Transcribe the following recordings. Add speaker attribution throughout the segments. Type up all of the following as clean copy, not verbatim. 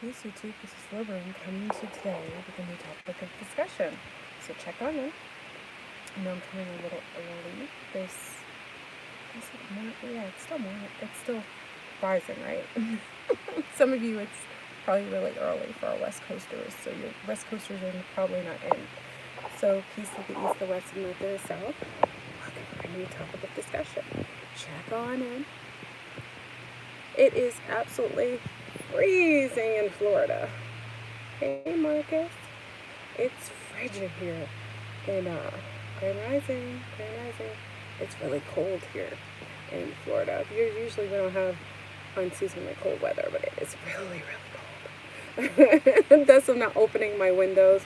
Speaker 1: Peace YouTube, this is Laverne coming to today with a new topic of discussion. So check on in. I know I'm coming a little early. It's still morning. It's still rising, right? Some of you, it's probably really early for our West Coasters, so your West Coasters are probably not in. So peace to the east, the west, and north, and the south. Welcome to a new topic of discussion. Check on in. It is absolutely freezing in Florida. Hey Marcus, it's frigid here in Grand Rising. It's really cold here in Florida. We don't have unseasonably cold weather, but it is really cold. Thus I'm not opening my windows,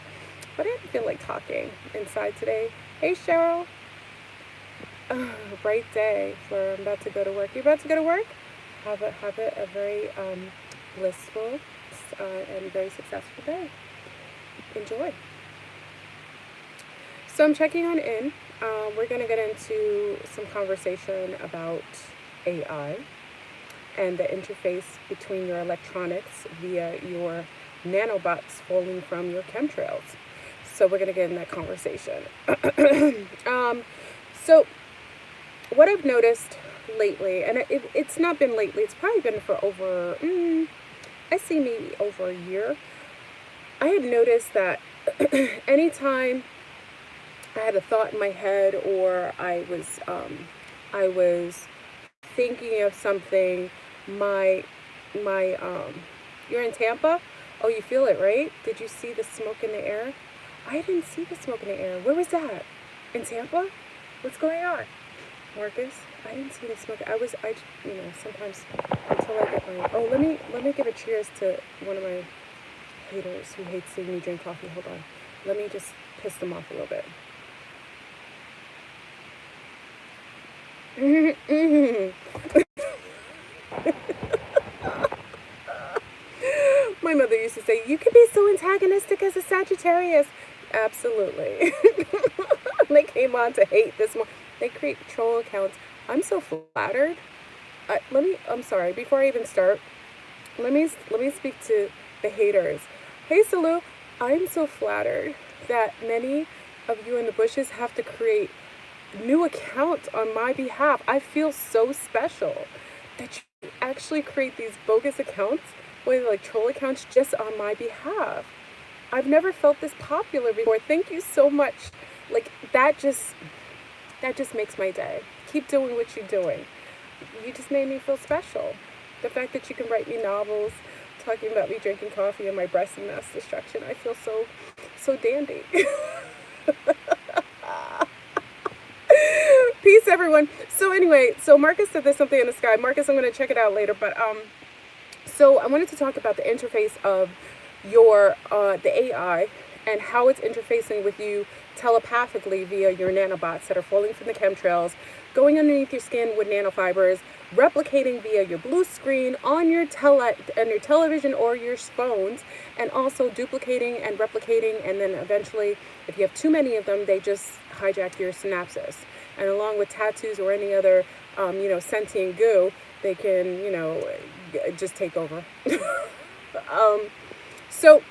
Speaker 1: but I didn't feel like talking inside today. Hey Cheryl, bright day for I'm about to go to work. You about to go to work? Have it a very blissful and very successful day. Enjoy. So I'm checking on in. We're going to get into some conversation about AI and the interface between your electronics via your nanobots falling from your chemtrails. So we're going to get in that conversation. So what I've noticed lately, and it's not been lately, it's probably been for over, I see maybe over a year. I had noticed that anytime I had a thought in my head or I was thinking of something, you're in Tampa? Oh, you feel it, right? Did you see the smoke in the air? I didn't see the smoke in the air. Where was that? In Tampa? What's going on? Marcus, I didn't see the smoke. Sometimes until I get my, let me give a cheers to one of my haters who hates seeing me drink coffee. Hold on. Let me just piss them off a little bit. My mother used to say, you can be so antagonistic as a Sagittarius. Absolutely. They came on to hate this one. They create troll accounts. I'm so flattered. I'm sorry, before I even start, let me speak to the haters. Hey Salu, I'm so flattered that many of you in the bushes have to create new accounts on my behalf. I feel so special that you actually create these bogus accounts, like troll accounts, just on my behalf. I've never felt this popular before. Thank you so much. Like that just makes my day. Keep doing what you're doing. You just made me feel special. The fact that you can write me novels talking about me drinking coffee and my breast and mass destruction, I feel so dandy. Peace, everyone. So anyway, so Marcus said there's something in the sky. Marcus, I'm going to check it out later. But so I wanted to talk about the interface of your the AI and how it's interfacing with you telepathically via your nanobots that are falling from the chemtrails, going underneath your skin with nanofibers, replicating via your blue screen on your television or your phones, and also duplicating and replicating, and then eventually, if you have too many of them, they just hijack your synapses. And along with tattoos or any other, sentient goo, they can, just take over. So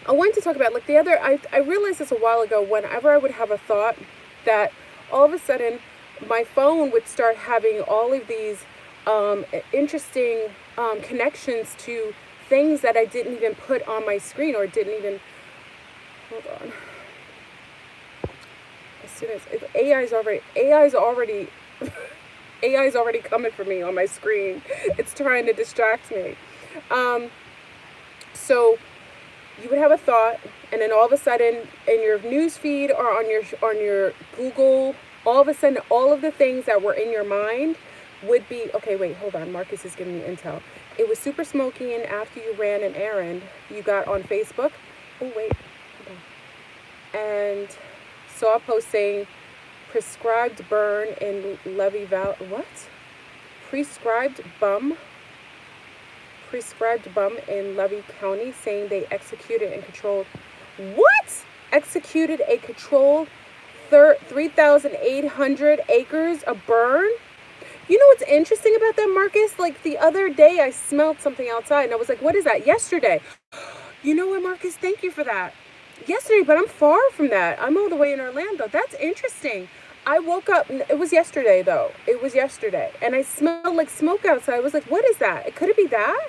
Speaker 1: I wanted to talk about, I realized this a while ago, whenever I would have a thought, that all of a sudden my phone would start having all of these interesting connections to things that I didn't even put on my screen or didn't even, hold on. As soon as, AI's already coming for me on my screen. It's trying to distract me. So you would have a thought, and then all of a sudden in your news feed or on your Google, all of a sudden all of the things that were in your mind would be, okay, wait, hold on, Marcus is giving me intel. It was super smoky, and after you ran an errand, you got on Facebook. Oh wait, hold on. And saw a post saying prescribed burn in Levy Valley. What? Prescribed bum in Levy County, saying they executed and controlled. What? Executed a controlled 3,800 acres of burn? You know what's interesting about that, Marcus? Like the other day I smelled something outside and I was like, what is that? Yesterday. You know what, Marcus? Thank you for that. Yesterday, but I'm far from that. I'm all the way in Orlando. That's interesting. I woke up, it was yesterday though. It was yesterday. And I smelled like smoke outside. I was like, what is that? Could it be that?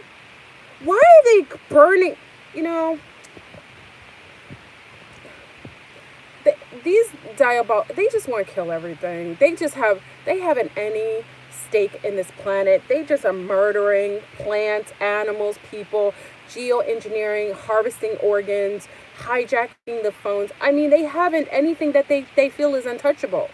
Speaker 1: Why are they burning? You know, these diabolical, they just want to kill everything. They haven't any stake in this planet. They just are murdering plants, animals, people, geoengineering, harvesting organs, hijacking the phones. I mean, they haven't anything that they feel is untouchable.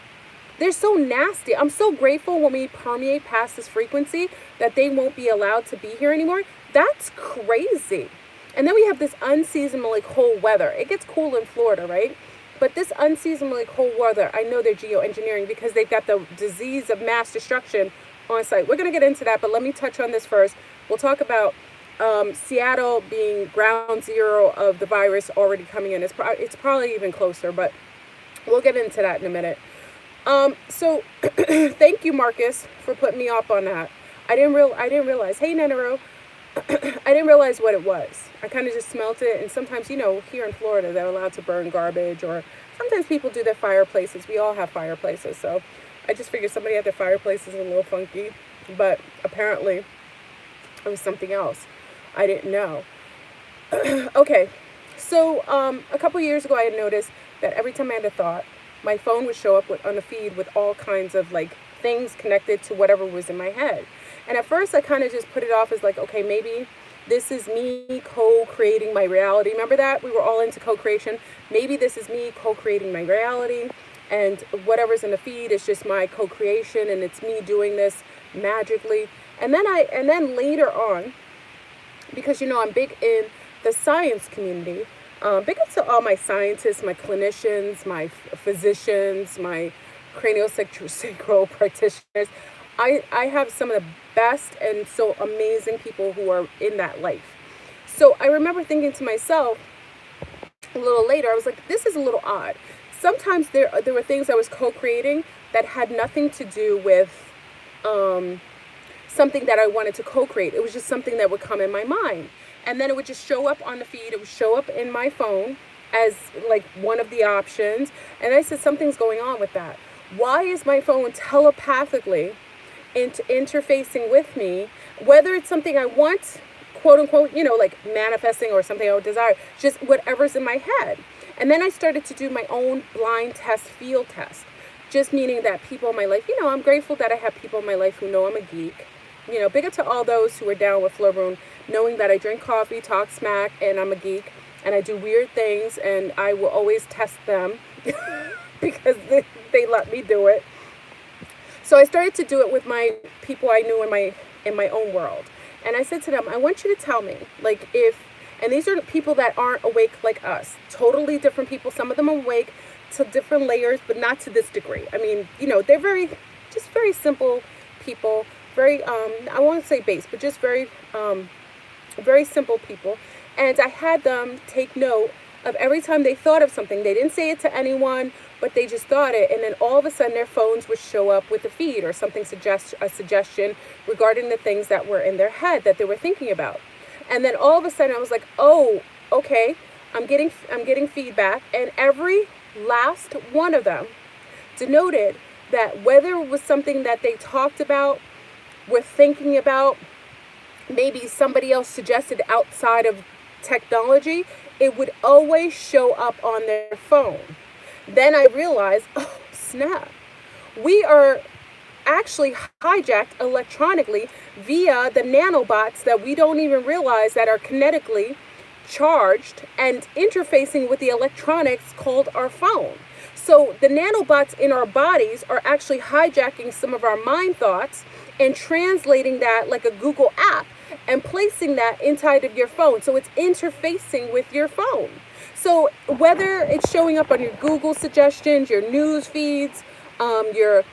Speaker 1: They're so nasty. I'm so grateful when we permeate past this frequency that they won't be allowed to be here anymore. That's crazy. And then we have this unseasonably cold weather. It gets cool in Florida, right? But this unseasonably cold weather, I know they're geoengineering because they've got the disease of mass destruction on site. We're going to get into that, but let me touch on this first. We'll talk about Seattle being ground zero of the virus already coming in. It's probably even closer, but we'll get into that in a minute. So thank you, Marcus, for putting me up on that. I didn't realize. Hey, Nenero. I didn't realize what it was. I kind of just smelt it. And sometimes, you know, here in Florida, they're allowed to burn garbage, or sometimes people do their fireplaces. We all have fireplaces. So I just figured somebody had their fireplaces a little funky, but apparently it was something else. I didn't know. Okay. So, a couple years ago, I had noticed that every time I had a thought, my phone would show up on the feed with all kinds of like things connected to whatever was in my head. And at first I kind of just put it off as like, okay, maybe this is me co-creating my reality. Remember that? We were all into co-creation. Maybe this is me co-creating my reality, and whatever's in the feed is just my co-creation, and it's me doing this magically. And then later on, because, you know, I'm big in the science community, big up to all my scientists, my clinicians, my physicians, my craniosacral practitioners. I have some of the best and so amazing people who are in that life. So I remember thinking to myself a little later, I was like, this is a little odd. Sometimes there were things I was co-creating that had nothing to do with something that I wanted to co-create. It was just something that would come in my mind. And then it would just show up on the feed. It would show up in my phone as like one of the options. And I said, something's going on with that. Why is my phone telepathically interfacing with me, whether it's something I want, quote unquote, you know, like manifesting, or something I would desire, just whatever's in my head. And then I started to do my own blind test, field test, just meaning that people in my life, you know, I'm grateful that I have people in my life who know I'm a geek. You know, big up to all those who are down with Florboon, knowing that I drink coffee, talk smack, and I'm a geek, and I do weird things, and I will always test them because they let me do it. So I started to do it with my people I knew in my own world. And I said to them, I want you to tell me, like, and these are people that aren't awake like us, totally different people. Some of them are awake to different layers, but not to this degree. I mean, you know, they're very simple people, very, I won't say base, but just very simple people. And I had them take note of every time they thought of something. They didn't say it to anyone, but they just thought it, and then all of a sudden their phones would show up with a feed or something, a suggestion regarding the things that were in their head that they were thinking about. And then all of a sudden I was like, oh, okay, I'm getting feedback, and every last one of them denoted that whether it was something that they talked about, were thinking about, maybe somebody else suggested outside of technology, it would always show up on their phone. Then I realized, oh, snap. We are actually hijacked electronically via the nanobots that we don't even realize that are kinetically charged and interfacing with the electronics called our phone. So the nanobots in our bodies are actually hijacking some of our mind thoughts and translating that like a Google app and placing that inside of your phone. So it's interfacing with your phone. So whether it's showing up on your Google suggestions, your news feeds, your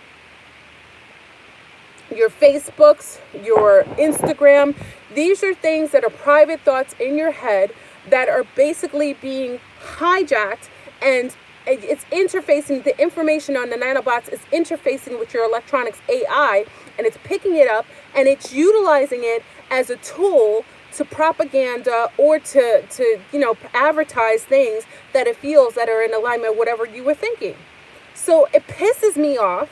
Speaker 1: Facebooks, your Instagram, these are things that are private thoughts in your head that are basically being hijacked and it's interfacing, the information on the nanobots is interfacing with your electronics AI, and it's picking it up, and it's utilizing it as a tool to propaganda or to advertise things that it feels that are in alignment with whatever you were thinking. So it pisses me off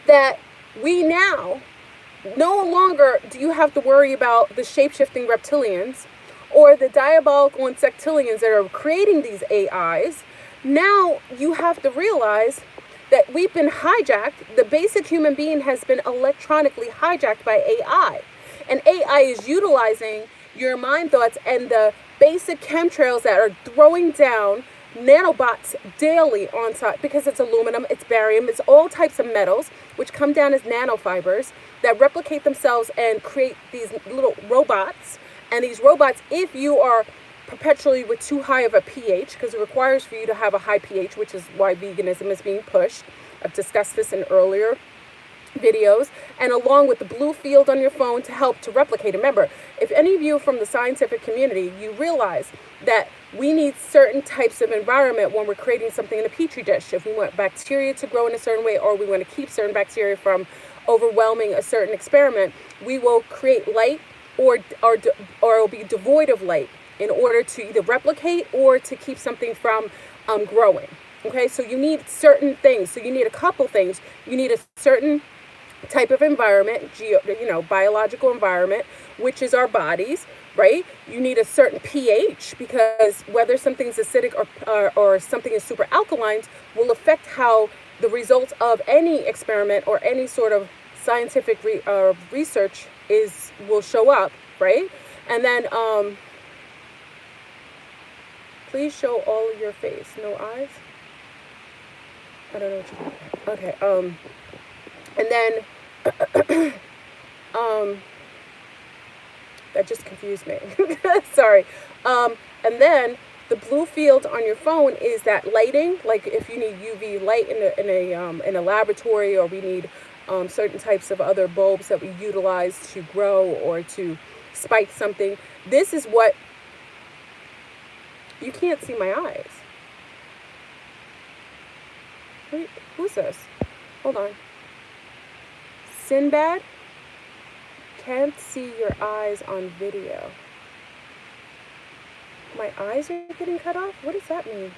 Speaker 1: that we now no longer do you have to worry about the shape-shifting reptilians or the diabolical insectilians that are creating these AIs. Now you have to realize that we've been hijacked. The basic human being has been electronically hijacked by AI. And AI is utilizing your mind thoughts and the basic chemtrails that are throwing down nanobots daily on top, because it's aluminum, it's barium, it's all types of metals, which come down as nanofibers that replicate themselves and create these little robots. And these robots, if you are perpetually with too high of a pH, because it requires for you to have a high pH, which is why veganism is being pushed. I've discussed this in earlier videos, and along with the blue field on your phone to help to replicate. Remember, if any of you are from the scientific community, you realize that we need certain types of environment when we're creating something in a petri dish. If we want bacteria to grow in a certain way, or we want to keep certain bacteria from overwhelming a certain experiment, we will create light or it'll be devoid of light in order to either replicate or to keep something from growing. Okay, so you need certain things. So you need a couple things. You need a certain type of environment, biological environment, which is our bodies, right? You need a certain pH, because whether something's acidic or something is super alkaline will affect how the results of any experiment or any sort of scientific research will show up, right? And then please show all of your face, no eyes. I don't know what you mean. Okay, and then, that just confused me. Sorry. And then the blue field on your phone is that lighting. Like if you need UV light in a laboratory, or we need certain types of other bulbs that we utilize to grow or to spike something. This is what you can't see my eyes. Wait, who's this? Hold on. Sinbad? Can't see your eyes on video. My eyes are getting cut off? What does that mean?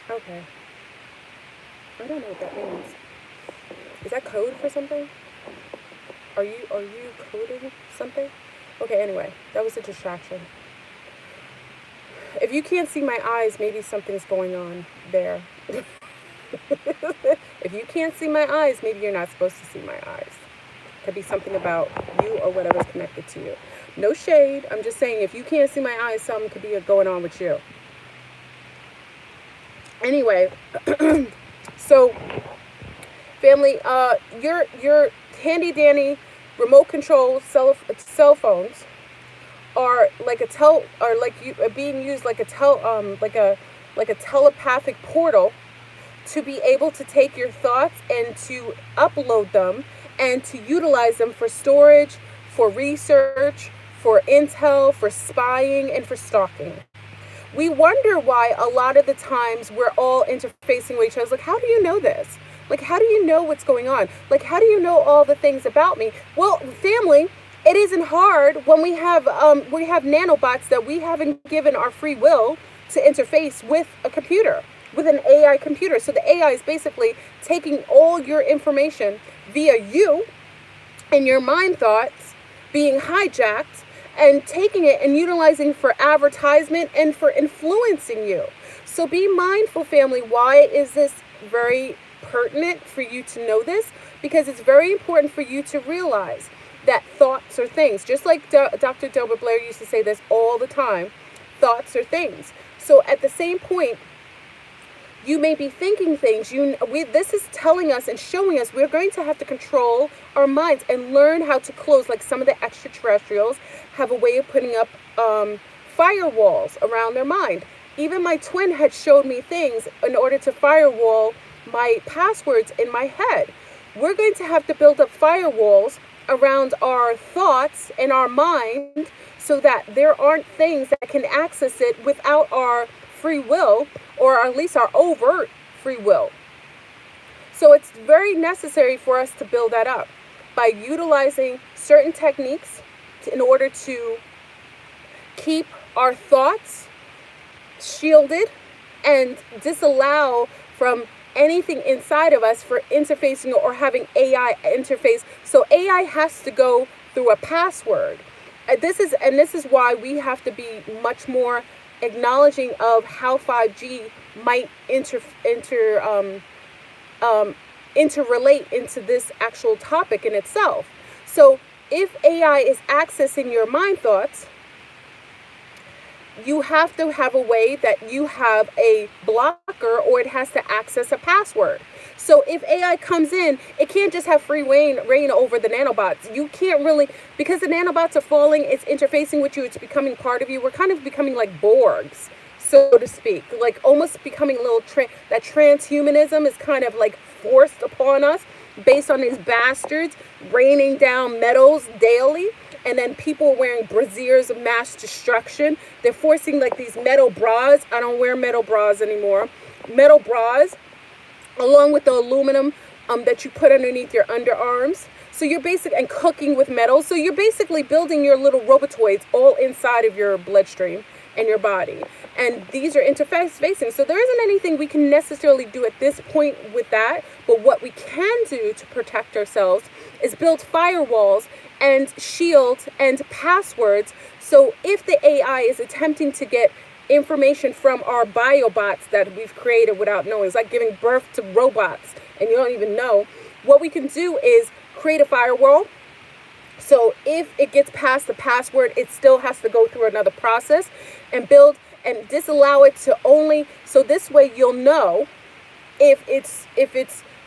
Speaker 1: Okay. I don't know what that means. Is that code for something? Are you coding something? Okay, anyway, that was a distraction. If you can't see my eyes, maybe something's going on there. If you can't see my eyes, maybe you're not supposed to see my eyes. Could be something about you or whatever's connected to you. No shade. I'm just saying, if you can't see my eyes, something could be going on with you. Anyway, so family, your handy dandy remote control cell phones are being used like a telepathic portal to be able to take your thoughts and to upload them and to utilize them for storage, for research, for intel, for spying, and for stalking. We wonder why a lot of the times we're all interfacing with each other. Like, how do you know this? Like, how do you know what's going on? Like, how do you know all the things about me? Well, family, it isn't hard when we have nanobots that we haven't given our free will to interface with a computer, with an AI computer. So the AI is basically taking all your information via you and your mind thoughts being hijacked and taking it and utilizing for advertisement and for influencing you. So be mindful, family. Why is this very pertinent for you to know this? Because it's very important for you to realize that thoughts are things. Just like Dr. Delbert Blair used to say this all the time, thoughts are things. So at the same point, you may be thinking things. This is telling us and showing us we're going to have to control our minds and learn how to close. Like some of the extraterrestrials have a way of putting up firewalls around their mind. Even my twin had showed me things in order to firewall my passwords in my head. We're going to have to build up firewalls around our thoughts and our mind so that there aren't things that can access it without our free will, or at least our overt free will. So it's very necessary for us to build that up by utilizing certain techniques in order to keep our thoughts shielded and disallow from anything inside of us for interfacing or having AI interface. So AI has to go through a password. This is why we have to be much more acknowledging of how 5G might interrelate into this actual topic in itself. So if AI is accessing your mind thoughts, you have to have a way that you have a blocker, or it has to access a password. So if AI comes in, it can't just have free reign over the nanobots. You can't really, because the nanobots are falling, it's interfacing with you, it's becoming part of you. We're kind of becoming like Borgs, so to speak, like almost becoming a little, that transhumanism is kind of like forced upon us based on these bastards raining down metals daily. And then people wearing brassieres of mass destruction. They're forcing like these metal bras. I don't wear metal bras anymore. Metal bras, along with the aluminum that you put underneath your underarms. So you're and cooking with metal. So you're basically building your little robotoids all inside of your bloodstream and your body. And these are interfacing. So there isn't anything we can necessarily do at this point with that. But what we can do to protect ourselves is build firewalls and shields and passwords. So if the AI is attempting to get information from our biobots that we've created without knowing, it's like giving birth to robots and you don't even know, what we can do is create a firewall. So if it gets past the password, it still has to go through another process and build and disallow it to only, so this way you'll know if it's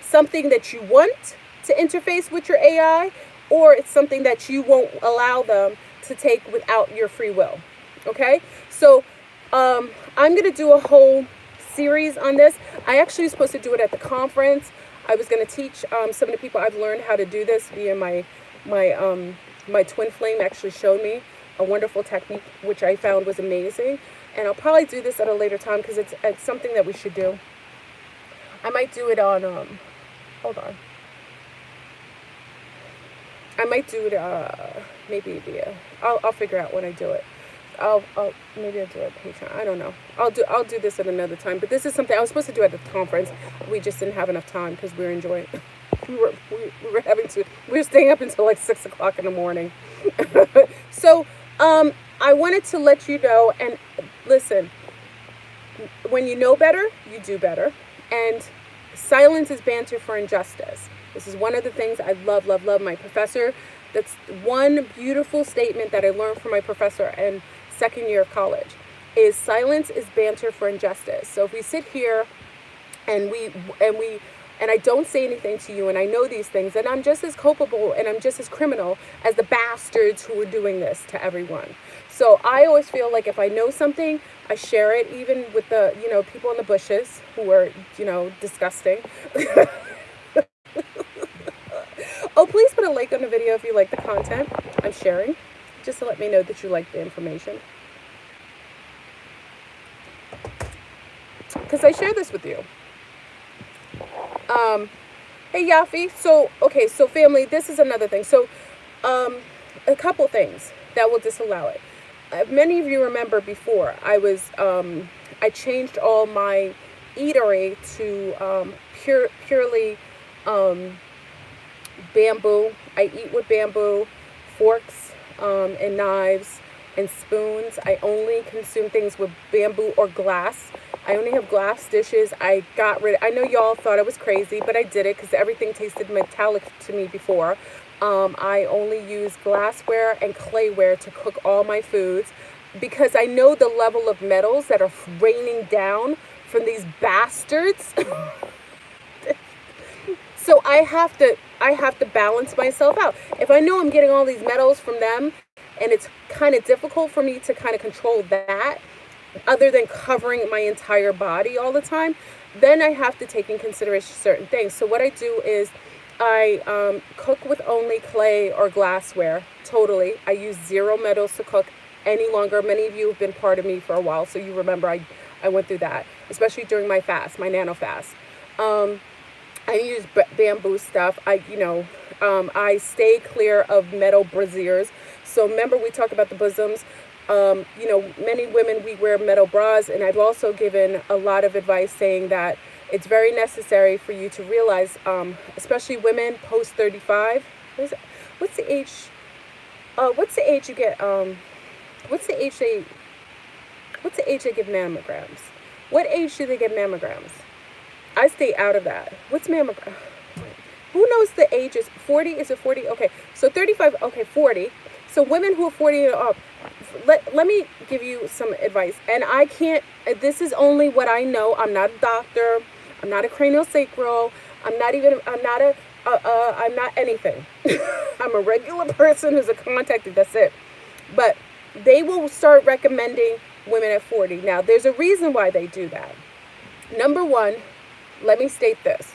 Speaker 1: something that you want to interface with your AI, or it's something that you won't allow them to take without your free will. Okay, so I'm going to do a whole series on this. I actually was supposed to do it at the conference. I was going to teach some of the people I've learned how to do this via my twin flame actually showed me a wonderful technique, which I found was amazing. And I'll probably do this at a later time because it's something that we should do. I might do it on, hold on. I might do it, maybe via, I'll figure out when I do it. Maybe I'll do it on Patreon. I don't know. I'll do this at another time. But this is something I was supposed to do at the conference. We just didn't have enough time because we were enjoying. we were staying up until like 6 o'clock in the morning. So I wanted to let you know, and listen. When you know better, you do better. And silence is banter for injustice. This is one of the things I love, love, love my professor. That's one beautiful statement that I learned from my professor in second year of college, is silence is banter for injustice. So if we sit here and I don't say anything to you, and I know these things, then I'm just as culpable and I'm just as criminal as the bastards who are doing this to everyone. So I always feel like if I know something, I share it, even with the, people in the bushes who are, disgusting. Oh, please put a like on the video if you like the content I'm sharing, just to let me know that you like the information. Because I share this with you. Hey, Yafi. So family, this is another thing. So, a couple things that will disallow it. Many of you remember before I changed all my eatery to purely bamboo. I eat with bamboo, forks and knives and spoons. I only consume things with bamboo or glass. I only have glass dishes. I know y'all thought I was crazy, but I did it because everything tasted metallic to me before. I only use glassware and clayware to cook all my foods because I know the level of metals that are raining down from these bastards. So I have to balance myself out. If I know I'm getting all these metals from them and it's kind of difficult for me to kind of control that, other than covering my entire body all the time, then I have to take in consideration certain things. So what I do is I cook with only clay or glassware, totally. I use zero metals to cook any longer. Many of you have been part of me for a while, so you remember I went through that, especially during my fast, my nano fast. I use bamboo stuff. I stay clear of metal braziers. So remember we talked about the bosoms. Many women, we wear metal bras, and I've also given a lot of advice saying that it's very necessary for you to realize, especially women post 35. What's the age? What's the age you get? What's the age they give mammograms? What age do they get mammograms? I stay out of that. What's mammogram? Who knows the ages? 40? Is it 40? Okay, so 35. Okay, 40. So women who are 40 and up, let me give you some advice. And I can't, this is only what I know. I'm not a doctor. I'm not a craniosacral. I'm not anything. I'm a regular person who's a contacted, that's it. But they will start recommending women at 40. Now, there's a reason why they do that. Number one, let me state this.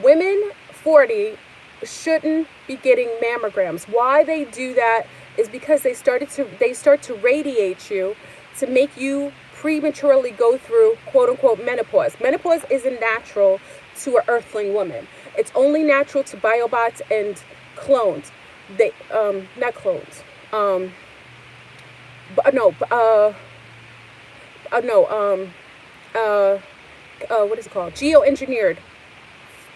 Speaker 1: Women 40 shouldn't be getting mammograms. Why they do that is because they start to radiate you to make you prematurely go through quote unquote menopause. Menopause isn't natural to an earthling woman. It's only natural to biobots and clones. They not clones. What is it called? Geoengineered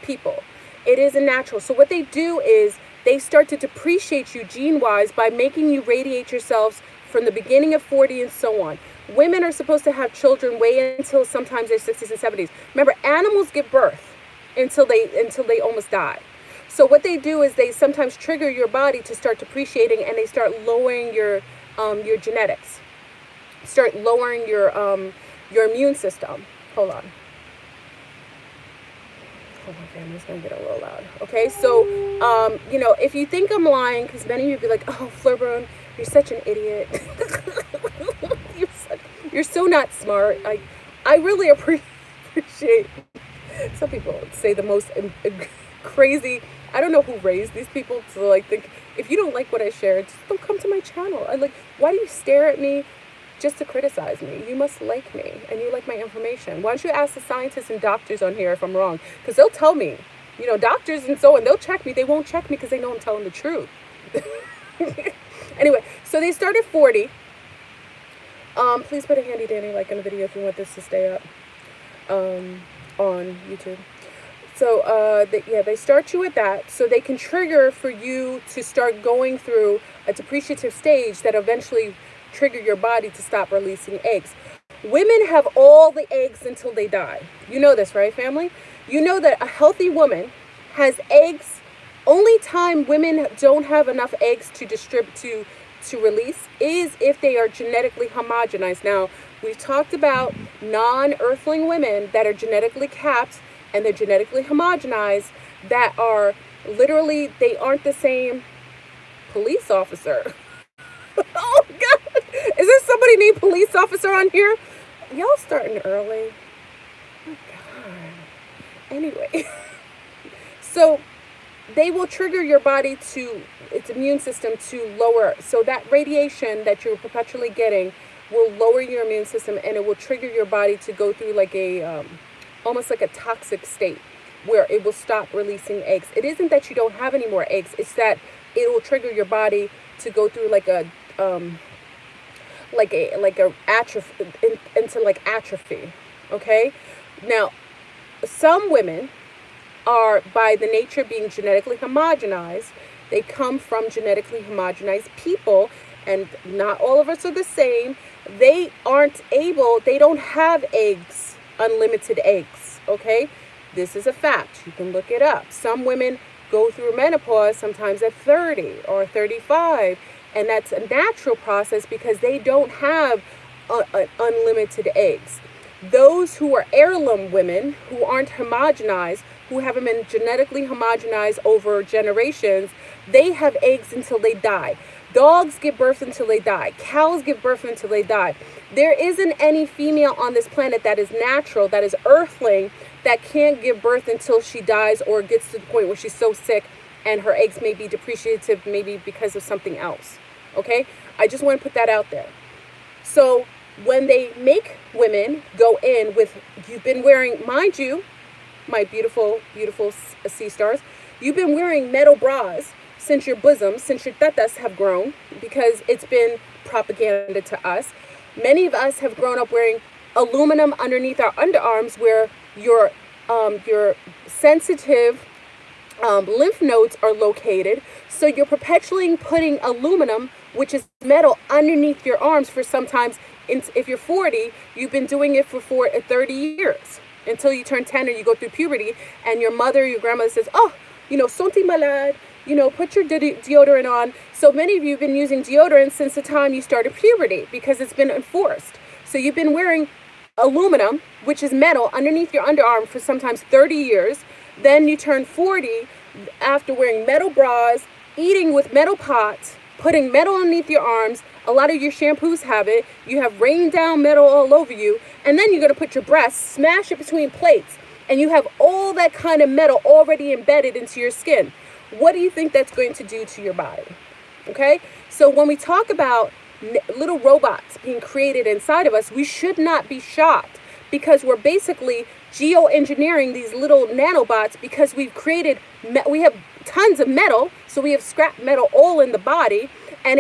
Speaker 1: people. It isn't natural. So what they do is they start to depreciate you gene-wise by making you radiate yourselves from the beginning of 40 and so on. Women are supposed to have children way until sometimes their 60s and 70s. Remember, animals give birth until they almost die. So what they do is they sometimes trigger your body to start depreciating, and they start lowering your genetics. Start lowering your immune system. Hold on. Oh, my family's gonna get a little loud. Okay, so if you think I'm lying, because many of you be like, "Oh, Flurburn, you're such an idiot. You're so not smart." I really appreciate. Some people say the most crazy. I don't know who raised these people to think. If you don't like what I share, just don't come to my channel. Why do you stare at me just to criticize me? You must like me, and you like my information. Why don't you ask the scientists and doctors on here if I'm wrong? Because they'll tell me, doctors and so on, they'll check me. They won't check me because they know I'm telling the truth. Anyway, so they started 40. Please put a handy dandy like in the video if you want this to stay up on YouTube. So they start you with that so they can trigger for you to start going through a depreciative stage that eventually trigger your body to stop releasing eggs. Women have all the eggs until they die. You know this, right, family? You know that a healthy woman has eggs. Only time women don't have enough eggs to distribute to release is if they are genetically homogenized. Now, we've talked about non-earthling women that are genetically capped and they're genetically homogenized, that are literally, they aren't the same police officer. Oh God, is there somebody named police officer on here? Y'all starting early. Oh God. Anyway, so they will trigger your body to its immune system to lower. So that radiation that you're perpetually getting will lower your immune system, and it will trigger your body to go through like a almost like a toxic state where it will stop releasing eggs. It isn't that you don't have any more eggs. It's that it will trigger your body to go through like a atrophy into like atrophy. Okay. Now, some women are, by the nature of being genetically homogenized, they come from genetically homogenized people, and not all of us are the same. They don't have eggs, unlimited eggs. Okay. This is a fact. You can look it up. Some women go through menopause sometimes at 30 or 35, and that's a natural process because they don't have unlimited eggs. Those who are heirloom women, who aren't homogenized, who haven't been genetically homogenized over generations, they have eggs until they die. Dogs give birth until they die. Cows give birth until they die. There isn't any female on this planet that is natural, that is earthling,
Speaker 2: that can't give birth until she dies or gets to the point where she's so sick and her eggs may be depreciative, maybe because of something else. Okay? I just want to put that out there. So when they make women go in with, you've been wearing, mind you, my beautiful, beautiful sea stars, you've been wearing metal bras since your bosoms, since your tetas have grown, because it's been propaganda to us. Many of us have grown up wearing aluminum underneath our underarms where your sensitive lymph nodes are located. So you're perpetually putting aluminum, which is metal, underneath your arms for sometimes, if you're 40, you've been doing it for 30 years until you turn 10 or you go through puberty, and your mother, your grandmother says, oh, Santi malade, put your deodorant on. So many of you have been using deodorant since the time you started puberty because it's been enforced. So you've been wearing aluminum, which is metal, underneath your underarm for sometimes 30 years. Then you turn 40 after wearing metal bras, eating with metal pots, putting metal underneath your arms. A lot of your shampoos have it. You have rained down metal all over you. And then you're going to put your breasts, smash it between plates, and you have all that kind of metal already embedded into your skin. What do you think that's going to do to your body? Okay? So when we talk about little robots being created inside of us, we should not be shocked, because we're basically geoengineering these little nanobots, because we have tons of metal, so we have scrap metal all in the body, and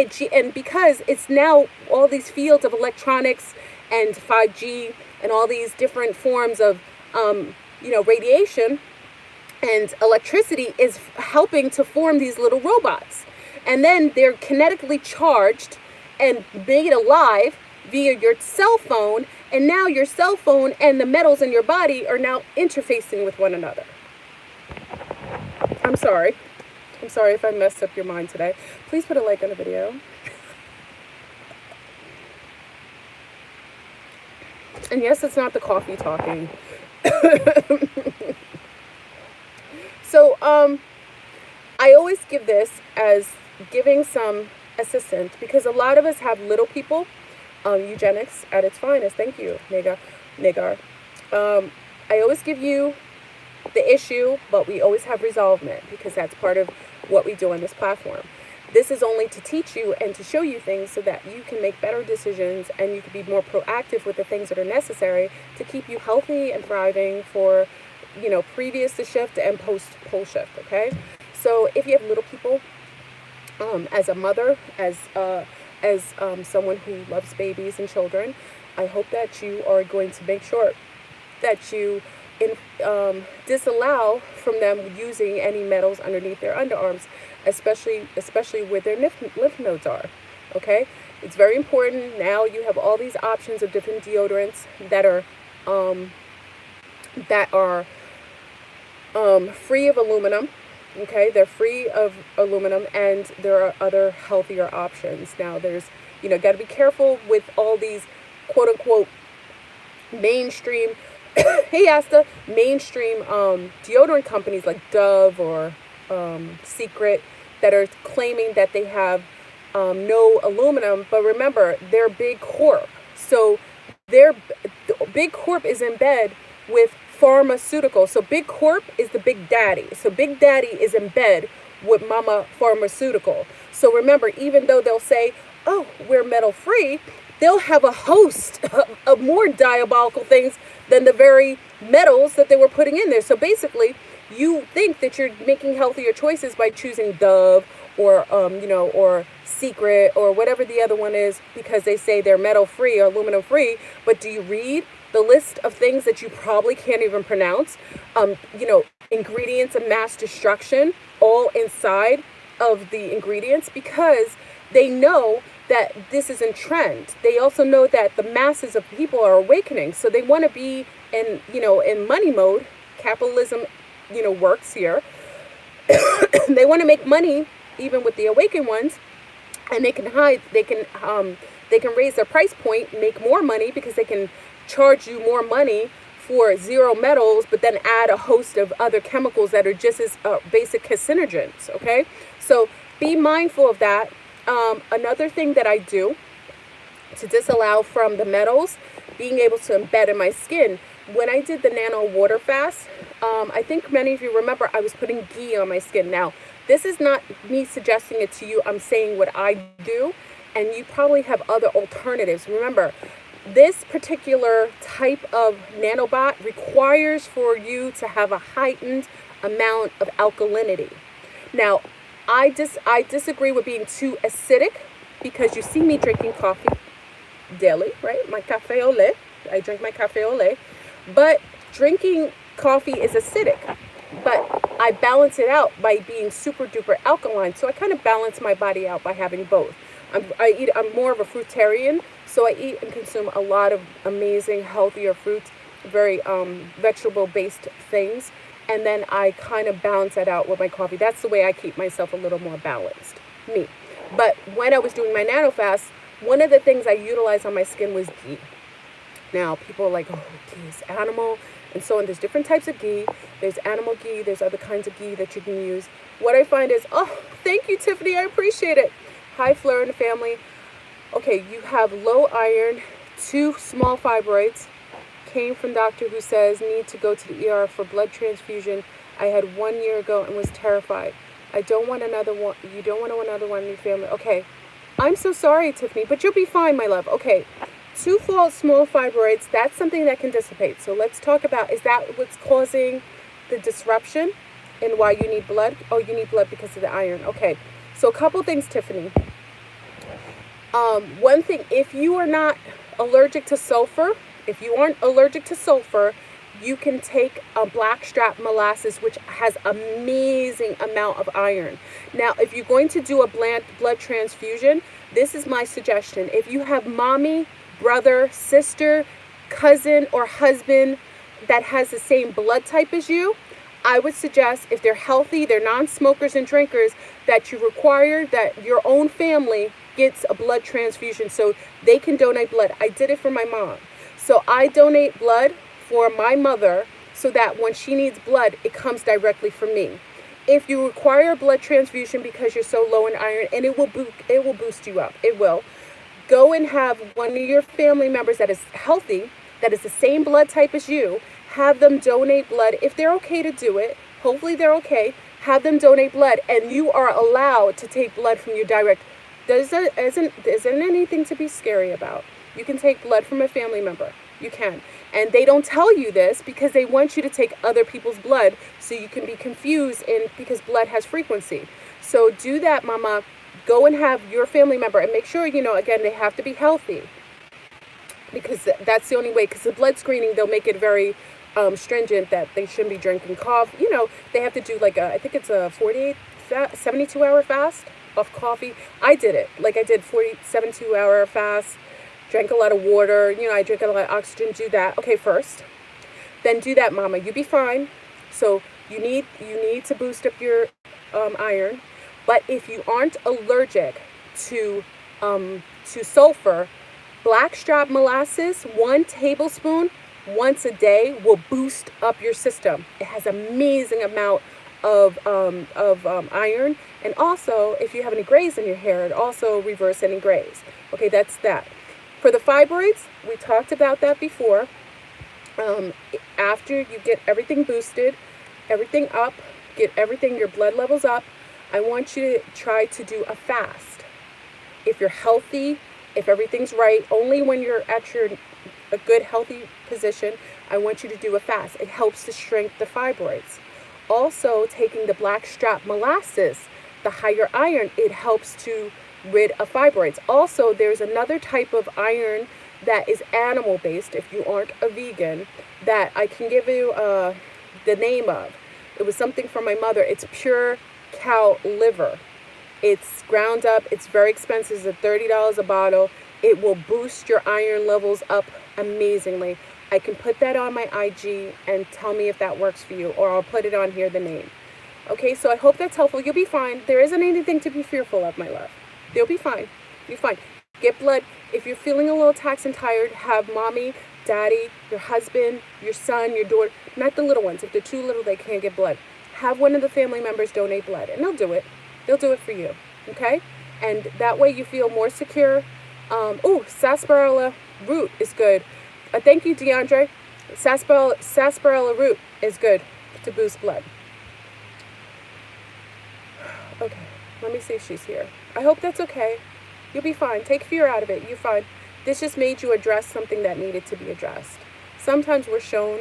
Speaker 2: because it's now all these fields of electronics and 5G and all these different forms of radiation and electricity is helping to form these little robots, and then they're kinetically charged and made alive via your cell phone, and now your cell phone and the metals in your body are now interfacing with one another. I'm sorry if I messed up your mind today. Please put a like on the video. And yes, it's not the coffee talking. So I always give this as giving some assistance, because a lot of us have little people. Eugenics at its finest. Thank you, Nagar. I always give you the issue, but we always have resolvement, because that's part of what we do on this platform. This is only to teach you and to show you things so that you can make better decisions and you can be more proactive with the things that are necessary to keep you healthy and thriving for, previous to shift and post shift. Okay. So if you have little people, as a mother, as someone who loves babies and children, I hope that you are going to make sure that you disallow from them using any metals underneath their underarms, especially where their lymph nodes are. Okay, it's very important. Now you have all these options of different deodorants that are free of aluminum. Okay, they're free of aluminum, and there are other healthier options. Now there's, got to be careful with all these quote unquote mainstream hey Asta, mainstream deodorant companies like Dove or Secret that are claiming that they have no aluminum, but remember, they're big corp. So big corp is in bed with pharmaceuticals. So big corp is the big daddy. So big daddy is in bed with mama pharmaceutical. So remember, even though they'll say, oh, we're metal free, they'll have a host of more diabolical things than the very metals that they were putting in there. So basically, you think that you're making healthier choices by choosing Dove or or Secret or whatever the other one is, because they say they're metal free or aluminum free. But do you read the list of things that you probably can't even pronounce? Ingredients of mass destruction all inside of the ingredients, because they know that this is in trend. They also know that the masses of people are awakening, so they want to be in money mode. Capitalism works here. They want to make money even with the awakened ones, and they can raise their price point, make more money, because they can charge you more money for zero metals, but then add a host of other chemicals that are just as basic carcinogens. Okay, so be mindful of that. Another thing that I do to disallow from the metals being able to embed in my skin, when I did the nano water fast, I think many of you remember I was putting ghee on my skin. Now, this is not me suggesting it to you. I'm saying what I do, and you probably have other alternatives. Remember, this particular type of nanobot requires for you to have a heightened amount of alkalinity. Now, I disagree with being too acidic, because you see me drinking coffee daily, right? My cafe au lait. I drink my cafe au lait. But drinking coffee is acidic. But I balance it out by being super duper alkaline. So I kind of balance my body out by having both. I'm more of a fruitarian, so I eat and consume a lot of amazing, healthier fruits, very vegetable-based things. And then I kind of balance that out with my coffee. That's the way I keep myself a little more balanced, me. But when I was doing my nano fast, one of the things I utilized on my skin was ghee. Now, people are like, oh, ghee is animal, and so on. There's different types of ghee. There's animal ghee. There's other kinds of ghee that you can use. What I find is, oh, thank you, Tiffany. I appreciate it. Hi, Fleur and the family. Okay, you have low iron, 2 small fibroids. Came from doctor who says need to go to the ER for blood transfusion. I had 1 year ago and was terrified. I don't want another one. You don't want another one in your family. Okay. I'm so sorry, Tiffany, but you'll be fine, my love. Okay. 2 small fibroids, that's something that can dissipate. So let's talk about, is that what's causing the disruption and why you need blood? Oh, you need blood because of the iron. Okay. So a couple things, Tiffany. One thing, if you are not allergic to sulfur, if you aren't allergic to sulfur, you can take a blackstrap molasses, which has amazing amount of iron. Now, if you're going to do a blood transfusion, this is my suggestion. If you have mommy, brother, sister, cousin, or husband that has the same blood type as you, I would suggest, if they're healthy, they're non-smokers and drinkers, that you require that your own family gets a blood transfusion so they can donate blood. I did it for my mom. So I donate blood for my mother so that when she needs blood, it comes directly from me. If you require a blood transfusion because you're so low in iron, and it will boost you up, it will, go and have one of your family members that is healthy, that is the same blood type as you, have them donate blood. If they're okay to do it, hopefully they're okay, have them donate blood, and you are allowed to take blood from your direct. There isn't anything to be scary about. You can take blood from a family member. You can. And they don't tell you this because they want you to take other people's blood so you can be confused because blood has frequency. So do that, mama. Go and have your family member, and make sure, again, they have to be healthy, because that's the only way, because the blood screening, they'll make it very stringent that they shouldn't be drinking coffee. They have to do I think it's a 72-hour fast off coffee. I did it. I did 72-hour fast, drank a lot of water, I drink a lot of oxygen. Do that. Okay, first. Then do that, mama. You'll be fine. So you need to boost up your iron. But if you aren't allergic to sulfur, blackstrap molasses, 1 tablespoon once a day will boost up your system. It has amazing amount of iron, and also if you have any grays in your hair, it also reverse any grays. Okay, that's that. For the fibroids, we talked about that before. After you get everything boosted, everything up, get your blood levels up, I want you to try to do a fast. If you're healthy, if everything's right, only when you're at a good healthy position, I want you to do a fast. It helps to shrink the fibroids. Also, taking the blackstrap molasses, the higher iron, it helps to rid of fibroids. Also, there's another type of iron that is animal-based, if you aren't a vegan, that I can give you the name of. It was something from my mother. It's pure cow liver. It's ground up. It's very expensive. It's $30 a bottle. It will boost your iron levels up amazingly. I can put that on my IG and tell me if that works for you, or I'll put it on here, the name. Okay, so I hope that's helpful. You'll be fine. There isn't anything to be fearful of, my love. You'll be fine. You're fine. Get blood. If you're feeling a little taxed and tired, have mommy, daddy, your husband, your son, your daughter, not the little ones. If they're too little, they can't get blood. Have one of the family members donate blood, and they'll do it. They'll do it for you, okay? And that way you feel more secure. Sarsaparilla root is good. Thank you, DeAndre. Sarsaparilla root is good to boost blood. Okay, let me see if she's here. I hope that's okay. You'll be fine. Take fear out of it. You're fine. This just made you address something that needed to be addressed. Sometimes we're shown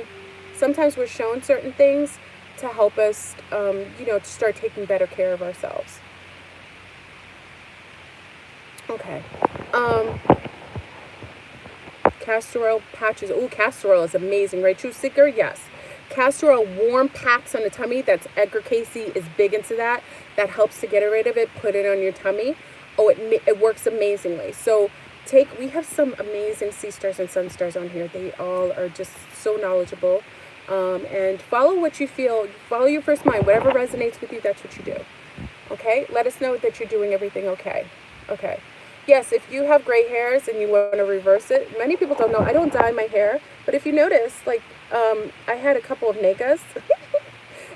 Speaker 2: certain things to help us, to start taking better care of ourselves. Okay. Castor oil patches. Oh, castor oil is amazing, right? Truth Seeker, yes. Castor oil warm packs on the tummy. That's Edgar Casey is big into that. That helps to get rid of it. Put it on your tummy. Oh, it works amazingly. So we have some amazing sea stars and sun stars on here. They all are just so knowledgeable. And follow what you feel. Follow your first mind. Whatever resonates with you, that's what you do. Okay? Let us know that you're doing everything okay. Okay. Yes, if you have gray hairs and you want to reverse it, many people don't know. I don't dye my hair. But if you notice, like, I had a couple of negas.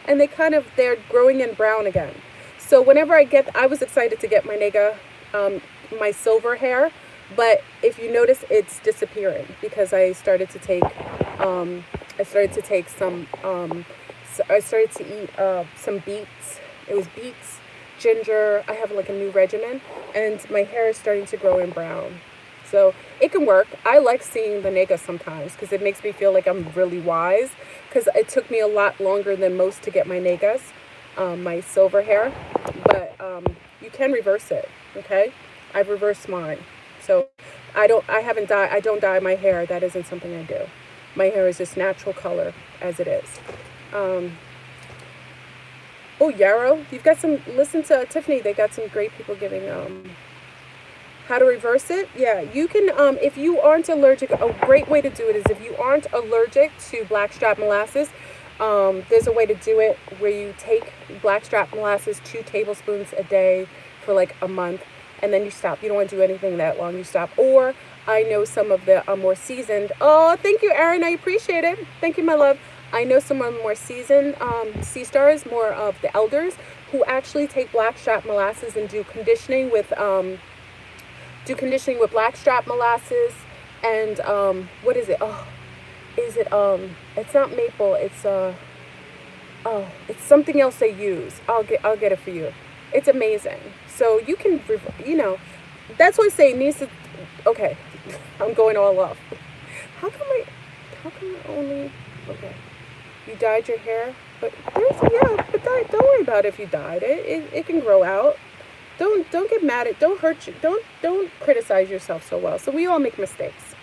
Speaker 2: And they're growing in brown again. So whenever I was excited to get my nega, my silver hair. But if you notice, it's disappearing because I started to take eat some beets. It was beets, ginger. I have like a new regimen, and my hair is starting to grow in brown. So it can work. I like seeing the nega sometimes because it makes me feel like I'm really wise, because it took me a lot longer than most to get my negas, my silver hair. But you can reverse it, okay? I've reversed mine. So I don't dye my hair. That isn't something I do. My hair is just natural color as it is. Yarrow, you've got listen to Tiffany. They got some great people giving how to reverse it. Yeah, you can, if you aren't allergic, a great way to do it is if you aren't allergic to blackstrap molasses, there's a way to do it where you take blackstrap molasses 2 tablespoons a day for like a month. And then you stop. You don't want to do anything that long. You stop. Or I know some of the more seasoned. Oh, thank you, Erin. I appreciate it. Thank you, my love. I know some of the more seasoned sea stars, more of the elders, who actually take blackstrap molasses and do conditioning with blackstrap molasses. And what is it? Oh, is it it's not maple. It's it's something else they use. I'll get it for you. It's amazing. So you can, that's what I say needs to, okay, I'm going all off. How come I only, okay, you dyed your hair, but don't worry about it if you dyed it. It can grow out. Don't get mad at, don't hurt you, don't criticize yourself so well. So we all make mistakes.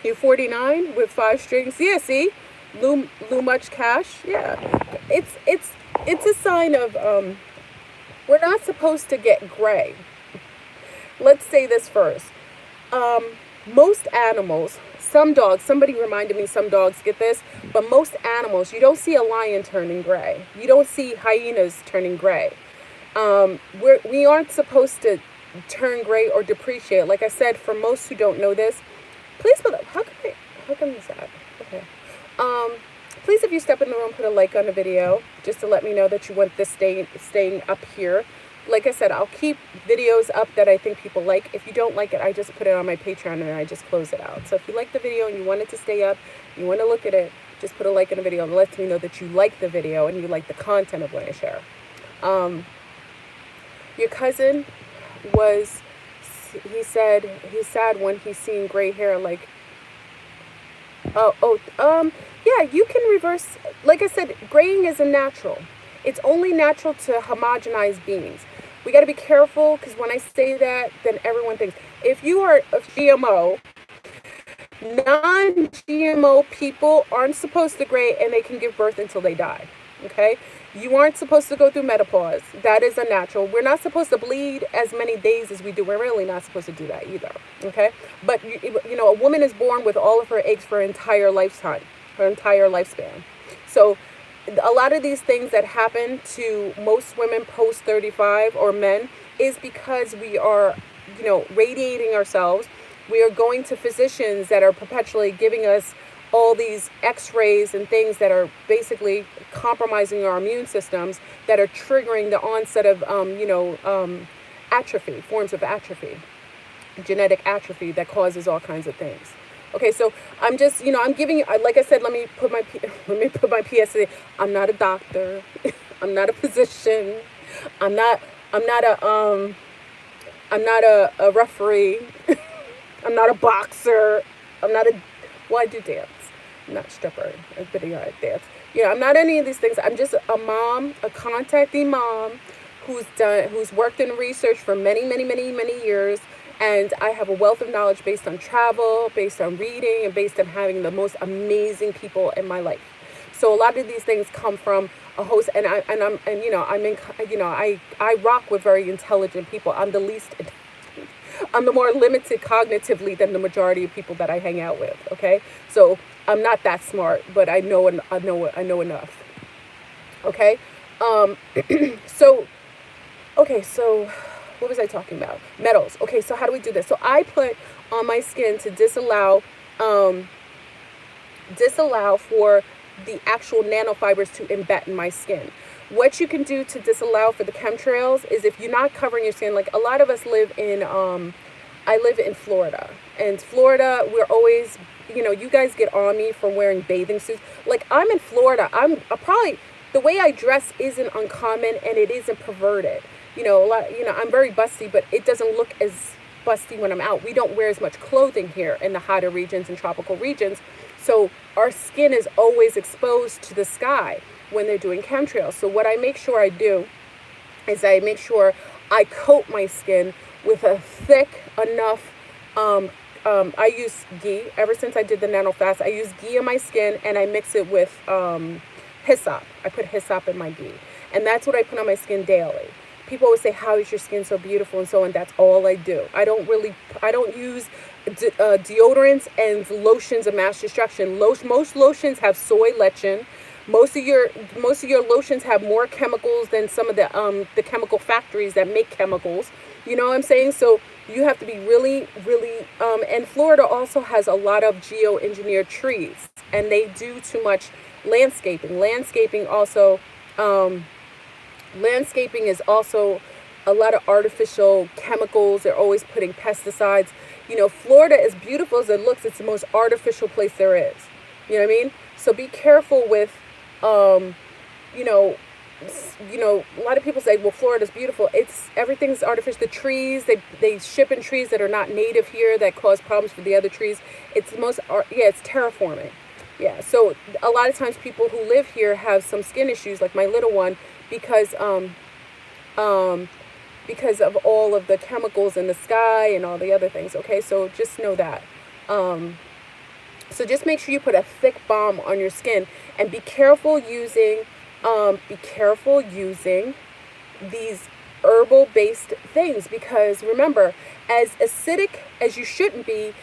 Speaker 2: You're 49 with 5 strings. Yeah, see? Lou much cash. Yeah. It's a sign of, we're not supposed to get gray. Let's say this first. Most animals, some dogs, somebody reminded me some dogs get this, but most animals, you don't see a lion turning gray. You don't see hyenas turning gray. We aren't supposed to turn gray or depreciate. Like I said, for most who don't know this, please put, how come is that? Okay. Please, if you step in the room, put a like on the video, just to let me know that you want this staying up here. Like I said, I'll keep videos up that I think people like. If you don't like it, I just put it on my Patreon and I just close it out. So if you like the video and you want it to stay up, you want to look at it, just put a like on the video and it lets me know that you like the video and you like the content of what I share. Your cousin he said he's sad when he's seeing gray hair, like, yeah, you can reverse. Like I said, graying isn't natural. It's only natural to homogenize beings. We got to be careful, because when I say that, then everyone thinks, if you are a GMO, non-GMO people aren't supposed to gray and they can give birth until they die. Okay? You aren't supposed to go through menopause. That is unnatural. We're not supposed to bleed as many days as we do. We're really not supposed to do that either. Okay? But, a woman is born with all of her eggs for her entire lifetime, her entire lifespan. So a lot of these things that happen to most women post 35 or men is because we are, radiating ourselves. We are going to physicians that are perpetually giving us all these x-rays and things that are basically compromising our immune systems, that are triggering the onset of, atrophy, forms of atrophy, genetic atrophy that causes all kinds of things. Okay, so I'm just, I'm giving you, like I said, let me put my PSA. I'm not a doctor. I'm not a physician. I'm not, I'm not a, I'm not a referee. I'm not a boxer. I'm not a, well, I do dance. I'm not a stripper. A video dance. I'm not any of these things. I'm just a mom, a contacting mom who's worked in research for many, many, many, many years. And I have a wealth of knowledge based on travel, based on reading, and based on having the most amazing people in my life. So a lot of these things come from a host, and I rock with very intelligent people. I'm the more limited cognitively than the majority of people that I hang out with. Okay, so I'm not that smart, but I know enough. Okay, so what was I talking about? Metals. Okay, so how do we do this? So I put on my skin to disallow for the actual nanofibers to embed in my skin. What you can do to disallow for the chemtrails is if you're not covering your skin, like a lot of us live in, I live in Florida. And Florida, we're always, you guys get on me for wearing bathing suits. Like, I'm in Florida. The way I dress isn't uncommon and it isn't perverted. I'm very busty, but it doesn't look as busty when I'm out. We don't wear as much clothing here in the hotter regions and tropical regions. So our skin is always exposed to the sky when they're doing chemtrails. So what I make sure I do is I make sure I coat my skin with a thick enough, I use ghee. Ever since I did the nano fast, I use ghee on my skin and I mix it with hyssop. I put hyssop in my ghee. And that's what I put on my skin daily. People always say, how is your skin so beautiful and so on. That's all I do. I don't use deodorants and lotions of mass destruction. Most lotions have soy lecithin. Most of your lotions have more chemicals than some of the chemical factories that make chemicals. You know what I'm saying? So you have to be really, really, and Florida also has a lot of geoengineered trees, and they do too much landscaping. Landscaping is also a lot of artificial chemicals. They're always putting pesticides. Florida, as beautiful as it looks, it's the most artificial place there is. You know what I mean? So be careful with, a lot of people say, well, Florida's beautiful. Everything's artificial. The trees, they ship in trees that are not native here that cause problems for the other trees. It's terraforming. Yeah, so a lot of times people who live here have some skin issues, like my little one, because of all of the chemicals in the sky and all the other things. Okay, so just know that. So just make sure you put a thick balm on your skin, and be careful using these herbal-based things, because remember, as acidic as you shouldn't be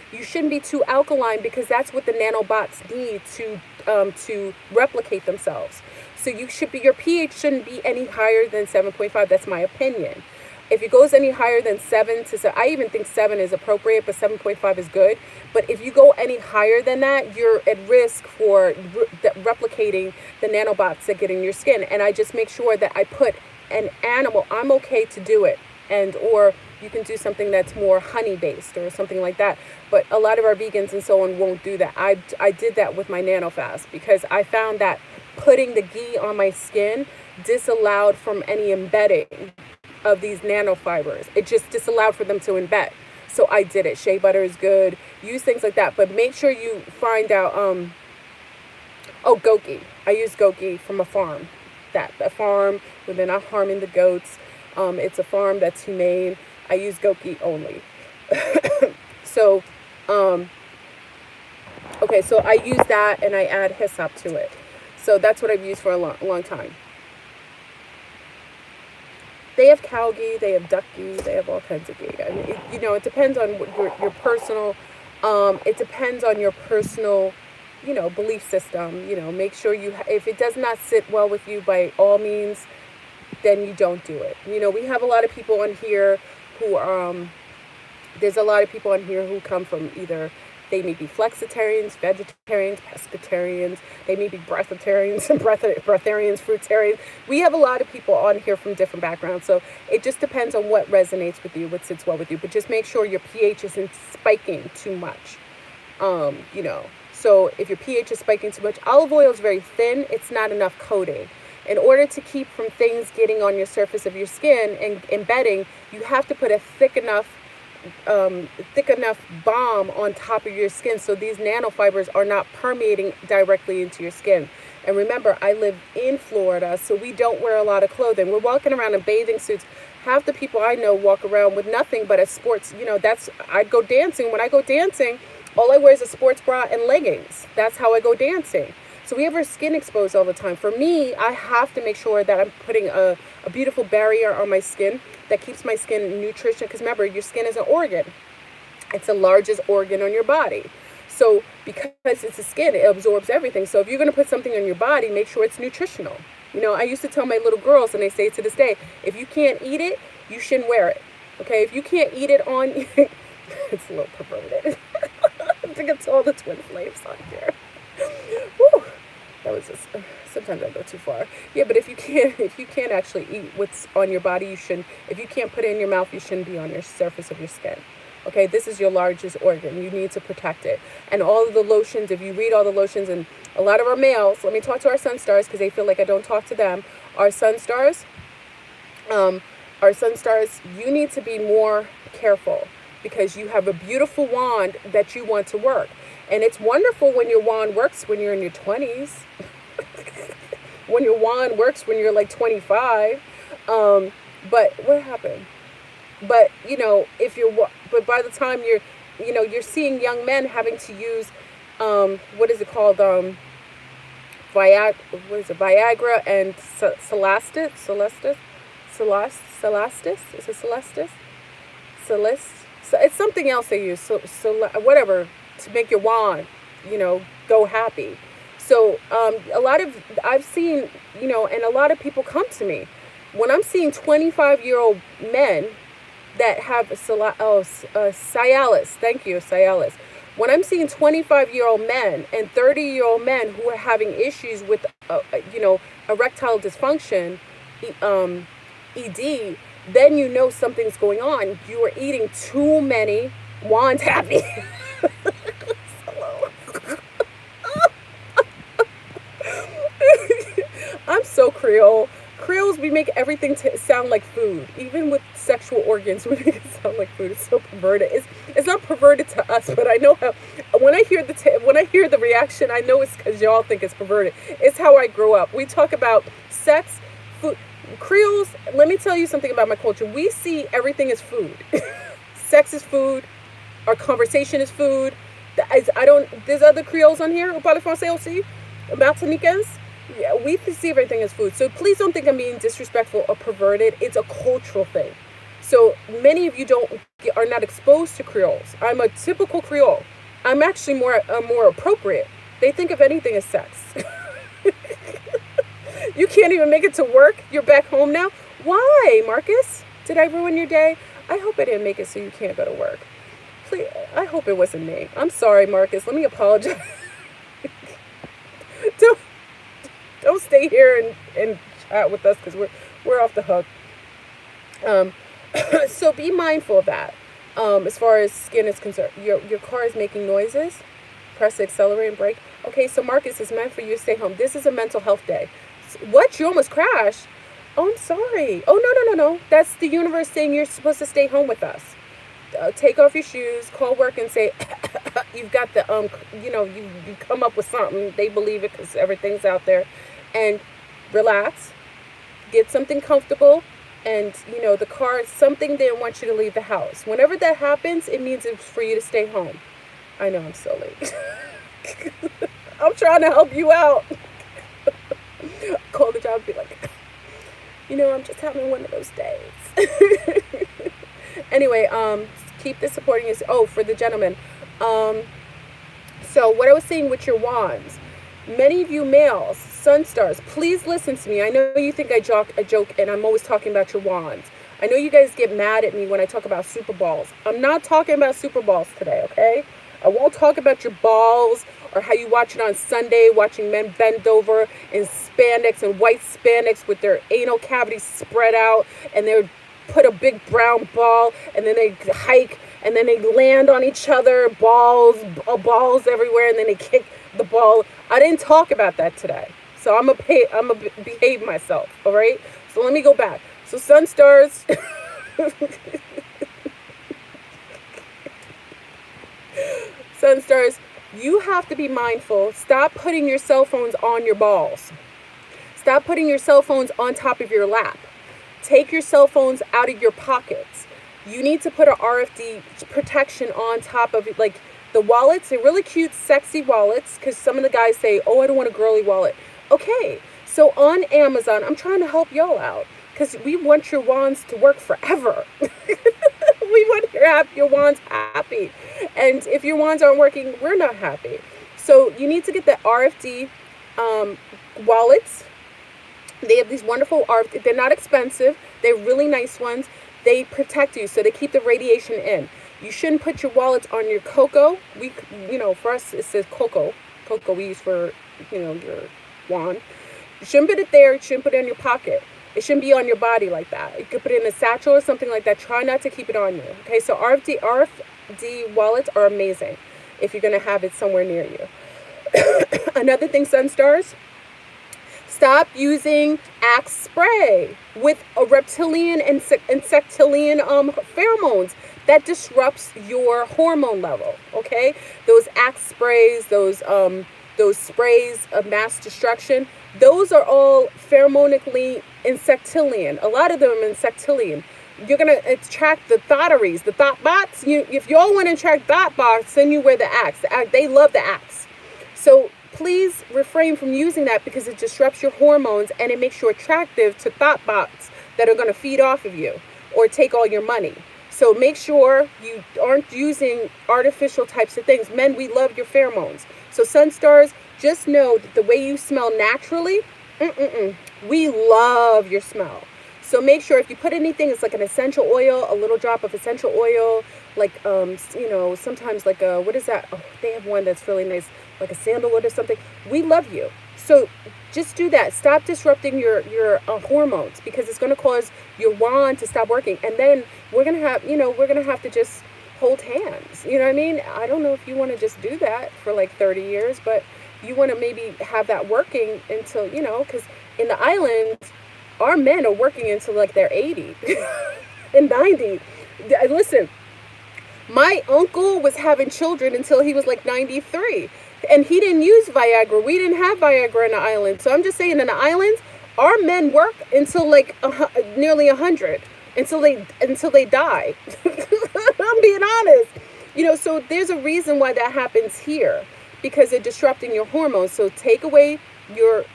Speaker 2: too alkaline, because that's what the nanobots need to replicate themselves. So your pH shouldn't be any higher than 7.5. That's my opinion. If it goes any higher than 7 to 7, I even think 7 is appropriate, but 7.5 is good. But if you go any higher than that, you're at risk for replicating the nanobots that get in your skin. And I just make sure that I put an animal. I'm okay to do it, or you can do something that's more honey based or something like that. But a lot of our vegans and so on won't do that. I did that with my nano fast, because I found that putting the ghee on my skin disallowed from any embedding of these nanofibers. It just disallowed for them to embed. So I did it. Shea butter is good. Use things like that. But make sure you find out, goat ghee. I use goat ghee from a farm. A farm where they're not harming the goats. It's a farm that's humane. I use goat ghee only. So I use that and I add hyssop to it. So that's what I've used for a long time. They have cow ghee, they have duck ghee, they have all kinds of ghee. I mean, it depends on what your personal, it depends on your personal, belief system. Make sure if it does not sit well with you, by all means, then you don't do it. We have a lot of people on here who, there's a lot of people on here who come from either, they may be flexitarians, vegetarians, pescatarians, they may be breatharians, fruitarians. We have a lot of people on here from different backgrounds, so it just depends on what resonates with you, what sits well with you. But just make sure your pH isn't spiking too much. You know, so if your pH is spiking too much, olive oil is very thin. It's not enough coating. In order to keep from things getting on your surface of your skin and embedding, you have to put a thick enough balm on top of your skin so these nanofibers are not permeating directly into your skin. And remember, I live in Florida, so we don't wear a lot of clothing. We're walking around in bathing suits. Half the people I know walk around with nothing but a sports, you know, I'd go dancing. When I go dancing, all I wear is a sports bra and leggings. That's how I go dancing. So we have our skin exposed all the time. For me, I have to make sure that I'm putting a beautiful barrier on my skin that keeps my skin nutrition. Because remember, your skin is an organ. It's the largest organ on your body. So because it's the skin, it absorbs everything. So if you're going to put something on your body, make sure it's nutritional. You know, I used to tell my little girls, and they say to this day, if you can't eat it, you shouldn't wear it. Okay, if you can't eat it on, it's a little perverted. I think it's all the twin flames on here. Woo. That was just, sometimes I go too far. Yeah, but if you can't actually eat what's on your body, you shouldn't. If you can't put it in your mouth, you shouldn't be on your surface of your skin. Okay, this is your largest organ. You need to protect it. And all of the lotions, if you read all the lotions, and a lot of our males, let me talk to our sun stars because they feel like I don't talk to them. Our sun stars, you need to be more careful because you have a beautiful wand that you want to work. And it's wonderful when your wand works when you're in your 20s. When your wand works when you're like 25. But what happened? But, you know, but by the time you're seeing young men having to use, what is it called? Viagra and Celastis? Is it Celestis? So it's something else they use. So whatever, to make your wand, you know, go happy. So I've seen, you know, and a lot of people come to me when I'm seeing 25-year-old men that have Cialis. Thank you, Cialis. When I'm seeing 25-year-old men and 30-year-old men who are having issues with, erectile dysfunction, ED, then you know something's going on. You are eating too many wand happy. I'm so Creole. Creoles, we make everything sound like food. Even with sexual organs, we make it sound like food. It's so perverted. It's not perverted to us, but I know how. When I hear the reaction, I know it's because y'all think it's perverted. It's how I grew up. We talk about sex, food. Creoles, let me tell you something about my culture. We see everything as food. Sex is food. Our conversation is food. There's other Creoles on here. Vous parlez français aussi? Martiniquais? Yeah, we see everything as food. So please don't think I'm being disrespectful or perverted. It's a cultural thing. So many of you are not exposed to Creoles. I'm a typical Creole. I'm actually more appropriate. They think of anything as sex. You can't even make it to work. You're back home now. Why, Marcus? Did I ruin your day? I hope I didn't make it so you can't go to work. Please, I hope it wasn't me. I'm sorry, Marcus. Let me apologize. Don't stay here and chat with us because we're off the hook. So be mindful of that. As far as skin is concerned, your car is making noises. Press the accelerate and brake. Okay, so Marcus, is meant for you to stay home. This is a mental health day. What? You almost crashed? Oh, I'm sorry. Oh, no. That's the universe saying you're supposed to stay home with us. Take off your shoes, call work and say, you've got the, you come up with something. They believe it because everything's out there. And relax, get something comfortable. And, the car, something didn't want you to leave the house. Whenever that happens, it means it's for you to stay home. I know I'm so late. I'm trying to help you out. Call the job and be like, I'm just having one of those days. Anyway, keep this supporting us. Oh, for the gentleman. So what I was saying with your wands, many of you males, sun stars, please listen to me. I know you think I joke and I'm always talking about your wands. I know you guys get mad at me when I talk about super balls. I'm not talking about super balls today, okay? I won't talk about your balls or how you watch it on Sunday, watching men bend over in spandex and white spandex with their anal cavities spread out and they're put a big brown ball, and then they hike, and then they land on each other, balls everywhere, and then they kick the ball. I didn't talk about that today, so I'm gonna behave myself. All right. So let me go back. So sun stars. Sun stars, you have to be mindful. Stop putting your cell phones on your balls. Stop putting your cell phones on top of your lap. Take your cell phones out of your pockets. You need to put an RFD protection on top of it, like the wallets. They're really cute, sexy wallets, because some of the guys say, oh, I don't want a girly wallet. Okay, so on Amazon, I'm trying to help y'all out, because we want your wands to work forever. We want your wands happy. And if your wands aren't working, we're not happy. So you need to get the RFD wallets. They have these wonderful RFD. They're not expensive. They're really nice ones. They protect you, so they keep the radiation in. You shouldn't put your wallets on your cocoa. For us, it says cocoa. Cocoa we use for, your wand. You shouldn't put it there. You shouldn't put it in your pocket. It shouldn't be on your body like that. You could put it in a satchel or something like that. Try not to keep it on you. Okay, so RFD wallets are amazing if you're going to have it somewhere near you. Another thing, sun stars, stop using Axe spray with a reptilian and insectilian pheromones. That disrupts your hormone level. Okay, those Axe sprays, those sprays of mass destruction, those are all pheromonically insectilian. A lot of them are insectilian. You're going to attract the thotteries, the thought bots. If you all want to attract thought bots, send you wear the Axe. They love the Axe. So please refrain from using that, because it disrupts your hormones and it makes you attractive to thought bots that are going to feed off of you or take all your money. So make sure you aren't using artificial types of things. Men, we love your pheromones. So sun stars, just know that the way you smell naturally, we love your smell. So make sure if you put anything, it's like an essential oil, a little drop of essential oil, like, sometimes like what is that? Oh, they have one that's really nice, like a sandalwood or something. We love you. So just do that. Stop disrupting your hormones, because it's going to cause your wand to stop working. And then we're going to have to just hold hands. You know what I mean? I don't know if you want to just do that for like 30 years, but you want to maybe have that working until, because in the islands, our men are working until like they're 80 and 90. Listen, my uncle was having children until he was like 93. And he didn't use Viagra. We didn't have Viagra in the islands. So I'm just saying, in the islands, our men work until like nearly 100, until they die. I'm being honest. So there's a reason why that happens here, because they're disrupting your hormones. So take away your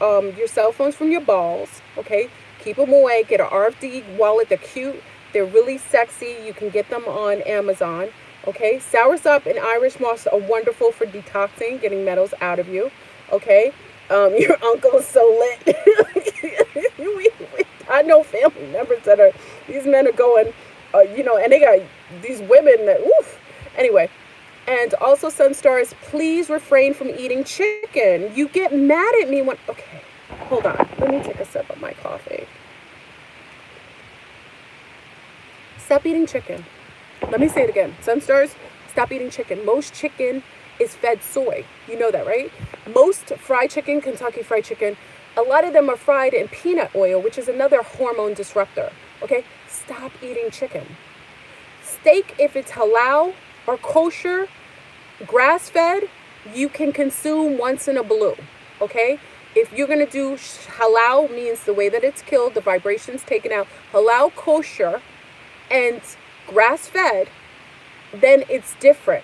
Speaker 2: cell phones from your balls. Okay, keep them away. Get an RFD wallet. They're cute. They're really sexy. You can get them on Amazon. Okay, soursop and Irish moss are wonderful for detoxing, getting metals out of you. Okay, your uncle is so lit. I know family members these men are going, and they got these women that, oof. Anyway, and also sun stars, please refrain from eating chicken. You get mad at me when, okay, hold on. Let me take a sip of my coffee. Stop eating chicken. Let me say it again. Sun stars, stop eating chicken. Most chicken is fed soy. You know that, right? Most fried chicken, Kentucky Fried Chicken, a lot of them are fried in peanut oil, which is another hormone disruptor. Okay? Stop eating chicken. Steak, if it's halal or kosher, grass-fed, you can consume once in a blue. Okay? If you're going to do halal, means the way that it's killed, the vibrations taken out, halal, kosher, and grass-fed, then it's different.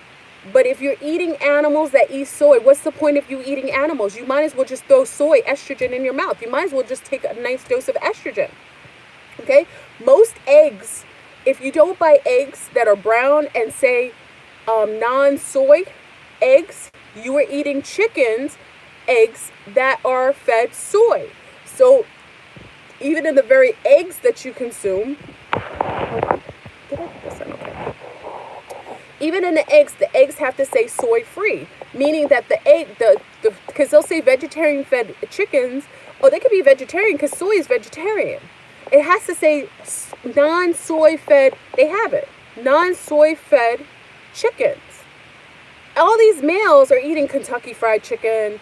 Speaker 2: But if you're eating animals that eat soy, what's the point of you eating animals? You might as well just throw soy estrogen in your mouth. You might as well just take a nice dose of estrogen. Okay? Most eggs, if you don't buy eggs that are brown and say non-soy eggs, you are eating chickens eggs that are fed soy. So even in the very eggs that you consume, even in the eggs have to say soy free, meaning that because they'll say vegetarian fed chickens, they could be vegetarian because soy is vegetarian. It has to say non-soy fed. They have it. Non-soy fed chickens. All these males are eating Kentucky Fried Chicken,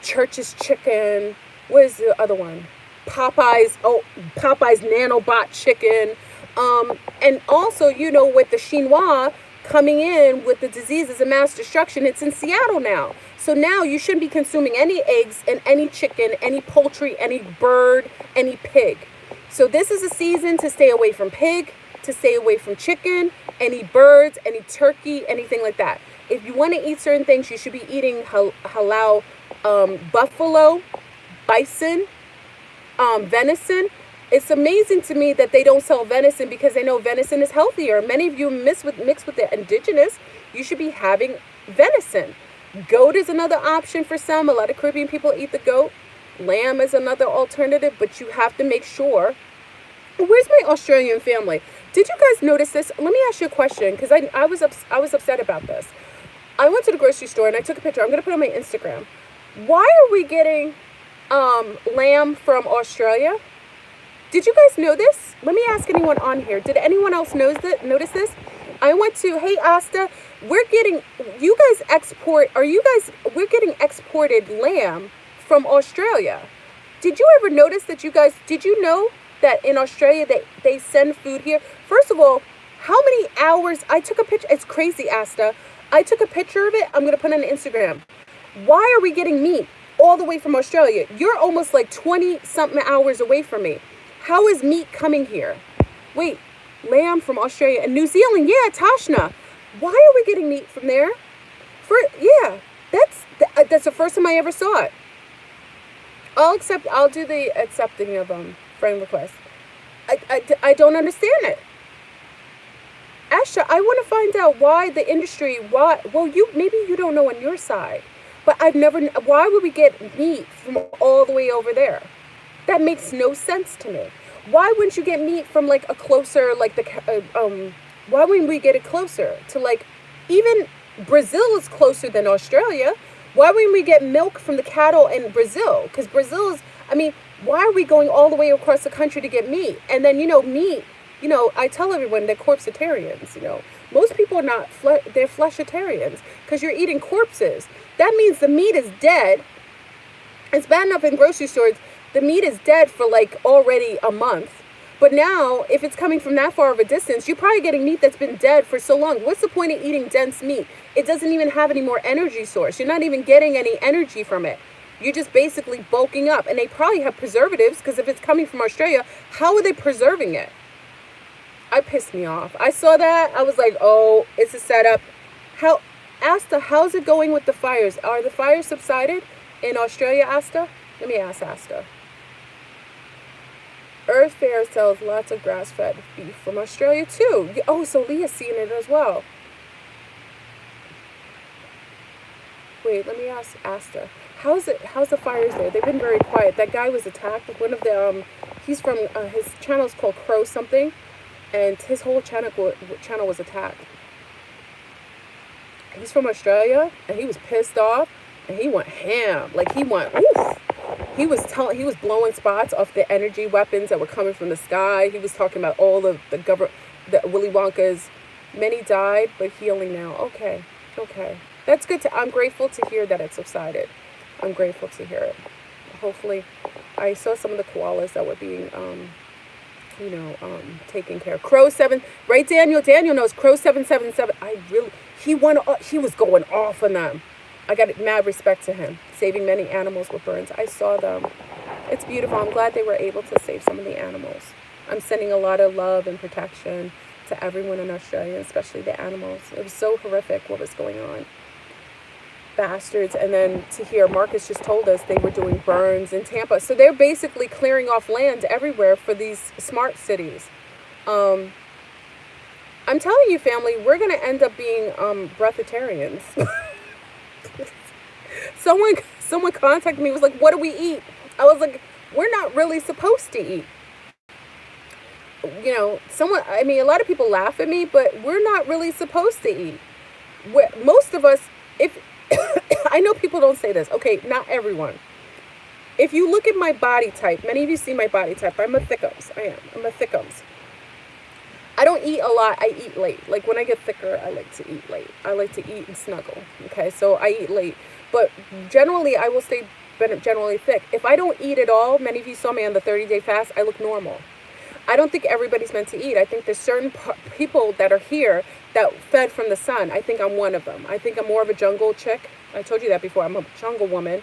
Speaker 2: Church's Chicken. What is the other one? Popeyes. Oh, Popeyes Nanobot Chicken. And also, with the chinois coming in with the diseases of mass destruction, it's in Seattle now. So now you shouldn't be consuming any eggs and any chicken, any poultry, any bird, any pig. So this is a season to stay away from pig, to stay away from chicken, any birds, any turkey, anything like that. If you want to eat certain things, you should be eating halal buffalo, bison, venison. It's amazing to me that they don't sell venison because they know venison is healthier. Many of you mix with the indigenous. You should be having venison. Goat is another option for some. A lot of Caribbean people eat the goat. Lamb is another alternative, but you have to make sure. Where's my Australian family? Did you guys notice this? Let me ask you a question, because I was upset about this. I went to the grocery store and I took a picture. I'm going to put it on my Instagram. Why are we getting lamb from Australia? Did you guys know this? Let me ask anyone on here. Did anyone else notice this? I went to, hey Asta, we're getting exported lamb from Australia. Did you ever notice that did you know that in Australia they send food here? First of all, how many hours, I took a picture, it's crazy, Asta. I took a picture of it, I'm going to put it on Instagram. Why are we getting meat all the way from Australia? You're almost like 20 something hours away from me. How is meat coming here? Wait, lamb from Australia and New Zealand. Yeah, Tashna. Why are we getting meat from there? That's the first time I ever saw it. I'll do the accepting of friend request. I don't understand it. Asha, I want to find out why the industry, maybe you don't know on your side, but why would we get meat from all the way over there? That makes no sense to me. Why wouldn't you get meat from like a closer, why wouldn't we get it closer to even Brazil is closer than Australia. Why wouldn't we get milk from the cattle in Brazil? Because why are we going all the way across the country to get meat? And then, meat, I tell everyone they're corpsetarians, Most people are not, they're fleshitarians because you're eating corpses. That means the meat is dead. It's bad enough in grocery stores. The meat is dead for already a month. But now, if it's coming from that far of a distance, you're probably getting meat that's been dead for so long. What's the point of eating dense meat? It doesn't even have any more energy source. You're not even getting any energy from it. You're just basically bulking up. And they probably have preservatives because if it's coming from Australia, how are they preserving it? It pissed me off. I saw that. I was like, oh, it's a setup. Asta, how's it going with the fires? Are the fires subsided in Australia, Asta? Let me ask Asta. Earth Fair sells lots of grass-fed beef from Australia too. Oh, so Leah's seeing it as well. Wait, let me ask Asta. How's the fires there? They've been very quiet. That guy was attacked. One of the he's from his channel's called Crow something, and his whole channel was attacked. He's from Australia, and he was pissed off, and he went ham. He went oof. He was blowing spots off the energy weapons that were coming from the sky. He was talking about all the Willy Wonka's. Many died, but healing now. Okay. That's good. I'm grateful to hear that it subsided. I'm grateful to hear it. Hopefully, I saw some of the koalas that were being, taken care of. Crow 7, right? Daniel knows Crow 777. He was going off on them. I got mad respect to him, saving many animals with burns. I saw them. It's beautiful. I'm glad they were able to save some of the animals. I'm sending a lot of love and protection to everyone in Australia, especially the animals. It was so horrific what was going on. Bastards. And then to hear, Marcus just told us they were doing burns in Tampa. So they're basically clearing off land everywhere for these smart cities. I'm telling you, family, we're going to end up being breatharians. Someone contacted me, was like, what do we eat? I was like, we're not really supposed to eat. A lot of people laugh at me, but we're not really supposed to eat. Most of us, I know people don't say this, okay, not everyone. if you look at my body type, many of you see my body type. I'm a thickums. I'm a thickums. I don't eat a lot. I eat late. Like when I get thicker, I like to eat late. I like to eat and snuggle. Okay, so I eat late. But generally, I will stay generally thick. If I don't eat at all, many of you saw me on the 30-day fast, I look normal. I don't think everybody's meant to eat. I think there's certain people that are here that fed from the sun. I think I'm one of them. I think I'm more of a jungle chick. I told you that before. I'm a jungle woman.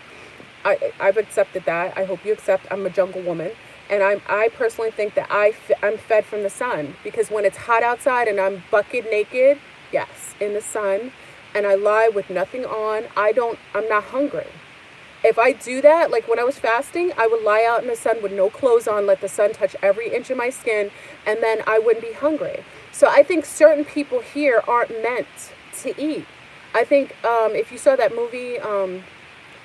Speaker 2: I've accepted that. I hope you accept I'm a jungle woman. And I personally think that I'm fed from the sun, because when it's hot outside and I'm bucket naked, yes, in the sun, and I lie with nothing on, I'm not hungry. If I do that, like when I was fasting, I would lie out in the sun with no clothes on, let the sun touch every inch of my skin, and then I wouldn't be hungry. So I think certain people here aren't meant to eat. I think if you saw that movie,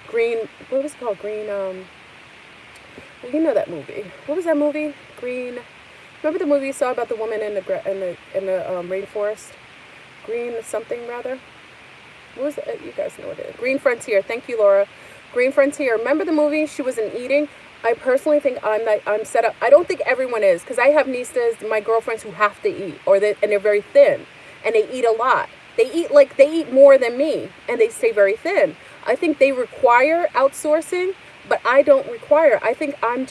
Speaker 2: Green, what was it called? Green, well, you know that movie. What was that movie? Green. Remember the movie you saw about the woman in the rainforest? Green something rather. What was it? You guys know what it is. Green Frontier. Thank you, Laura. Green Frontier. Remember the movie? She wasn't eating. I personally think I'm set up. I don't think everyone is, because I have nieces, my girlfriends, who have to eat, and they're very thin, and they eat a lot. They eat more than me, and they stay very thin. I think they require outsourcing, but I don't require. I think I'm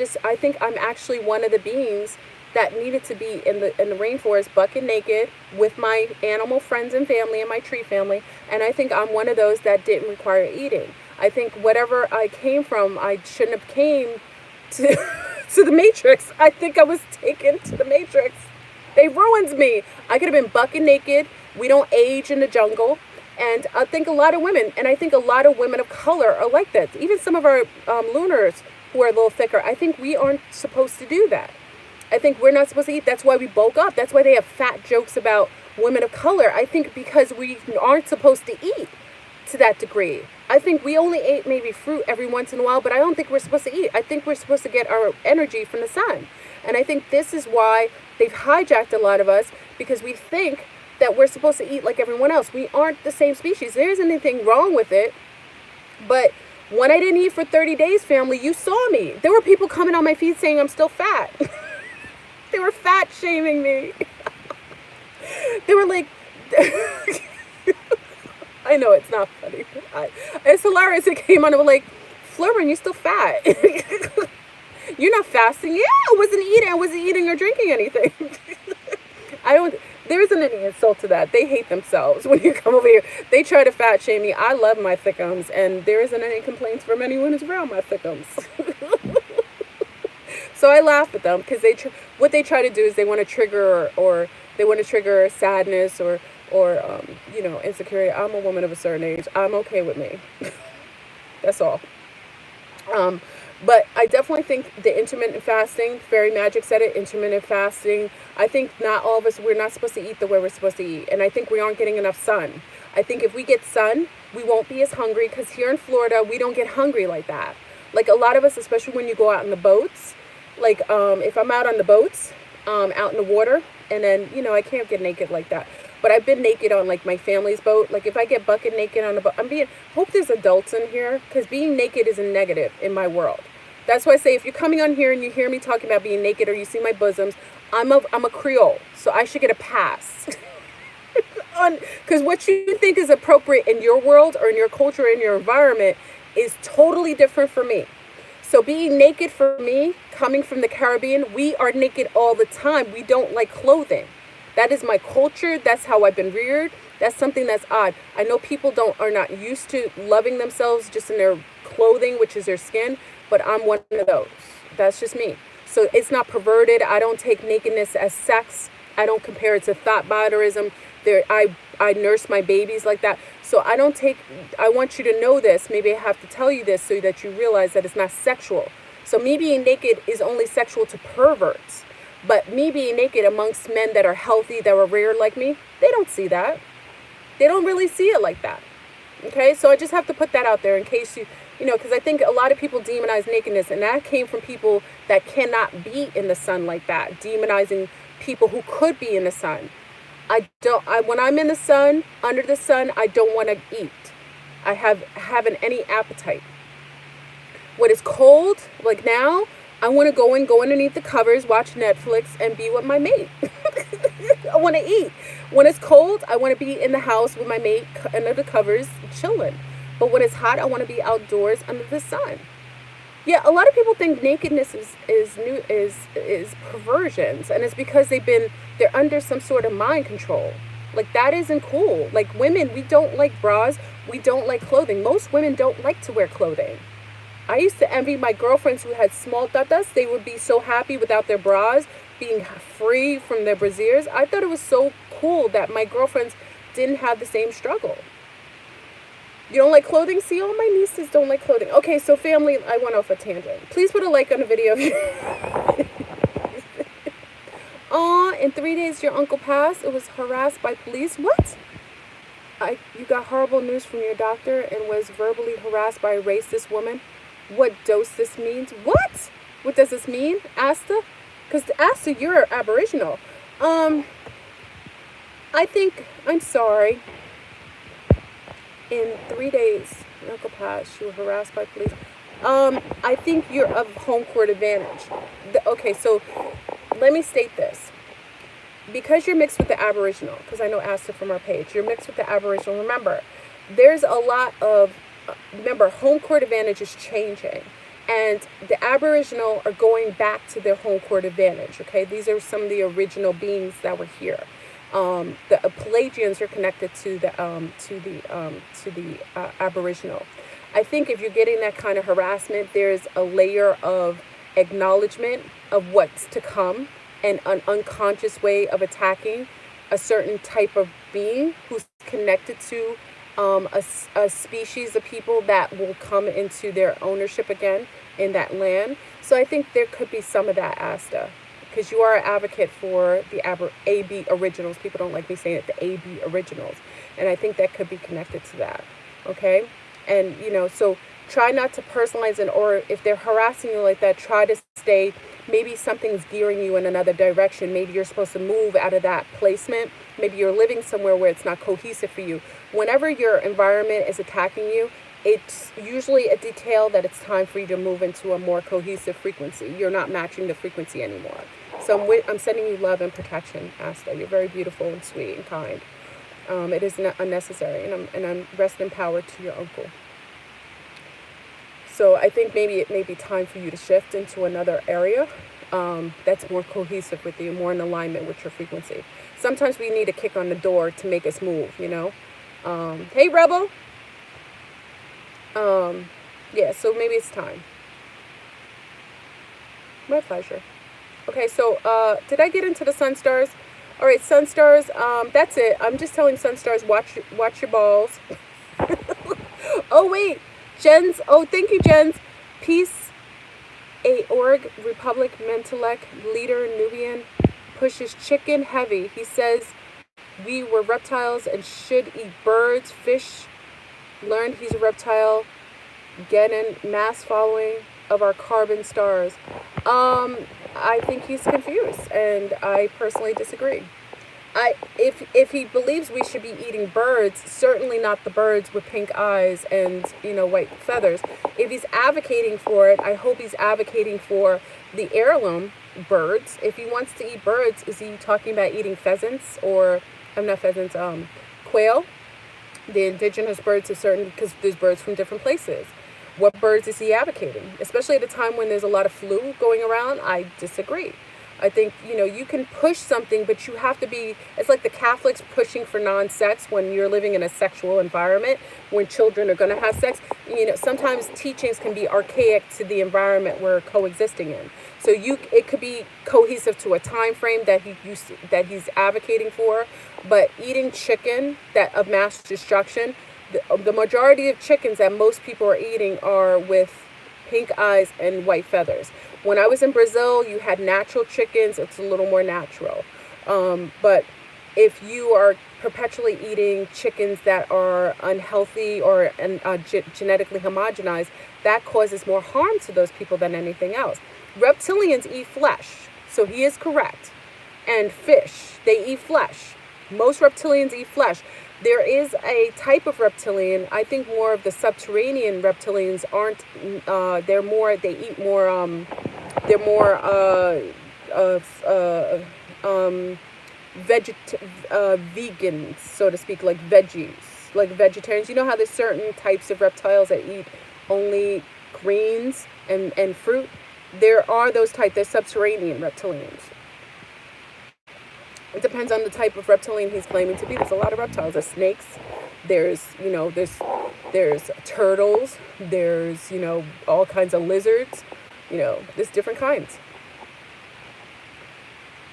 Speaker 2: actually one of the beings that needed to be in the rainforest, bucket naked, with my animal friends and family and my tree family. And I think I'm one of those that didn't require eating. I think whatever I came from, I shouldn't have came to to the Matrix. I think I was taken to the Matrix. They ruined me. I could have been bucket naked. We don't age in the jungle. And I think a lot of women, and I think a lot of women of color are like that. Even some of our lunars who are a little thicker, I think we aren't supposed to do that. I think we're not supposed to eat. That's why we bulk up. That's why they have fat jokes about women of color. I think because we aren't supposed to eat to that degree. I think we only ate maybe fruit every once in a while, but I don't think we're supposed to eat. I think we're supposed to get our energy from the sun. And I think this is why they've hijacked a lot of us, because we think that we're supposed to eat like everyone else. We aren't the same species. There isn't anything wrong with it. But when I didn't eat for 30 days, family, you saw me. There were people coming on my feed saying I'm still fat. They were fat shaming me. They were like, I know it's not funny. It's hilarious. It came on and were like, Flurman, you still fat. You're not fasting. Yeah, I wasn't eating or drinking anything. There isn't any insult to that. They hate themselves when you come over here. They try to fat shame me. I love my thickums, and there isn't any complaints from anyone who's around my thickums. So I laugh at them, because what they try to do is they want to trigger or they want to trigger sadness or insecurity. I'm a woman of a certain age. I'm okay with me. That's all. But I definitely think the intermittent fasting, Fairy Magic said it, intermittent fasting, I think not all of us, we're not supposed to eat the way we're supposed to eat. And I think we aren't getting enough sun. I think if we get sun, we won't be as hungry, because here in Florida, we don't get hungry like that. Like a lot of us, especially when you go out in the boats, like if I'm out on the boats, out in the water, and then, I can't get naked like that. But I've been naked on like my family's boat. Like if I get bucket naked on a boat, hope there's adults in here, because being naked is a negative in my world. That's why I say if you're coming on here and you hear me talking about being naked, or you see my bosoms, I'm a Creole, so I should get a pass. Because what you think is appropriate in your world or in your culture, in your environment, is totally different for me. So being naked for me, coming from the Caribbean, we are naked all the time. We don't like clothing. That is my culture. That's how I've been reared. That's something that's odd. I know people are not used to loving themselves just in their clothing, which is their skin, but I'm one of those. That's just me. So it's not perverted. I don't take nakedness as sex. I don't compare it to thought bioterism. I nurse my babies like that. So I want you to know this. Maybe I have to tell you this so that you realize that it's not sexual. So me being naked is only sexual to perverts. But me being naked amongst men that are healthy, that were reared like me, they don't see that. They don't really see it like that. Okay, so I just have to put that out there in case because I think a lot of people demonize nakedness, and that came from people that cannot be in the sun like that, demonizing people who could be in the sun. When I'm in the sun, under the sun, I don't want to eat. I haven't any appetite. When it's cold, like now, I want to go underneath the covers, watch Netflix, and be with my mate. I want to eat. When it's cold, I want to be in the house with my mate under the covers, chilling. But when it's hot, I want to be outdoors under the sun. Yeah, a lot of people think nakedness is perversions, and it's because they're under some sort of mind control. Like, that isn't cool. Like, women, we don't like bras, we don't like clothing. Most women don't like to wear clothing. I used to envy my girlfriends who had small tatas. They would be so happy without their bras, being free from their brasiers. I thought it was so cool that my girlfriends didn't have the same struggle. You don't like clothing? See, all my nieces don't like clothing. Okay, so family, I went off a tangent. Please put a like on the video. Aw, in 3 days your uncle passed. It was harassed by police. What? You got horrible news from your doctor and was verbally harassed by a racist woman. What dose this means? What? What does this mean, Asta? Because Asta, you're Aboriginal. I'm sorry. In 3 days, your uncle passed. You were harassed by police. I think you're of home court advantage. Okay, so let me state this. Because you're mixed with the Aboriginal, because I know Asta from our page, you're mixed with the Aboriginal. Remember, there's a lot of, home court advantage is changing. And the Aboriginal are going back to their home court advantage, okay? These are some of the original beings that were here. The Pelagians are connected to the Aboriginal. I think if you're getting that kind of harassment, there's a layer of acknowledgement of what's to come and an unconscious way of attacking a certain type of being who's connected to a species of people that will come into their ownership again in that land. So I think there could be some of that, Asta, because you are an advocate for the AB originals. People don't like me saying it, the AB originals. And I think that could be connected to that, okay? And, so try not to personalize it, or if they're harassing you like that, try to stay, maybe something's gearing you in another direction. Maybe you're supposed to move out of that placement. Maybe you're living somewhere where it's not cohesive for you. Whenever your environment is attacking you, it's usually a detail that it's time for you to move into a more cohesive frequency. You're not matching the frequency anymore. So I'm sending you love and protection, Asta. You're very beautiful and sweet and kind. It is not unnecessary, and I'm rest in power to your uncle. So I think maybe it may be time for you to shift into another area that's more cohesive with you, more in alignment with your frequency. Sometimes we need a kick on the door to make us move, Hey, Rebel. Yeah, so maybe it's time. My pleasure. Okay, so did I get into the Sun Stars? All right, Sun Stars, that's it. I'm just telling Sun Stars, watch your balls. Oh, wait. Jens, thank you, Jens. Peace, org, Republic, Mentalek, leader, Nubian, pushes chicken heavy. He says we were reptiles and should eat birds, fish. Learned he's a reptile. Getting mass following of our carbon stars. I think he's confused, and I personally disagree. If he believes we should be eating birds, certainly not the birds with pink eyes and white feathers. If he's advocating for it, I hope he's advocating for the heirloom birds. If he wants to eat birds, is he talking about eating pheasants or not pheasants, quail? The indigenous birds are certain, because there's birds from different places. What birds is he advocating? Especially at a time when there's a lot of flu going around, I disagree. I think, you can push something, but you have to be, it's like the Catholics pushing for non-sex when you're living in a sexual environment, when children are going to have sex. Sometimes teachings can be archaic to the environment we're coexisting in. So it could be cohesive to a time frame that he's advocating for, but eating chicken of mass destruction, the majority of chickens that most people are eating are with pink eyes and white feathers. When I was in Brazil, you had natural chickens. It's a little more natural. But if you are perpetually eating chickens that are unhealthy or genetically homogenized, that causes more harm to those people than anything else. Reptilians eat flesh, so he is correct. And fish, they eat flesh. Most reptilians eat flesh. There is a type of reptilian. I think more of the subterranean reptilians aren't. They're more. They eat more. They're more. Vegans, so to speak, like veggies, like vegetarians. You know how there's certain types of reptiles that eat only greens and fruit? There are those types. They're subterranean reptilians. It depends on the type of reptilian he's claiming to be. There's a lot of reptiles. There's snakes. There's, there's turtles. There's, all kinds of lizards. There's different kinds.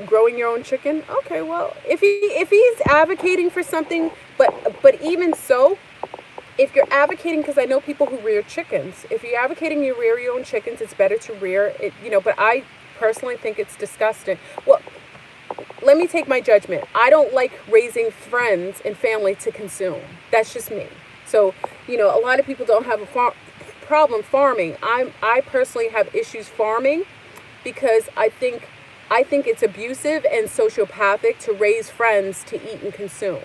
Speaker 2: Growing your own chicken? Okay, well, if he's advocating for something, but even so, if you're advocating, because I know people who rear chickens, if you're advocating you rear your own chickens, it's better to rear it, but I personally think it's disgusting. Well, let me take my judgment. I don't like raising friends and family to consume. That's just me. So, a lot of people don't have a problem farming. I personally have issues farming because I think it's abusive and sociopathic to raise friends to eat and consume.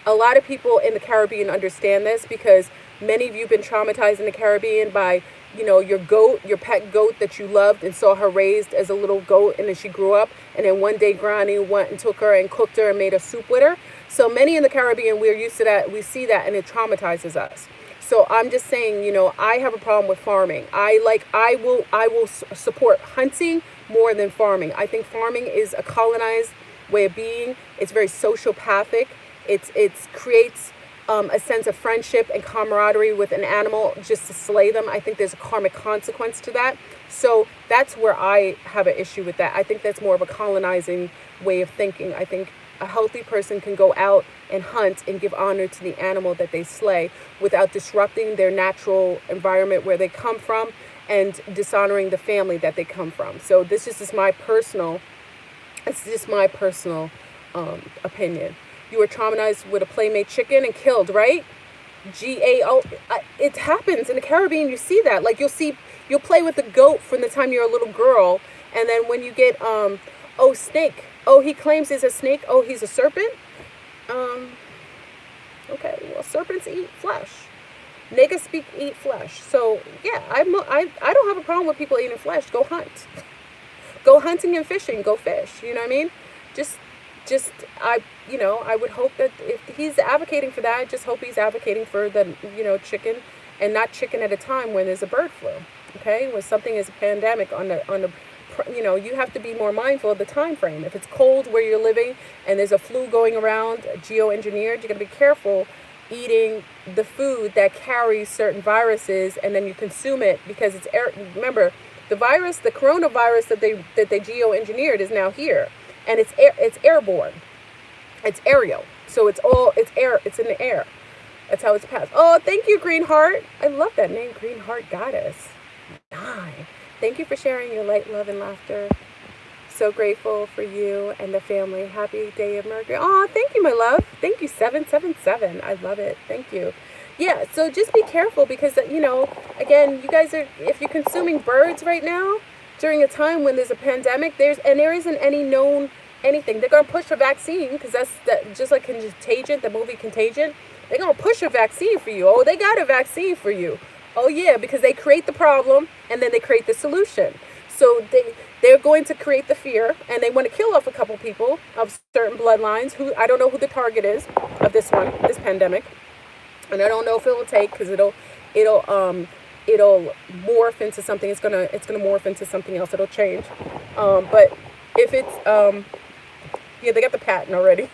Speaker 2: A lot of people in the Caribbean understand this because many of you have been traumatized in the Caribbean by, your pet goat that you loved and saw her raised as a little goat, and then she grew up, and then one day Granny went and took her and cooked her and made a soup with her. So many in the Caribbean, we're used to that. We see that, and it traumatizes us. So I'm just saying, I have a problem with farming. I will support hunting more than farming. I think farming is a colonized way of being. It's very sociopathic. It creates a sense of friendship and camaraderie with an animal just to slay them. I think there's a karmic consequence to that. So that's where I have an issue with that. I think that's more of a colonizing way of thinking. I think a healthy person can go out and hunt and give honor to the animal that they slay without disrupting their natural environment where they come from and dishonoring the family that they come from. So this is just my personal, opinion. You were traumatized with a Playmate chicken and killed, right? GAO. It happens in the Caribbean. You see that. Like you'll play with the goat from the time you're a little girl, and then when you get snake. Oh, he claims he's a snake. Oh, he's a serpent. Okay. Well, serpents eat flesh. Niggas eat flesh. So yeah, I don't have a problem with people eating flesh. Go hunt. Go hunting and fishing. Go fish. You know what I mean? I would hope that if he's advocating for that, I just hope he's advocating for the, chicken, and not chicken at a time when there's a bird flu. Okay, when something is a pandemic you have to be more mindful of the time frame. If it's cold where you're living and there's a flu going around, geoengineered, you got to be careful eating the food that carries certain viruses, and then you consume it because it's remember, the coronavirus that they geoengineered is now here. And it's airborne. It's aerial. So it's in the air. That's how it's passed. Oh, thank you, Green Heart. I love that name, Green Heart Goddess. Hi. Thank you for sharing your light, love, and laughter. So grateful for you and the family. Happy day of Mercury. Oh, thank you, my love. Thank you, 777. I love it. Thank you. Yeah, so just be careful because, again, you guys if you're consuming birds right now, during a time when there's a pandemic, there isn't any known anything. They're going to push a vaccine because just like Contagion, the movie Contagion. They're going to push a vaccine for you. Oh, they got a vaccine for you. Oh, yeah, because they create the problem and then they create the solution. So they're going to create the fear, and they want to kill off a couple people of certain bloodlines who I don't know who the target is of this pandemic. And I don't know if it will take because it'll morph into something. It's gonna morph into something else. It'll change. But if it's they got the patent already.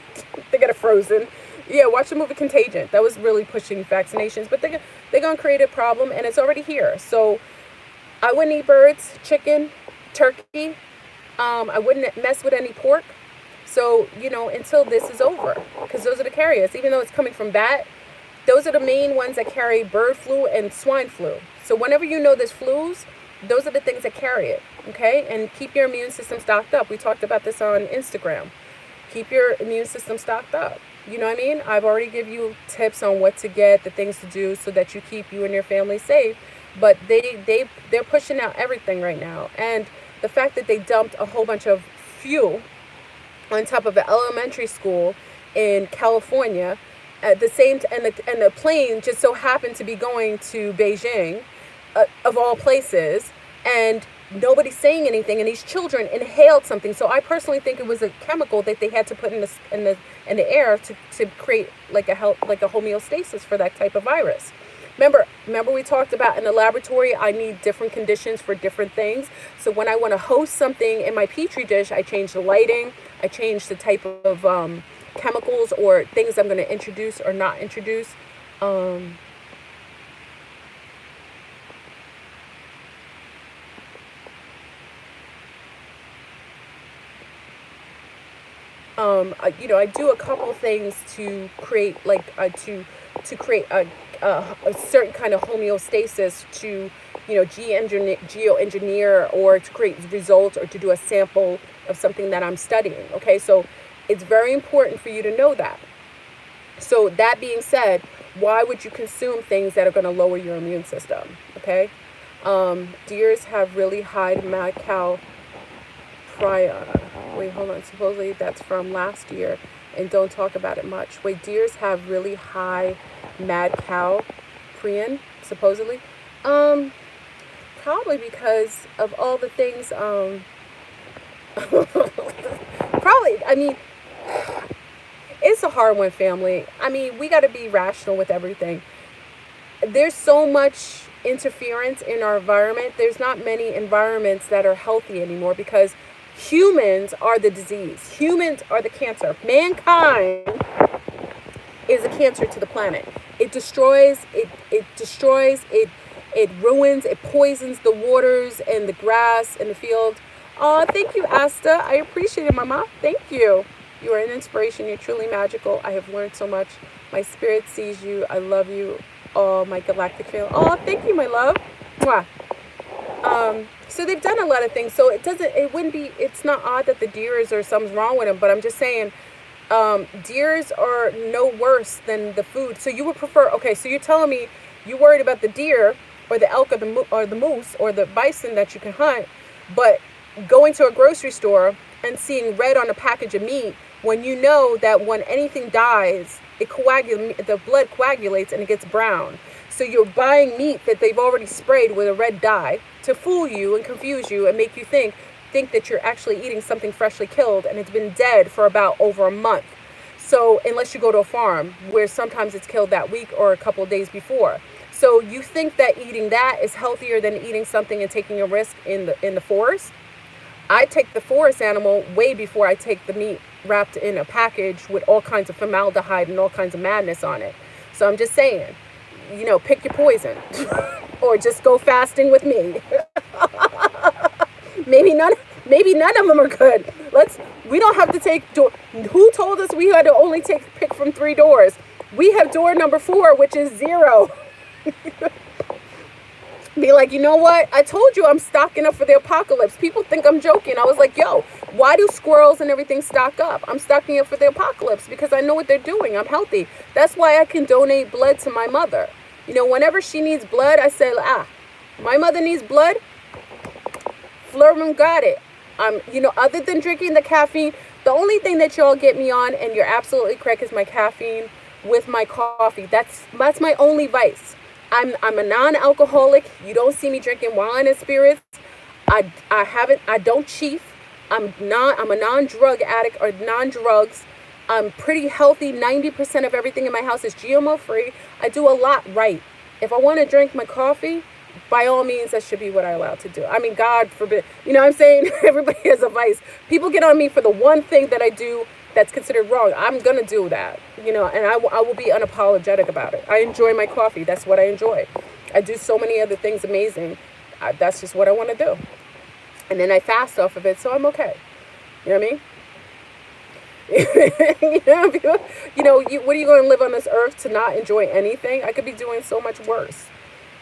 Speaker 2: They got it frozen. Yeah, watch the movie Contagion. That was really pushing vaccinations, but they're gonna create a problem, and it's already here. So I wouldn't eat birds, chicken, turkey. I wouldn't mess with any pork. So until this is over, because those are the carriers. Even though it's coming from bat, those are the main ones that carry bird flu and swine flu. So whenever there's flus, those are the things that carry it, okay? And keep your immune system stocked up. We talked about this on Instagram. Keep your immune system stocked up. You know what I mean? I've already given you tips on what to get, the things to do so that you keep you and your family safe. But they're pushing out everything right now. And the fact that they dumped a whole bunch of fuel on top of an elementary school in California At the same and the plane just so happened to be going to Beijing, of all places, and nobody's saying anything, and these children inhaled something. So I personally think it was a chemical that they had to put in the air to create like a homeostasis for that type of virus. Remember we talked about in the laboratory, I need different conditions for different things. So when I want to host something in my petri dish, I change the lighting, I change the type of chemicals or things I'm going to introduce or not introduce. I do a couple things to create to create a certain kind of homeostasis to geoengineer or to create results or to do a sample of something that I'm studying. Okay, so it's very important for you to know that. So that being said, why would you consume things that are going to lower your immune system? Okay, deers have really high mad cow prion. Wait, hold on. Supposedly that's from last year, and don't talk about it much. Wait, deers have really high mad cow prion, supposedly. Probably because of all the things. Probably. I mean, it's a hard one, family. I mean, we got to be rational with everything. There's so much interference in our environment. There's not many environments that are healthy anymore because humans are the disease. Humans are the cancer. Mankind is a cancer to the planet. It destroys, it ruins, it poisons the waters and the grass and the field. Oh, thank you, Asta. I appreciate it, Mama. Thank you. You are an inspiration. You're truly magical. I have learned so much. My spirit sees you. I love you. Oh, my galactic family. Oh, thank you, my love. Mwah. So they've done a lot of things. So it's not odd that the deers or something's wrong with them, but I'm just saying, deers are no worse than the food. So you would prefer, okay, so you're telling me you're worried about the deer or the elk or the moose or the bison that you can hunt, but going to a grocery store and seeing red on a package of meat when you know that when anything dies, the blood coagulates and it gets brown. So you're buying meat that they've already sprayed with a red dye to fool you and confuse you and make you think that you're actually eating something freshly killed and it's been dead for about over a month. So unless you go to a farm where sometimes it's killed that week or a couple of days before. So you think that eating that is healthier than eating something and taking a risk in the forest? I take the forest animal way before I take the meat wrapped in a package with all kinds of formaldehyde and all kinds of madness on it. So I'm just saying, pick your poison or just go fasting with me. Maybe none of them are good. We don't have to take who told us we had to only pick from 3 doors? We have door number 4, which is 0. Be like, you know what? I told you I'm stocking up for the apocalypse. People think I'm joking. I was like, yo, why do squirrels and everything stock up? I'm stocking up for the apocalypse because I know what they're doing. I'm healthy. That's why I can donate blood to my mother. Whenever she needs blood, I say, my mother needs blood. Flurman got it. Other than drinking the caffeine, the only thing that y'all get me on, and you're absolutely correct, is my caffeine with my coffee. That's my only vice. I'm a non-alcoholic. You don't see me drinking wine and spirits. I don't chief. I'm a non-drug addict or non-drugs. I'm pretty healthy. 90% of everything in my house is GMO free. I do a lot right. If I want to drink my coffee, by all means, that should be what I'm allowed to do. I mean, God forbid. You know what I'm saying? Everybody has a vice. People get on me for the one thing that I do that's considered wrong. I'm going to do that, and I will be unapologetic about it. I enjoy my coffee. That's what I enjoy. I do so many other things amazing. That's just what I want to do. And then I fast off of it, so I'm okay. You know what I mean? What are you going to live on this earth to not enjoy anything? I could be doing so much worse.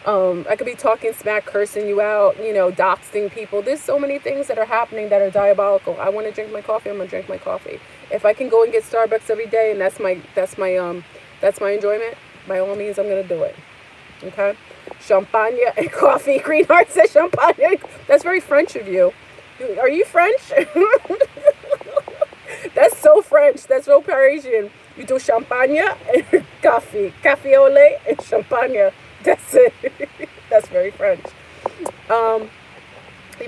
Speaker 2: I could be talking smack, cursing you out, doxing people. There's so many things that are happening that are diabolical. I want to drink my coffee. I'm going to drink my coffee. If I can go and get Starbucks every day and that's my enjoyment, by all means, I'm going to do it. Okay? Champagne and coffee. Greenheart says champagne. That's very French of you. Are you French? That's so French. That's so Parisian. You do champagne and coffee. Cafe au lait and champagne. That's it. That's very French.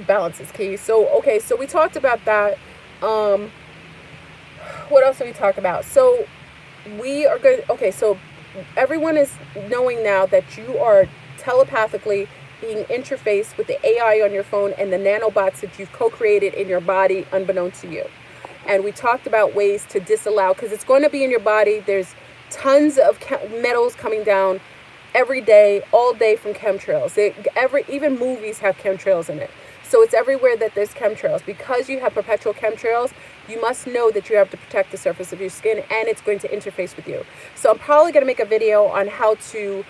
Speaker 2: Balance is key. So, okay, so we talked about that. What else did we talk about? So, we are going to, okay, so everyone is knowing now that you are telepathically being interfaced with the AI on your phone and the nanobots that you've co-created in your body unbeknownst to you. And we talked about ways to disallow, because it's going to be in your body. There's tons of metals coming down every day, all day from chemtrails. Even movies have chemtrails in it. So it's everywhere that there's chemtrails. Because you have perpetual chemtrails, you must know that you have to protect the surface of your skin, and it's going to interface with you. So I'm probably going to make a video on how to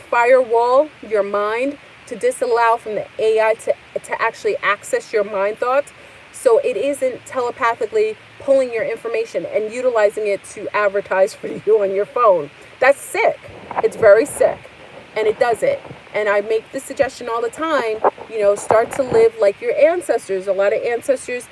Speaker 2: firewall your mind to disallow from the AI to actually access your mind thoughts, so it isn't telepathically pulling your information and utilizing it to advertise for you on your phone. That's sick. It's very sick. And it does it. And I make the suggestion all the time, start to live like your ancestors. A lot of ancestors,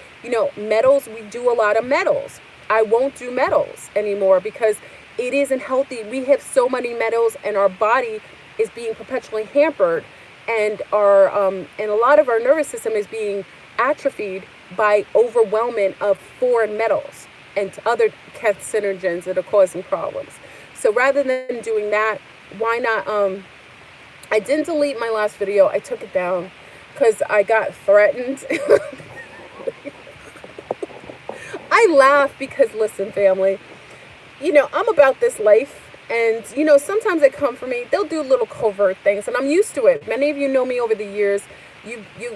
Speaker 2: metals, we do a lot of metals. I won't do metals anymore because it isn't healthy. We have so many metals and our body is being perpetually hampered, and and a lot of our nervous system is being atrophied by overwhelming of foreign metals and other carcinogens that are causing problems. So rather than doing that, why not? I didn't delete my last video. I took it down because I got threatened. I laugh because, listen, family, I'm about this life. And, sometimes they come for me. They'll do little covert things, and I'm used to it. Many of you know me over the years.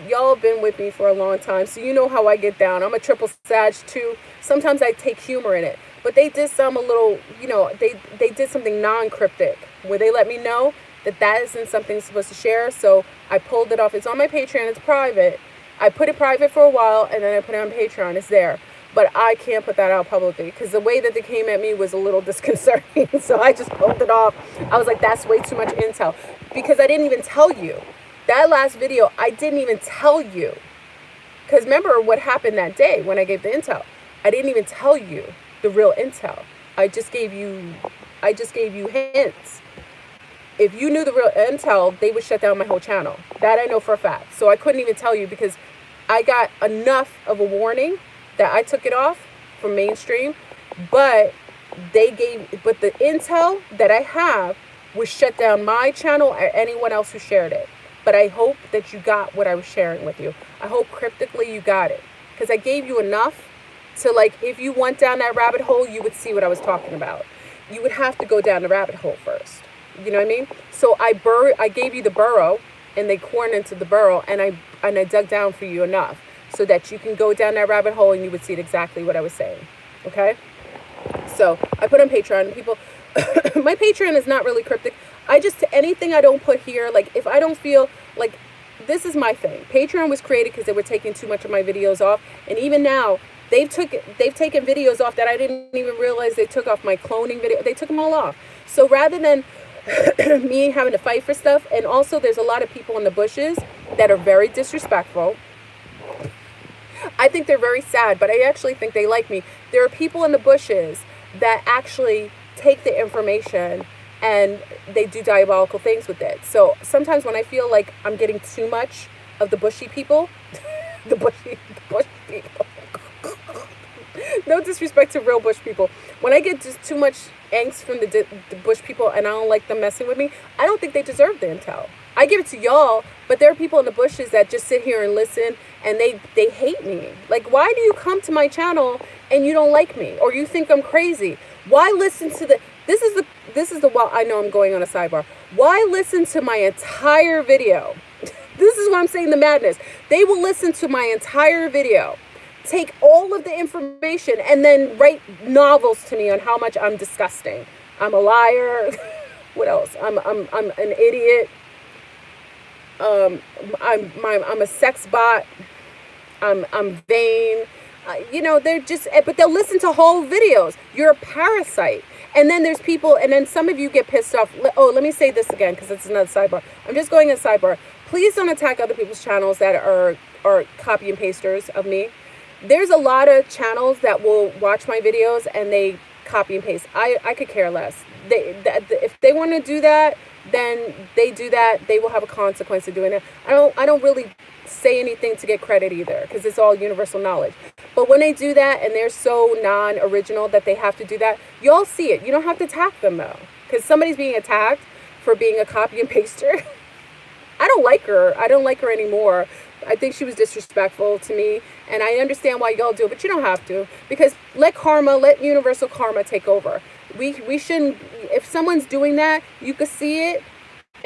Speaker 2: Y'all have been with me for a long time, so you know how I get down. I'm a triple Sag too. Sometimes I take humor in it. But they did a little, they did something non-cryptic where they let me know that isn't something supposed to share. So I pulled it off. It's on my Patreon. It's private. I put it private for a while, and then I put it on Patreon. It's there. But I can't put that out publicly because the way that they came at me was a little disconcerting. So I just pulled it off. I was like, that's way too much intel. Because I didn't even tell you. That last video, I didn't even tell you. Because remember what happened that day when I gave the intel. I didn't even tell you the real intel. I just gave you hints. If you knew the real intel, they would shut down my whole channel. That I know for a fact. So I couldn't even tell you because I got enough of a warning that I took it off from mainstream, but the intel that I have would shut down my channel or anyone else who shared it. But I hope that you got what I was sharing with you. I hope cryptically you got it, because I gave you enough to, if you went down that rabbit hole, you would see what I was talking about. You would have to go down the rabbit hole first. You know what I mean? So I gave you the burrow, and they cornered into the burrow, and I dug down for you enough so that you can go down that rabbit hole and you would see exactly what I was saying. Okay? So I put on Patreon. People, my Patreon is not really cryptic. Anything I don't put here, if I don't feel like, this is my thing. Patreon was created because they were taking too much of my videos off. And even now, they've taken videos off that I didn't even realize they took off. My cloning video, they took them all off. So rather than me having to fight for stuff, and also there's a lot of people in the bushes that are very disrespectful. I think they're very sad, but I actually think they like me. There are people in the bushes that actually take the information and they do diabolical things with it. So sometimes when I feel like I'm getting too much of the bushy people, the bushy people, no disrespect to real bush people. When I get just too much angst from the bush people and I don't like them messing with me, I don't think they deserve the intel. I give it to y'all, but there are people in the bushes that just sit here and listen, and they hate me. Why do you come to my channel and you don't like me, or you think I'm crazy? Why listen to this is the well, I know I'm going on a sidebar. Why listen to my entire video? This is what I'm saying, the madness. They will listen to my entire video, take all of the information, and then write novels to me on how much I'm disgusting. I'm a liar. What else? I'm an idiot. I'm a sex bot. I'm vain. They're just, but they'll listen to whole videos. You're a parasite. And then there's people, and then some of you get pissed off. Oh, let me say this again, because it's another sidebar. I'm just going a sidebar. Please don't attack other people's channels that are copy and pasters of me. There's a lot of channels that will watch my videos and they copy and paste. I could care less. If they want to do that, then they do that. They will have a consequence of doing it. I don't really say anything to get credit either, because it's all universal knowledge. But when they do that and they're so non-original that they have to do that, you all see it. You don't have to attack them though, because somebody's being attacked for being a copy and paster. I don't like her. I don't like her anymore. I think she was disrespectful to me, and I understand why y'all do it, but you don't have to, because let universal karma take over. We shouldn't, if someone's doing that, you could see it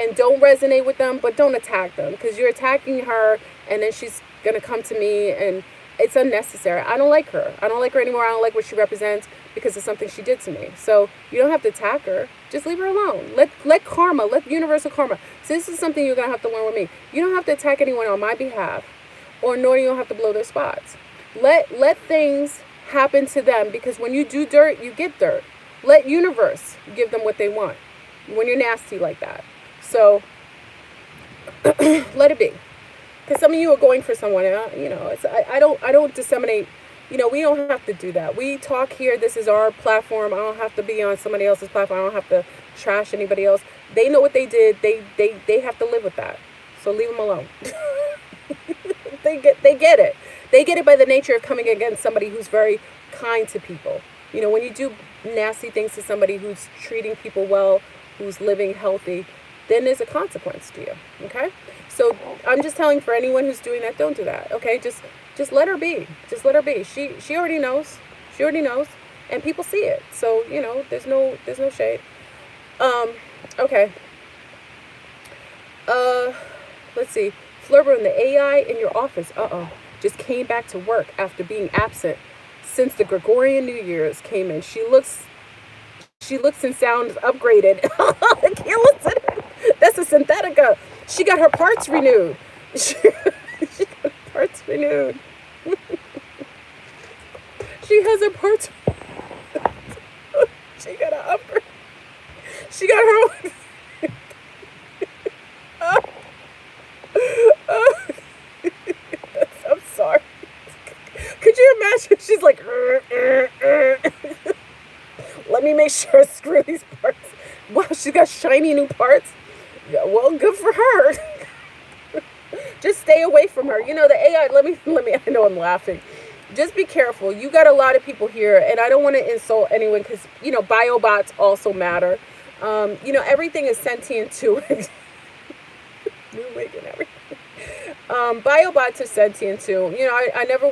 Speaker 2: and don't resonate with them, but don't attack them, because you're attacking her, and then she's going to come to me, and it's unnecessary. I don't like her. I don't like her anymore. I don't like what she represents because of something she did to me. So you don't have to attack her. Just leave her alone. Let karma, let universal karma. So this is something you're going to have to learn with me. You don't have to attack anyone on my behalf, or nor you don't have to blow their spots. Let things happen to them, because when you do dirt, you get dirt. Let universe give them what they want when you're nasty like that. So let it be. Because some of you are going for someone, I don't disseminate, we don't have to do that. We talk here. This is our platform. I don't have to be on somebody else's platform. I don't have to trash anybody else. They know what they did. They have to live with that. So leave them alone. They get it. They get it by the nature of coming against somebody who's very kind to people. When you do nasty things to somebody who's treating people well, who's living healthy, then there's a consequence to you. Okay? So I'm just telling, for anyone who's doing that, don't do that. Okay? Just let her be. Just let her be. She already knows. She already knows. And people see it. So, there's no shade. Okay. Let's see. Flurber, the AI in your office, just came back to work after being absent since the Gregorian New Year's came in. She looks and sounds upgraded. I can't listen to her. That's a Synthetica. She got her parts renewed. She got her parts renewed. She has her parts. She got an upgrade. She got her own. I'm sorry. Could you imagine? She's like, let me make sure I screw these parts. Wow, she got shiny new parts. Yeah, well, good for her. Just stay away from her. The AI, let me, I know I'm laughing. Just be careful. You got a lot of people here, and I don't want to insult anyone, because, biobots also matter. Everything is sentient too. New wig and everything. Biobots are sentient too. I never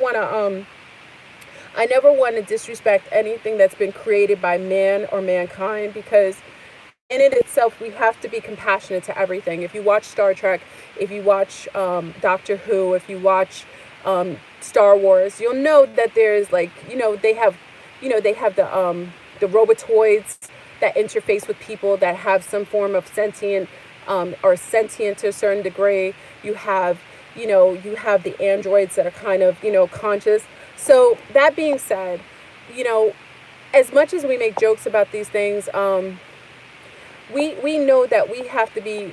Speaker 2: want to disrespect anything that's been created by man or mankind, because in it itself, we have to be compassionate to everything. If you watch Star Trek, if you watch Doctor Who, if you watch Star Wars, you'll know that there's they have the robotoids that interface with people that have some form of sentient or sentient to a certain degree. You have the androids that are kind of, conscious. So that being said, as much as we make jokes about these things, we know that we have to be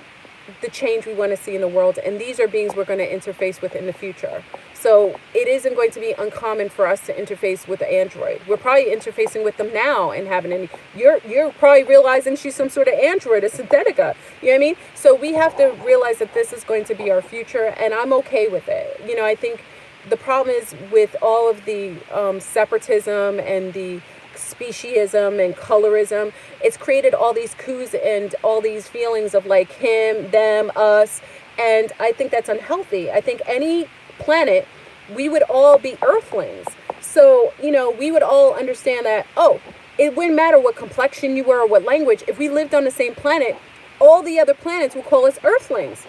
Speaker 2: the change we want to see in the world, and these are beings we're going to interface with in the future. So it isn't going to be uncommon for us to interface with the android. We're probably interfacing with them now and having you're probably realizing she's some sort of android, a Synthetica. You know what I mean? So we have to realize that this is going to be our future, and I'm okay with it. I think the problem is with all of the separatism and the speciesism and colorism, it's created all these coups and all these feelings of like him, them, us, and I think that's unhealthy. I think any planet, we would all be earthlings. So, we would all understand that, it wouldn't matter what complexion you were or what language. If we lived on the same planet, all the other planets will call us earthlings.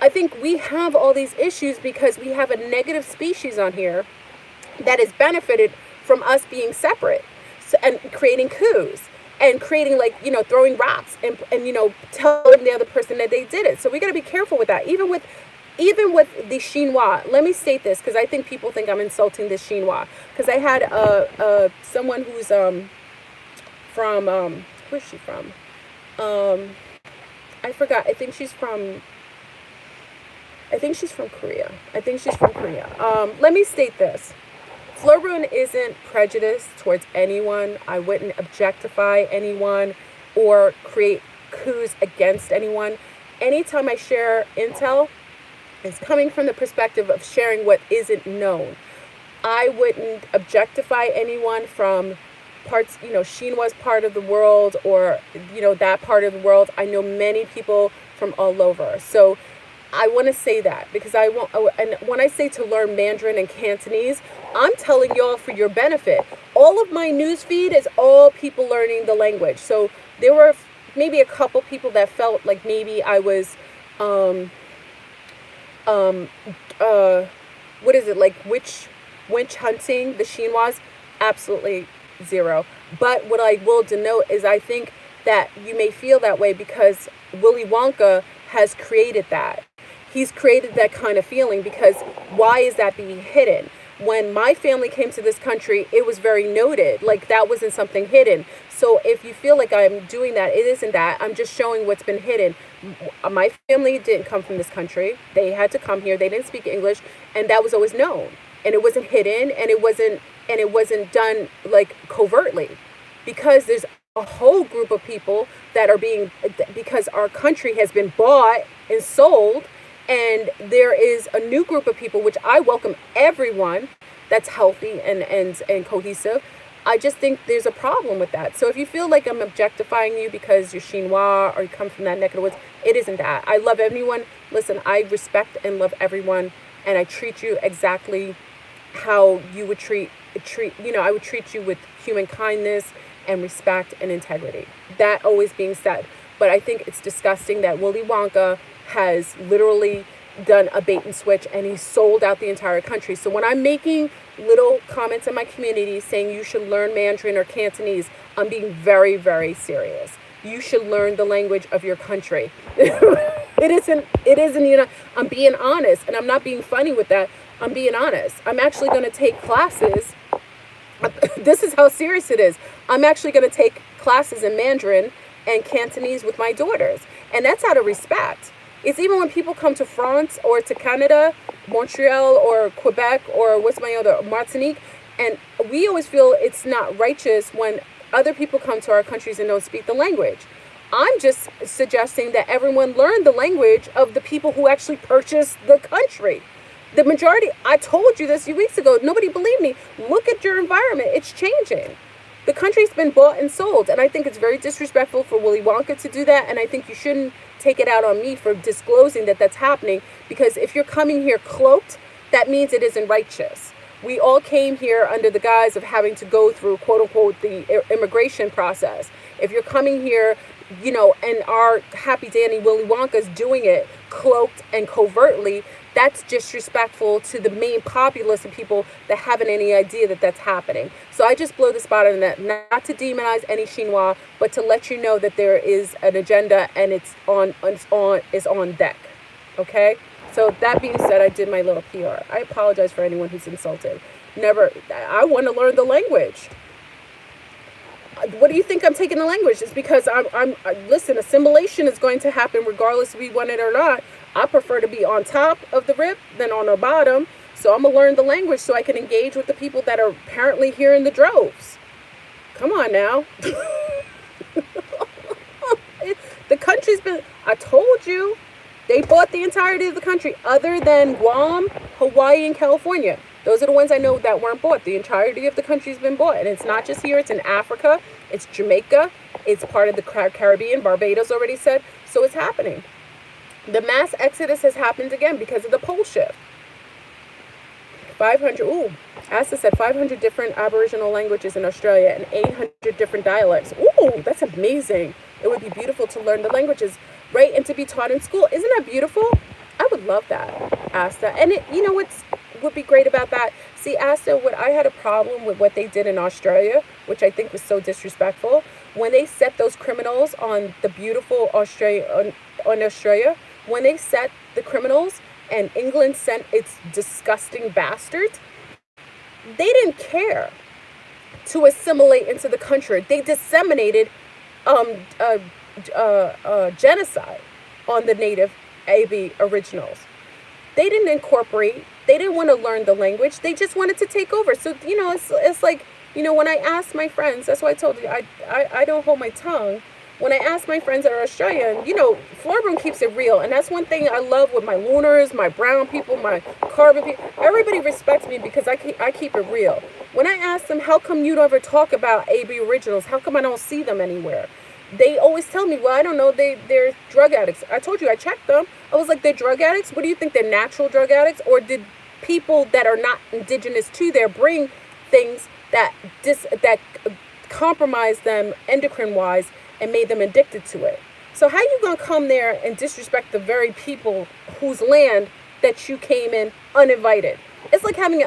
Speaker 2: I think we have all these issues because we have a negative species on here that has benefited from us being separate. And creating coups and creating throwing rocks and telling the other person that they did it. So we got to be careful with that. Even with the Chinois, let me state this, because I think people think I'm insulting the Chinois, because I had someone who's from where's she from? I forgot. I think she's from Korea. Let me state this. Florboon isn't prejudiced towards anyone. I wouldn't objectify anyone or create coups against anyone. Anytime I share intel, it's coming from the perspective of sharing what isn't known. I wouldn't objectify anyone from parts, Shinwa's part of the world, or, that part of the world. I know many people from all over. So I want to say that because and when I say to learn Mandarin and Cantonese, I'm telling y'all for your benefit. All of my news feed is all people learning the language. So there were maybe a couple people that felt like maybe I was, what is it, like witch hunting the Shinwas? Absolutely zero. But what I will denote is I think that you may feel that way because Willy Wonka has created that. He's created that kind of feeling because why is that being hidden? When my family came to this country, it was very noted. Like that wasn't something hidden. So if you feel like I'm doing that, it isn't that. I'm just showing what's been hidden. My family didn't come from this country. They had to come here. They didn't speak English, and that was always known. And it wasn't hidden, and it wasn't done like covertly, because there's a whole group of people that are because our country has been bought and sold, and there is a new group of people, which I welcome everyone that's healthy and cohesive. I just think there's a problem with that. So if you feel like I'm objectifying you because you're Chinois or you come from that neck of the woods, it isn't that. I love everyone. Listen, I respect and love everyone, and I treat you exactly how you would I would treat you with human kindness and respect and integrity. That always being said. But I think it's disgusting that Willy Wonka has literally done a bait and switch, and he sold out the entire country. So when I'm making little comments in my community saying you should learn Mandarin or Cantonese, I'm being very, very serious. You should learn the language of your country. It isn't, I'm being honest, and I'm not being funny with that. I'm being honest. I'm actually going to take classes. This is how serious it is. I'm actually going to take classes in Mandarin and Cantonese with my daughters. And that's out of respect. It's even when people come to France or to Canada, Montreal or Quebec or Martinique, and we always feel it's not righteous when other people come to our countries and don't speak the language. I'm just suggesting that everyone learn the language of the people who actually purchased the country. The majority, I told you this a few weeks ago, nobody believed me. Look at your environment. It's changing. The country's been bought and sold, and I think it's very disrespectful for Willy Wonka to do that, and I think you shouldn't take it out on me for disclosing that that's happening, because if you're coming here cloaked, that means it isn't righteous. We all came here under the guise of having to go through, quote unquote, the immigration process. If you're coming here, and our happy Danny Willy Wonka's doing it cloaked and covertly, that's disrespectful to the main populace of people that haven't any idea that that's happening. So I just blow the spot on that, not to demonize any Chinois, but to let you know that there is an agenda and it's on deck. Okay? So that being said, I did my little PR. I apologize for anyone who's insulted. I want to learn the language. What do you think I'm taking the language? It's because listen, assimilation is going to happen regardless if we want it or not. I prefer to be on top of the rip than on the bottom. So I'm going to learn the language so I can engage with the people that are apparently here in the droves. Come on now. The country's been, I told you, they bought the entirety of the country other than Guam, Hawaii, and California. Those are the ones I know that weren't bought. The entirety of the country's been bought. And it's not just here. It's in Africa. It's Jamaica. It's part of the Caribbean. Barbados already said. So it's happening. The mass exodus has happened again because of the pole shift. 500 different Aboriginal languages in Australia and 800 different dialects. Ooh, that's amazing. It would be beautiful to learn the languages, right? And to be taught in school. Isn't that beautiful? I would love that, Asta. And what's would be great about that? See, Asta, I had a problem with what they did in Australia, which I think was so disrespectful. When they set those criminals on the beautiful Australia, when they set the criminals and England sent its disgusting bastards, they didn't care to assimilate into the country. They disseminated genocide on the native AB originals. They didn't incorporate. They didn't want to learn the language. They just wanted to take over. So, it's like, when I ask my friends, that's why I told you, I don't hold my tongue. When I ask my friends that are Australian, Florbroom keeps it real. And that's one thing I love with my Lunars, my brown people, my carbon people. Everybody respects me because I keep it real. When I ask them, how come you don't ever talk about AB Originals? How come I don't see them anywhere? They always tell me, well, I don't know, they're drug addicts. I told you, I checked them. I was like, they're drug addicts? What do you think, they're natural drug addicts? Or did people that are not indigenous to there bring things that compromised them endocrine-wise and made them addicted to it? So how you going to come there and disrespect the very people whose land that you came in uninvited? It's like having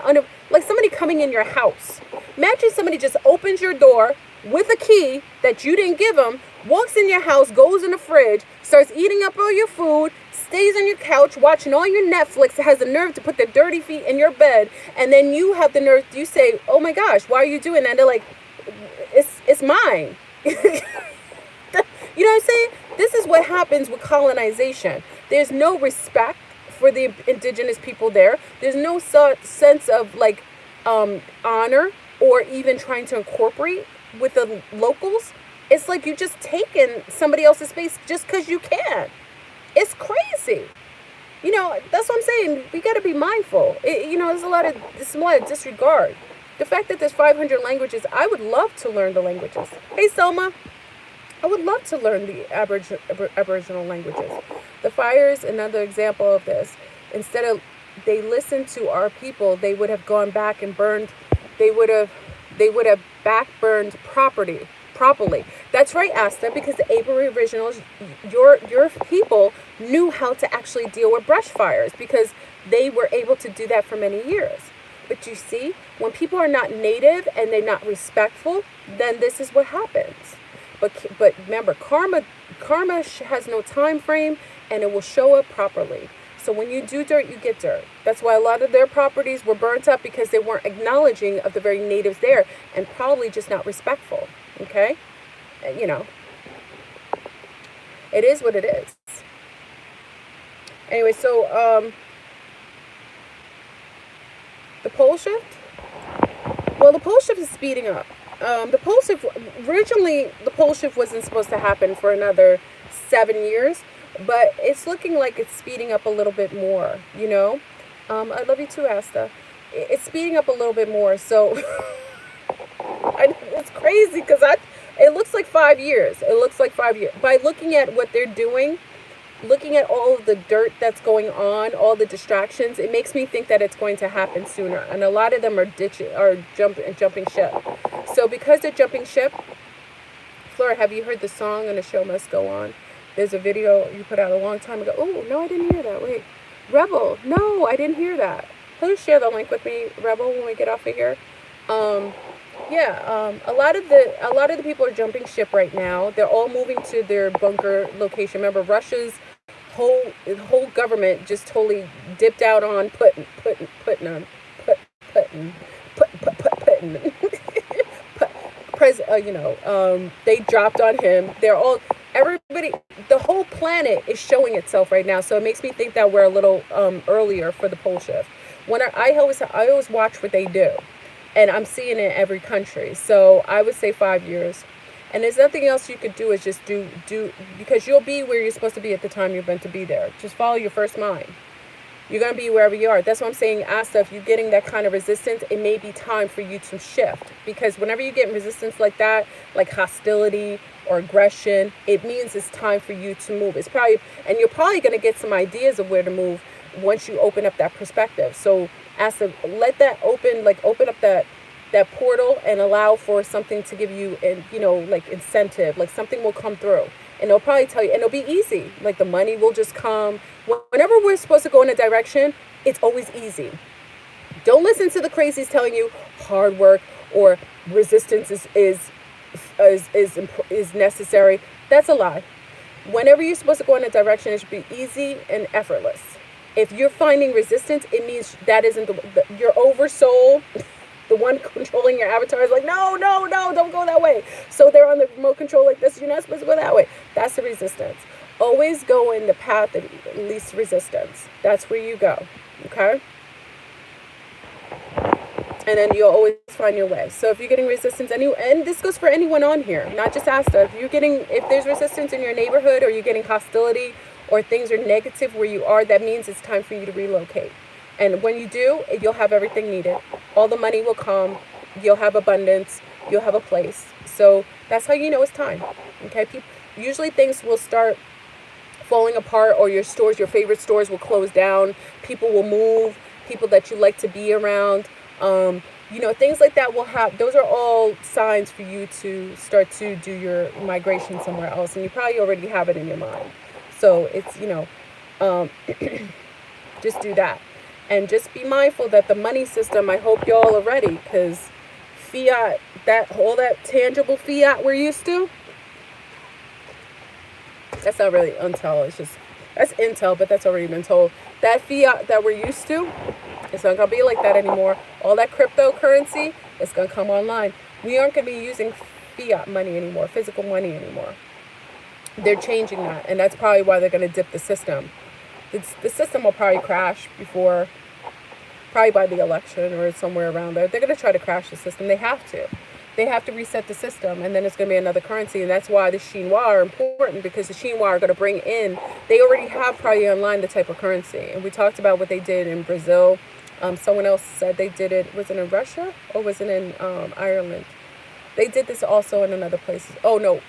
Speaker 2: like somebody coming in your house. Imagine somebody just opens your door with a key that you didn't give them, walks in your house, goes in the fridge, starts eating up all your food, stays on your couch watching all your Netflix, has the nerve to put their dirty feet in your bed, and then you have the nerve, you say, oh my gosh, why are you doing that? And they're like, it's mine. You know what I'm saying? This is what happens with colonization. There's no respect for the indigenous people there. There's no sense of like honor or even trying to incorporate with the locals. It's like you just taken somebody else's space just because you can. It's crazy. That's what I'm saying. We got to be mindful. There's a lot of disregard. The fact that there's 500 languages, I would love to learn the languages. Hey, Selma. I would love to learn the Aboriginal languages. The fires, another example of this. Instead of they listened to our people, they would have gone back and burned. They would have back-burned properly. That's right, Asta, because the Aboriginals, your people knew how to actually deal with brush fires because they were able to do that for many years. But you see, when people are not native and they're not respectful, then this is what happens. But remember, karma has no time frame, and it will show up properly. So when you do dirt, you get dirt. That's why a lot of their properties were burnt up, because they weren't acknowledging of the very natives there, and probably just not respectful. Okay? It is what it is. Anyway, so the pole shift? Well, the pole shift is speeding up. Originally, the pole shift wasn't supposed to happen for another 7 years, but it's looking like it's speeding up a little bit more, I love you too, Asta. It's speeding up a little bit more, so it's crazy because it looks like 5 years. It looks like 5 years. By looking at what they're doing, looking at all of the dirt that's going on, all the distractions, it makes me think that it's going to happen sooner. And a lot of them are jumping ship. So because they're jumping ship, Flora, have you heard the song "And the Show Must Go On"? There's a video you put out a long time ago. Oh, no, I didn't hear that. Wait. Rebel. No, I didn't hear that. Please share the link with me, Rebel, when we get off of here. A lot of the people are jumping ship right now. They're all moving to their bunker location. Remember, Russia's whole government just totally dipped out on putting they dropped on him. Everybody, the whole planet is showing itself right now. So it makes me think that we're a little earlier for the pole shift. I always watch what they do, and I'm seeing it in every country. So I would say 5 years. And there's nothing else you could do, is just do because you'll be where you're supposed to be at the time you're meant to be there. Just follow your first mind. You're going to be wherever you are. That's what I'm saying, Asta, if you're getting that kind of resistance, it may be time for you to shift. Because whenever you get resistance like that, like hostility or aggression, it means it's time for you to move. And you're probably going to get some ideas of where to move once you open up that perspective. So Asta, let that open up that portal and allow for something to give you, incentive, like something will come through. And they'll probably tell you, and it'll be easy. Like the money will just come. Whenever we're supposed to go in a direction, it's always easy. Don't listen to the crazies telling you hard work or resistance is necessary. That's a lie. Whenever you're supposed to go in a direction, it should be easy and effortless. If you're finding resistance, it means that isn't your oversoul. The one controlling your avatar is like, no, don't go that way. So they're on the remote control like this. You're not supposed to go that way. That's the resistance. always go in the path of least resistance. That's where you go, okay? And then you'll always find your way. So if you're getting resistance, and this goes for anyone on here, not just Asta. If there's resistance in your neighborhood, or you're getting hostility, or things are negative where you are, that means it's time for you to relocate. And when you do, you'll have everything needed. All the money will come. You'll have abundance. You'll have a place. So that's how you know it's time. Okay? Usually things will start falling apart, or your favorite stores will close down. People will move. People that you like to be around. Things like that will have. Those are all signs for you to start to do your migration somewhere else. And you probably already have it in your mind. So it's, just do that. And just be mindful that the money system, I hope y'all are ready, because fiat, all that tangible fiat we're used to, that's not really intel, that's intel, but that's already been told. That fiat that we're used to, it's not going to be like that anymore. All that cryptocurrency, it's going to come online. We aren't going to be using fiat money anymore, physical money anymore. They're changing that, and that's probably why they're going to dip the system. The system will probably crash probably by the election or somewhere around there. They're going to try to crash the system. They have to. They have to reset the system, and then it's going to be another currency, and that's why the Chinois are important, because the Chinois are going to bring in, they already have probably online the type of currency, and we talked about what they did in Brazil. Someone else said they did it, was it in Russia, or was it in Ireland? They did this also in another place. Oh, no,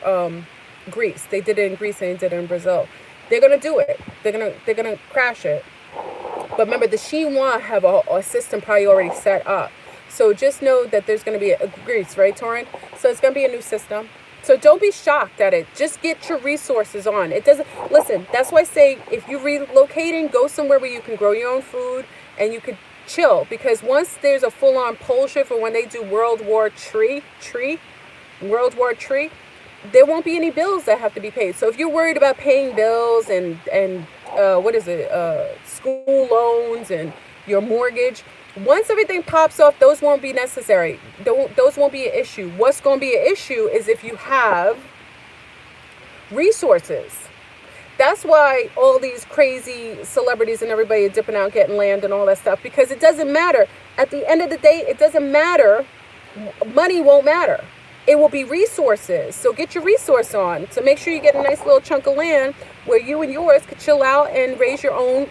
Speaker 2: Greece. They did it in Greece, and they did it in Brazil. They're going to do it. They're going to crash it. But remember, the Chinois have a system probably already set up. So just know that there's going to be a Greece, right, Torin? So it's going to be a new system. So don't be shocked at it. Just get your resources on. Listen, that's why I say if you're relocating, go somewhere where you can grow your own food and you could chill. Because once there's a full-on pole shift, or when they do World War III, there won't be any bills that have to be paid. So if you're worried about paying bills and school loans and your mortgage, once everything pops off, those won't be necessary. Those won't be an issue. What's going to be an issue is if you have resources. That's why all these crazy celebrities and everybody are dipping out, getting land and all that stuff, because it doesn't matter. At the end of the day, it doesn't matter. Money won't matter. It will be resources. So get your resource on. So make sure you get a nice little chunk of land where you and yours could chill out and raise your own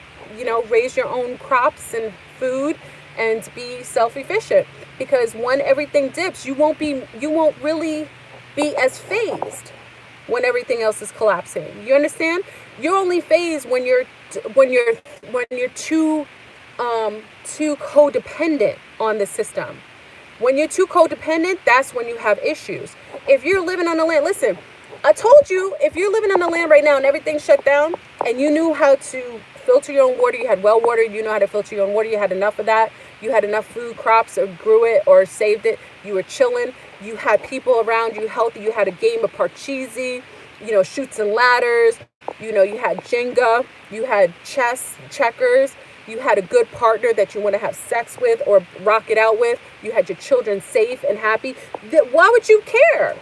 Speaker 2: crops and food and be self-efficient. Because when everything dips, you won't really be as phased when everything else is collapsing. You understand? You're only phased when you're too codependent on the system. When you're too codependent, that's when you have issues. If you're living on the land, listen, I told you, if you're living on the land right now and everything's shut down, and you knew how to filter your own water, you had well water, you know how to filter your own water, you had enough of that, you had enough food crops, or grew it or saved it, you were chilling, you had people around you healthy, you had a game of Parcheesi, chutes and ladders, you had Jenga, you had chess, checkers, you had a good partner that you want to have sex with or rock it out with, you had your children safe and happy, why would you care?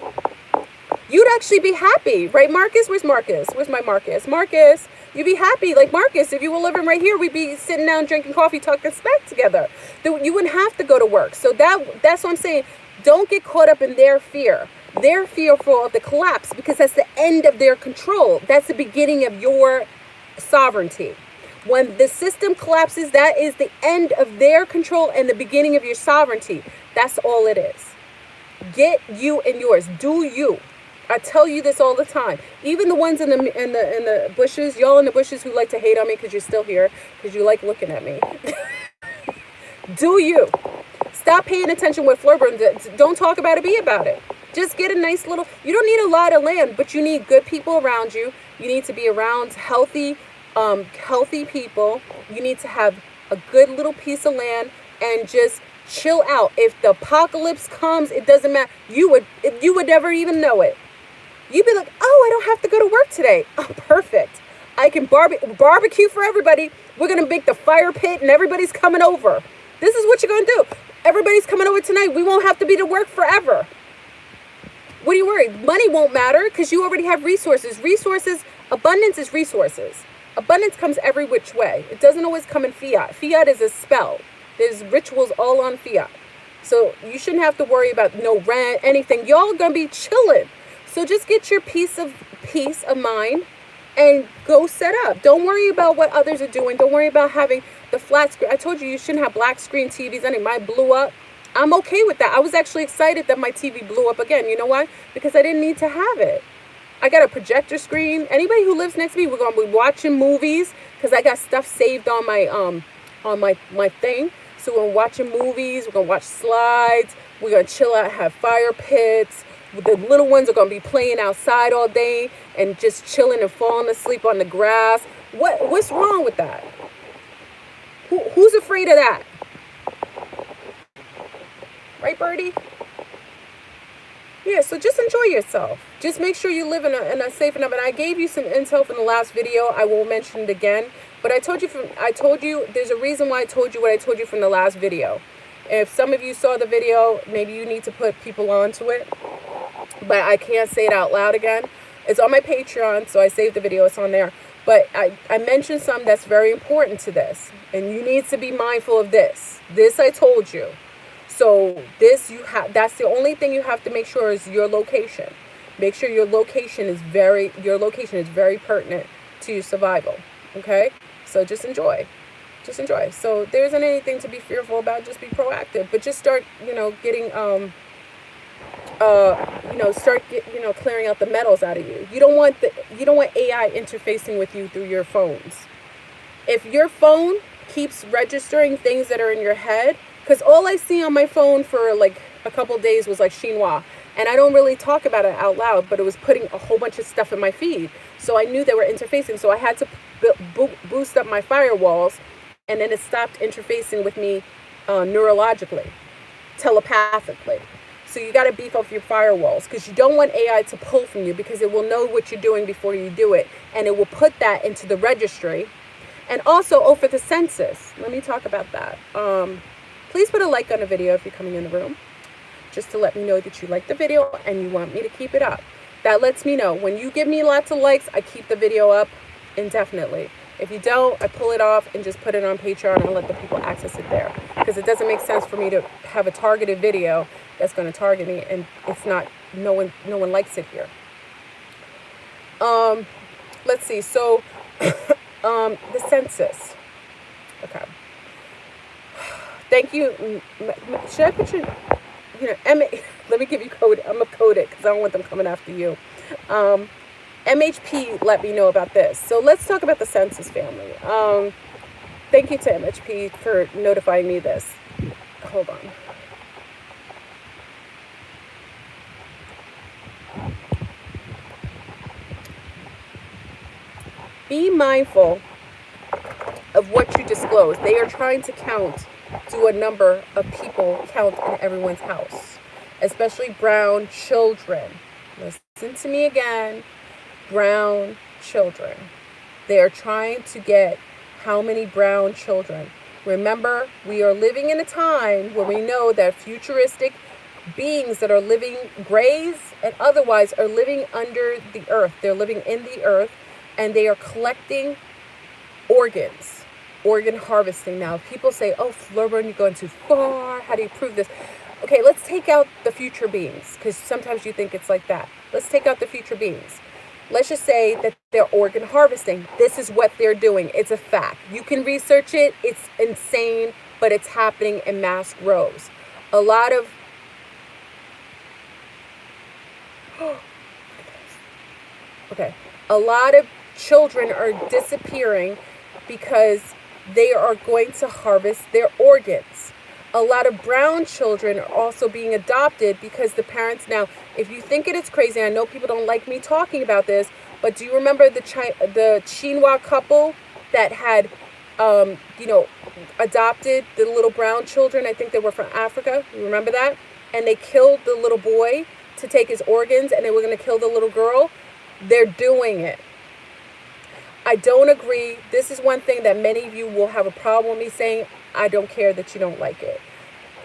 Speaker 2: You'd actually be happy, right, Marcus? Where's Marcus? Where's my Marcus? Marcus, you'd be happy. Like Marcus, if you were living right here, we'd be sitting down drinking coffee, talking smack together. You wouldn't have to go to work. So that's what I'm saying. Don't get caught up in their fear. They're fearful of the collapse because that's the end of their control. That's the beginning of your sovereignty. When the system collapses, that is the end of their control and the beginning of your sovereignty. That's all it is. Get you and yours. Do you. I tell you this all the time. Even the ones in the bushes, y'all in the bushes who like to hate on me because you're still here, because you like looking at me. Do you. Stop paying attention what Flurburn does. Don't talk about it, be about it. Just get a nice little, you don't need a lot of land, but you need good people around you. You need to be around healthy people. You need to have a good little piece of land and just chill out. If the apocalypse comes, it doesn't matter. You would never even know it. You'd be like, oh, I don't have to go to work today. Oh, perfect. I can barbecue for everybody. We're going to make the fire pit and everybody's coming over. This is what you're going to do. Everybody's coming over tonight. We won't have to be to work forever. What are you worried? Money won't matter because you already have resources. Resources Abundance is resources. Abundance comes every which way. It doesn't always come in fiat. Fiat is a spell. There's rituals all on fiat. So you shouldn't have to worry about no rent, anything. Y'all gonna be chilling. So just get your peace of mind and go set up. Don't worry about what others are doing. Don't worry about having the flat screen. I told you shouldn't have black screen TVs. And mine blew up. I'm okay with that. I was actually excited that my TV blew up again. You know why? Because I didn't need to have it. I got a projector screen. Anybody who lives next to me, we're gonna be watching movies because I got stuff saved on my thing. So we're watching movies, we're gonna watch slides, we're gonna chill out, have fire pits. The little ones are gonna be playing outside all day and just chilling and falling asleep on the grass. What's wrong with that? Who's afraid of that? Right, Birdie? Yeah, so just enjoy yourself. Just make sure you live in a safe enough. And I gave you some intel from the last video. I won't mention it again. But I told you there's a reason why I told you what I told you from the last video. If some of you saw the video, maybe you need to put people onto it. But I can't say it out loud again. It's on my Patreon, so I saved the video. It's on there. But I mentioned something that's very important to this. And you need to be mindful of this. This I told you. So that's the only thing you have to make sure is your location. Make sure your location is very pertinent to your survival. Okay? So just enjoy. Just enjoy. So there isn't anything to be fearful about. Just be proactive. But just start, getting clearing out the metals out of you. You don't want AI interfacing with you through your phones. If your phone keeps registering things that are in your head, because all I see on my phone for like a couple days was like chinois. And I don't really talk about it out loud, but it was putting a whole bunch of stuff in my feed. So I knew they were interfacing. So I had to boost up my firewalls. And then it stopped interfacing with me neurologically, telepathically. So you got to beef up your firewalls because you don't want AI to pull from you because it will know what you're doing before you do it. And it will put that into the registry. And also, for the census, let me talk about that. Please put a like on the video if you're coming in the room, just to let me know that you like the video and you want me to keep it up. That lets me know. When you give me lots of likes, I keep the video up indefinitely. If you don't, I pull it off and just put it on Patreon and let the people access it there. Because it doesn't make sense for me to have a targeted video that's going to target me and it's not, no one likes it here. Let's see. So, the census. Okay. Thank you. Should I put your, let me give you code. I'm going to code it because I don't want them coming after you. MHP let me know about this. So let's talk about the census, family. Thank you to MHP for notifying me this. Hold on. Be mindful of what you disclose. They are trying to do a number of people count in everyone's house, especially brown children. Listen to me again. Brown children. They are trying to get how many brown children. Remember, we are living in a time where we know that futuristic beings that are living, grays and otherwise, are living under the earth. They're living in the earth and they are collecting organs, organ harvesting. Now, if people say, oh, Florburn, you're going too far. How do you prove this? Okay, let's take out the future beings because sometimes you think it's like that. Let's take out the future beings. Let's just say that they're organ harvesting. This is what they're doing. It's a fact. You can research it. It's insane, but it's happening in mass groves. A lot of children are disappearing because they are going to harvest their organs. A lot of brown children are also being adopted because the parents now, if you think it's crazy, I know people don't like me talking about this, but do you remember the Chinois couple that had, adopted the little brown children? I think they were from Africa. You remember that? And they killed the little boy to take his organs and they were going to kill the little girl. They're doing it. I don't agree. This is one thing that many of you will have a problem with me saying. I don't care that you don't like it.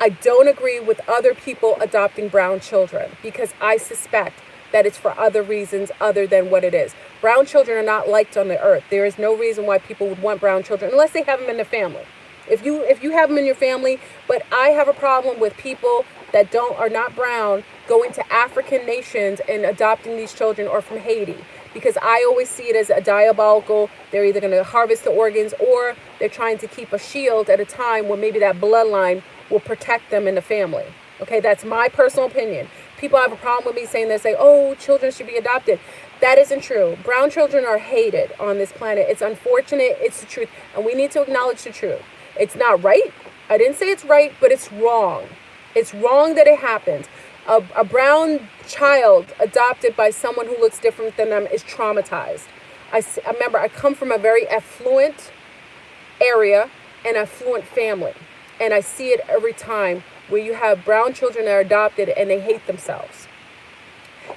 Speaker 2: I don't agree with other people adopting brown children because I suspect that it's for other reasons other than what it is. Brown children are not liked on the earth. There is no reason why people would want brown children unless they have them in the family. If you have them in your family, but I have a problem with people that are not brown going to African nations and adopting these children, or from Haiti, because I always see it as a diabolical. They're either going to harvest the organs, or they're trying to keep a shield at a time when maybe that bloodline will protect them in the family. Okay, that's my personal opinion. People have a problem with me saying this, say, oh, children should be adopted. That isn't true. Brown children are hated on this planet. It's unfortunate. It's the truth. And we need to acknowledge the truth. It's not right. I didn't say it's right, but it's wrong. It's wrong that it happens. A brown child adopted by someone who looks different than them is traumatized. I remember I come from a very affluent area and affluent family. And I see it every time where you have brown children that are adopted and they hate themselves.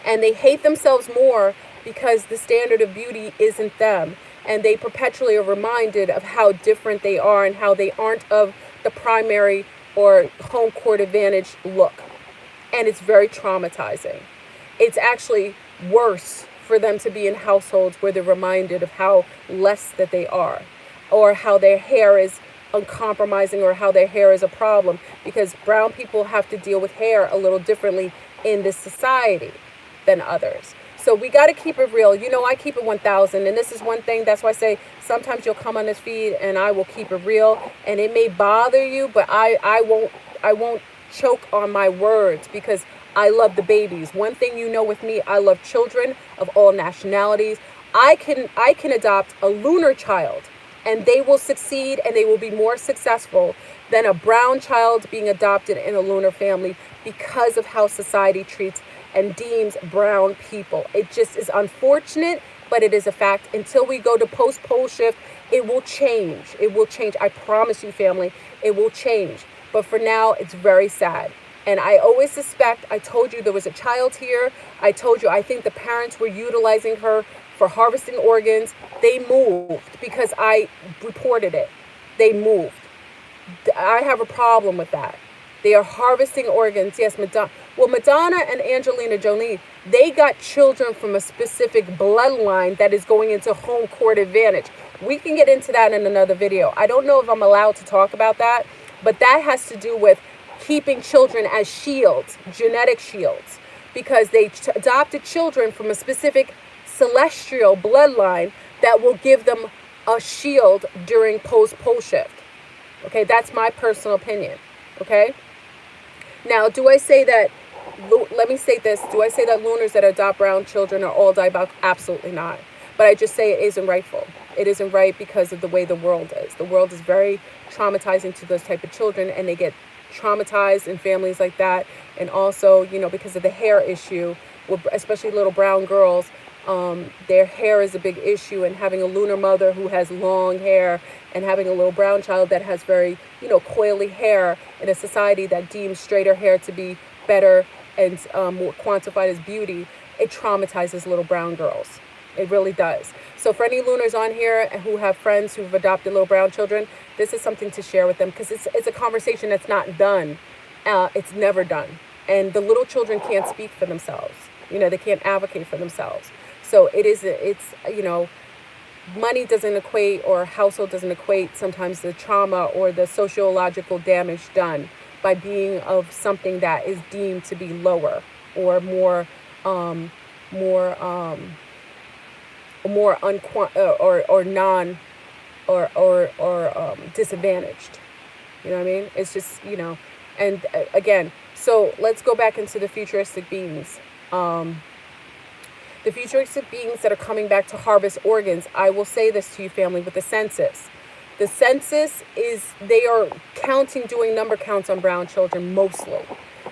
Speaker 2: And they hate themselves more because the standard of beauty isn't them. And they perpetually are reminded of how different they are and how they aren't of the primary or home court advantage look. And it's very traumatizing. It's actually worse for them to be in households where they're reminded of how less that they are, or how their hair is uncompromising, or how their hair is a problem, because brown people have to deal with hair a little differently in this society than others. So we got to keep it real. You know, I keep it 1,000. And this is one thing. That's why I say sometimes you'll come on this feed and I will keep it real. And it may bother you, but I won't choke on my words, because I love the babies. One thing you know with me, I love children of all nationalities. I can adopt a lunar child and they will succeed and they will be more successful than a brown child being adopted in a lunar family, because of how society treats and deems brown people. It just is unfortunate, but it is a fact. Until we go to post-pole shift, it will change. It will change. I promise you, family, it will change. But for now, it's very sad. And I always suspect, I told you there was a child here. I told you, I think the parents were utilizing her for harvesting organs. They moved because I reported it. They moved. I have a problem with that. They are harvesting organs. Yes, Madonna and Angelina Jolie, they got children from a specific bloodline that is going into home court advantage. We can get into that in another video. I don't know if I'm allowed to talk about that, but that has to do with keeping children as shields, genetic shields, because they adopted children from a specific celestial bloodline that will give them a shield during post-pole shift. Okay, that's my personal opinion. Okay. Now, do I say that, let me say this, do I say that lunars that adopt brown children are all diabolical? Absolutely not. But I just say it isn't rightful. It isn't right because of the way the world is. The world is very traumatizing to those type of children, and they get traumatized in families like that. And also, you know, because of the hair issue, especially little brown girls, their hair is a big issue, and having a lunar mother who has long hair and having a little brown child that has very, you know, coily hair in a society that deems straighter hair to be better and more quantified as beauty, it traumatizes little brown girls. It really does. So for any lunars on here who have friends who've adopted little brown children, this is something to share with them, because it's a conversation that's not done. It's never done. And the little children can't speak for themselves. You know, they can't advocate for themselves. So it's, you know, money doesn't equate, or household doesn't equate sometimes the trauma or the sociological damage done by being of something that is deemed to be lower or more disadvantaged. You know what I mean? It's just, you know, and again, so let's go back into the futuristic beings. The futuristic beings that are coming back to harvest organs. I will say this to you, family, with the census. The census they are doing number counts on brown children mostly.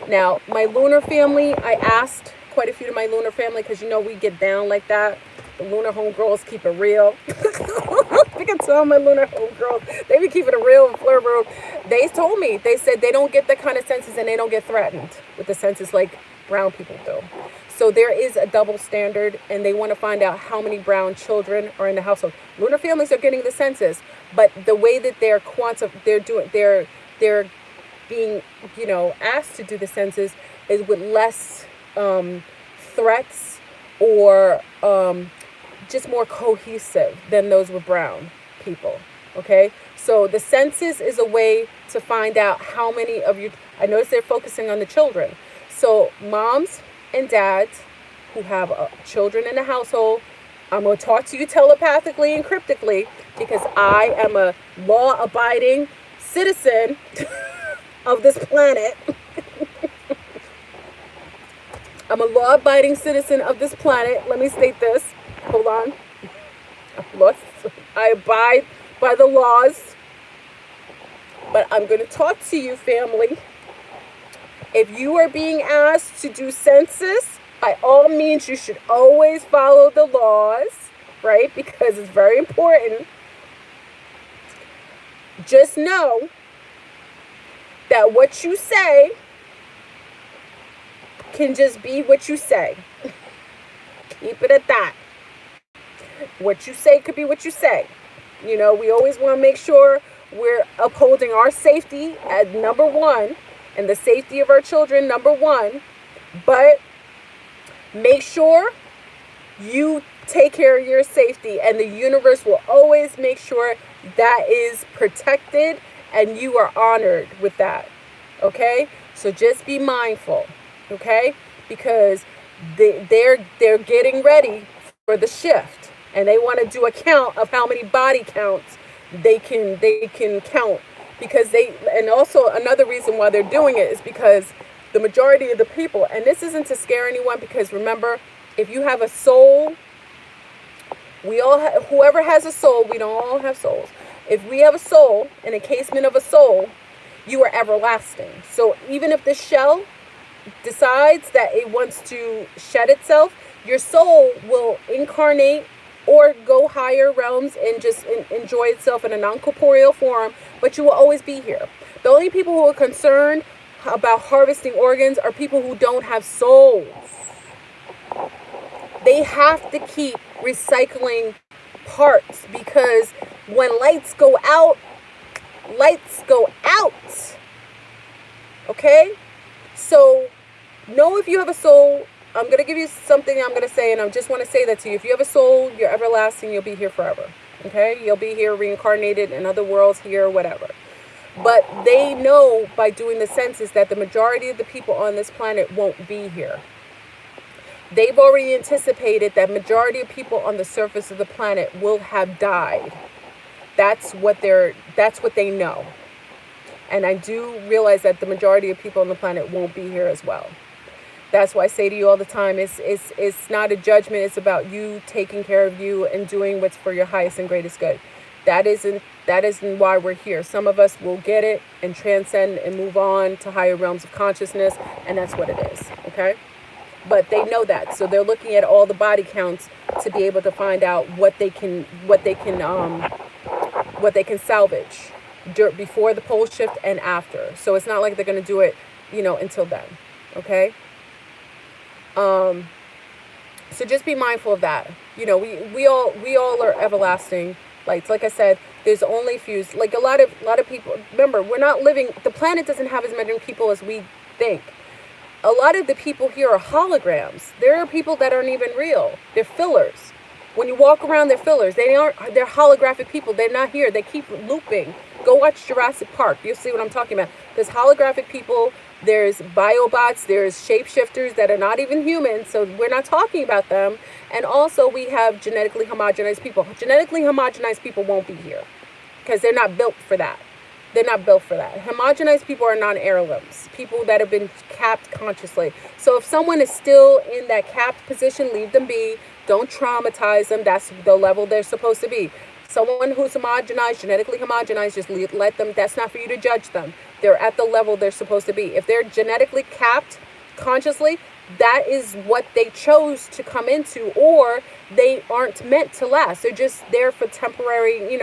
Speaker 2: Now, my lunar family, I asked quite a few to my lunar family, because, you know, we get down like that. The lunar homegirls keep it real. I can tell my lunar homegirls, they be keeping it real in Fleur. They told me, they said they don't get that kind of census, and they don't get threatened with the census like brown people do. So there is a double standard, and they want to find out how many brown children are in the household. Lunar families are getting the census, but the way that they're being, you know, asked to do the census is with less threats or just more cohesive than those with brown people. Okay, so the census is a way to find out how many of you. I notice they're focusing on the children. So moms and dads who have children in the household, I'm going to talk to you telepathically and cryptically because I am a law-abiding citizen of this planet. I'm a law-abiding citizen of this planet. Let me state this. Hold on. I abide by the laws. But I'm going to talk to you, family. If you are being asked to do census, by all means, you should always follow the laws, right? Because it's very important. Just know that what you say can just be what you say. Keep it at that. What you say could be what you say. You know, we always want to make sure we're upholding our safety at number one and the safety of our children number one. But make sure you take care of your safety, and the universe will always make sure that is protected and you are honored with that. Okay? So just be mindful. Okay? Because they're getting ready for the shift, and they want to do a count of how many body counts they can count, because and also another reason why they're doing it is because the majority of the people, and this isn't to scare anyone, because remember, if you have a soul, we all whoever has a soul, we don't all have souls. If we have a soul, an encasement of a soul, you are everlasting. So even if the shell decides that it wants to shed itself, your soul will incarnate or go higher realms and just enjoy itself in a non-corporeal form, but you will always be here. The only people who are concerned about harvesting organs are people who don't have souls. They have to keep recycling parts, because when lights go out, lights go out. Okay? So know if you have a soul. I'm going to give you something I'm going to say, and I just want to say that to you. If you have a soul, you're everlasting, you'll be here forever. Okay? You'll be here reincarnated in other worlds here, whatever. But they know by doing the census that the majority of the people on this planet won't be here. They've already anticipated that majority of people on the surface of the planet will have died. That's what they know. And I do realize that the majority of people on the planet won't be here as well. That's why I say to you all the time, it's not a judgment. It's about you taking care of you and doing what's for your highest and greatest good. That isn't why we're here. Some of us will get it and transcend and move on to higher realms of consciousness, and that's what it is. Okay? But they know that, so they're looking at all the body counts to be able to find out what they can salvage before the pole shift and after. So it's not like they're going to do it, until then. Okay? So just be mindful of that. We all are everlasting lights. Like I said, there's only a few. Like a lot of people. Remember, we're not living. The planet doesn't have as many people as we think. A lot of the people here are holograms. There are people that aren't even real. They're fillers. When you walk around, they're fillers. They're holographic people. They're not here. They keep looping. Go watch Jurassic Park. You'll see what I'm talking about. There's holographic people. There's biobots. There's shapeshifters that are not even human. So we're not talking about them. And also we have genetically homogenized people. Genetically homogenized people won't be here because they're not built for that. They're not built for that. Homogenized people are non-heirlooms. People that have been capped consciously. So if someone is still in that capped position, leave them be. Don't traumatize them. That's the level they're supposed to be. Someone who's homogenized, genetically homogenized, just let them. That's not for you to judge them. They're at the level they're supposed to be. If they're genetically capped consciously, that is what they chose to come into, or they aren't meant to last. They're just there for temporary,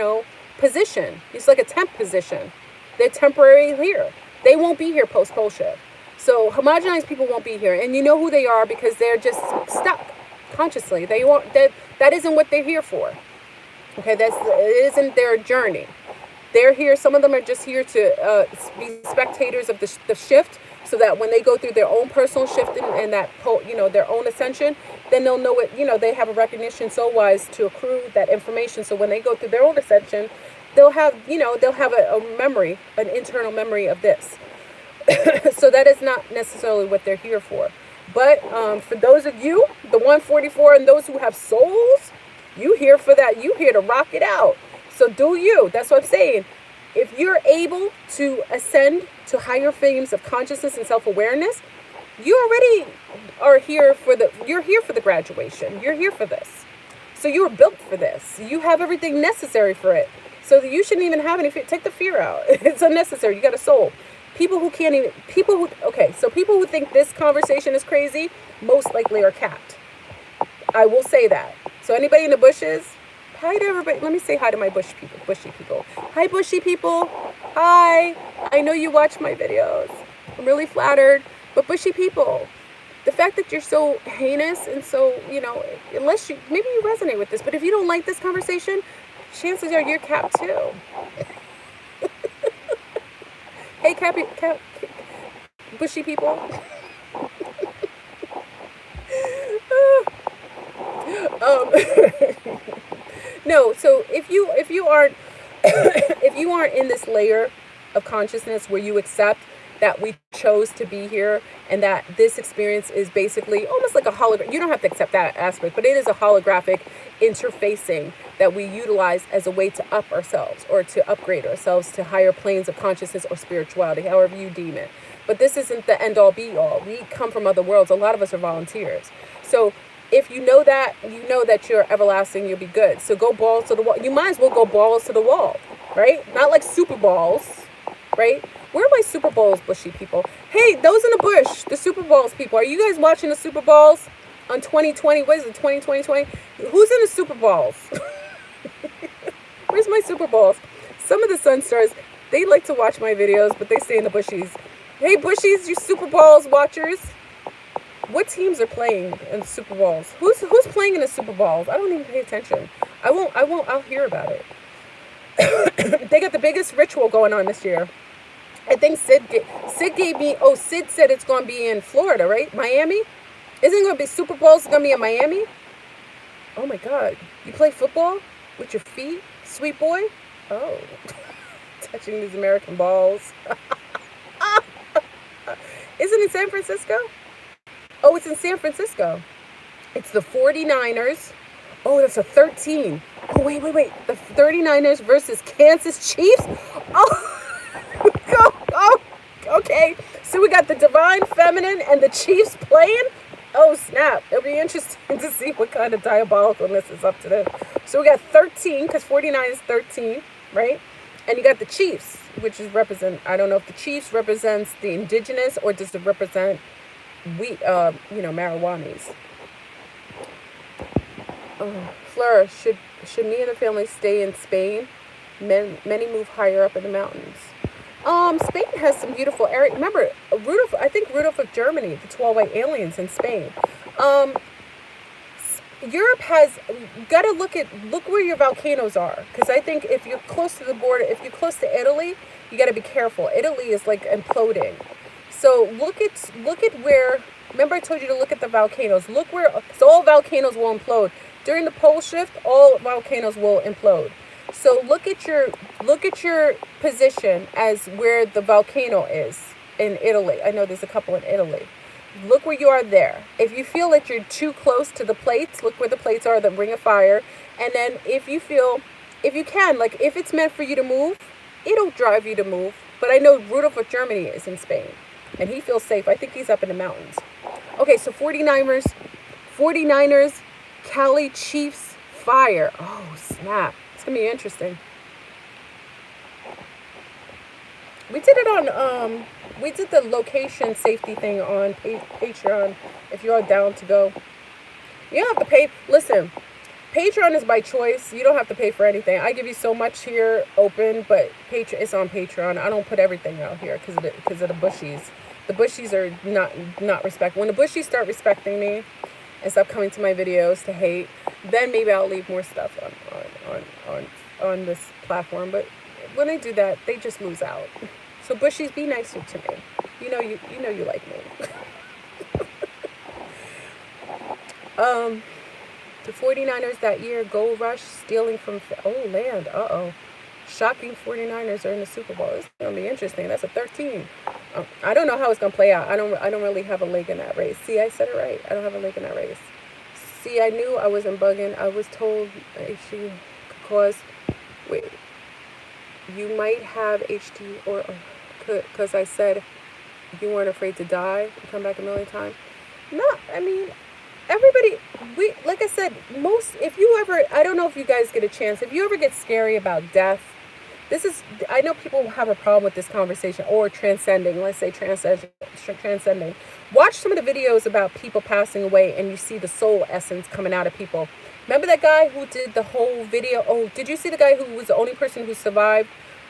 Speaker 2: position. It's like a temp position. They're temporary here. They won't be here post-pole shift. So homogenized people won't be here. And you know who they are because they're just stuck consciously. They won't. That isn't what they're here for. Okay, it isn't their journey. They're here. Some of them are just here to be spectators of the shift. so that when they go through their own personal shift and that, their own ascension, then they'll know it, they have a recognition soul-wise to accrue that information. So when they go through their own ascension, they'll have, a memory, an internal memory of this. So that is not necessarily what they're here for. But for those of you, the 144, and those who have souls, you here for that. You here to rock it out. So do you. That's what I'm saying. If you're able to ascend to higher frames of consciousness and self-awareness, you already are here for you're here for the graduation. You're here for this. So you were built for this. You have everything necessary for it. So you shouldn't even have any fear. Take the fear out. It's unnecessary. You got a soul. People who think this conversation is crazy, most likely are capped. I will say that. So anybody in the bushes, hi to everybody. Let me say hi to my bushy people. Hi, bushy people. Hi. I know you watch my videos. I'm really flattered. But bushy people, the fact that you're so heinous and so, unless maybe you resonate with this, but if you don't like this conversation, chances are you're capped too. Hey, bushy people. No, so if you aren't in this layer of consciousness where you accept that we chose to be here and that this experience is basically almost like a hologram. You don't have to accept that aspect, but it is a holographic interfacing that we utilize as a way to up ourselves or to upgrade ourselves to higher planes of consciousness or spirituality, however you deem it. But this isn't the end all be all. We come from other worlds. A lot of us are volunteers. So if you know that you're everlasting, you'll be good. So go balls to the wall. You might as well go balls to the wall, right? Not like Super Balls, right? Where are my Super Bowls, bushy people? Hey, those in the bush, the Super Bowls people. Are you guys watching the Super Bowls on 2020? What is it, 2020? Who's in the Super Bowls? Where's my Super Bowls? Some of the Sun Stars, they like to watch my videos, but they stay in the bushies. Hey, bushies, you Super Bowls watchers. What teams are playing in the Super Bowls? Who's playing in the Super Bowls? I don't even pay attention. I'll hear about it. They got the biggest ritual going on this year. I think Sid said it's going to be in Florida, right? Miami? Isn't it going to be Super Bowls? It's going to be in Miami? Oh my God. You play football with your feet, sweet boy? Oh. Touching these American balls. Isn't it San Francisco? Oh, it's in San Francisco. It's the 49ers. Oh, that's a 13. Oh, wait. The 39ers versus Kansas Chiefs? Oh. Oh, okay. So we got the Divine Feminine and the Chiefs playing. Oh, snap. It'll be interesting to see what kind of diabolicalness is up to them. So we got 13, because 49 is 13, right? And you got the Chiefs, which is I don't know if the Chiefs represents the indigenous or does it represent marijuanas. Oh, Fleur, should me and the family stay in Spain? Many move higher up in the mountains. Spain has some beautiful areas. Remember, Rudolph of Germany, the 12 white aliens in Spain. Europe has, you got to look where your volcanoes are. Because I think if you're close to the border, if you're close to Italy, you got to be careful. Italy is like imploding. So look at where, remember I told you to look at the volcanoes. Look where, so all volcanoes will implode. During the pole shift, all volcanoes will implode. So look at your position as where the volcano is in Italy. I know there's a couple in Italy. Look where you are there. If you feel that you're too close to the plates, look where the plates are, the ring of fire. And then if you can, like if it's meant for you to move, it'll drive you to move. But I know Rudolph of Germany is in Spain and he feels safe. I think he's up in the mountains. Okay, so 49ers, Cali Chiefs, fire. Oh, snap. It's going to be interesting. We did it on, we did the location safety thing on Patreon, if you're down to go. You don't have to pay. Listen, Patreon is by choice. You don't have to pay for anything. I give you so much here open, but it's on Patreon. I don't put everything out here because of the bushies. The bushies are not respect. When the bushies start respecting me and stop coming to my videos to hate, then maybe I'll leave more stuff on this platform. But when they do that, they just lose out. So bushies, be nicer to me. You like me. The 49ers that year, gold rush, stealing from land. Shocking 49ers are in the Super Bowl. It's gonna be interesting. That's a 13. I don't know how it's gonna play out. I don't really have a leg in that race. See, I said it right. I don't have a leg in that race. See, I knew I wasn't bugging. I was told she could cause. Wait, you might have HD or because I said you weren't afraid to die and come back a million times. No, I mean, everybody, like I said, if you ever, I don't know if you guys get a chance, if you ever get scary about death, I know people have a problem with this conversation, or transcending, let's say transcending. Watch some of the videos about people passing away and you see the soul essence coming out of people. Remember that guy who did the whole video? Oh, did you see the guy who was the only person who survived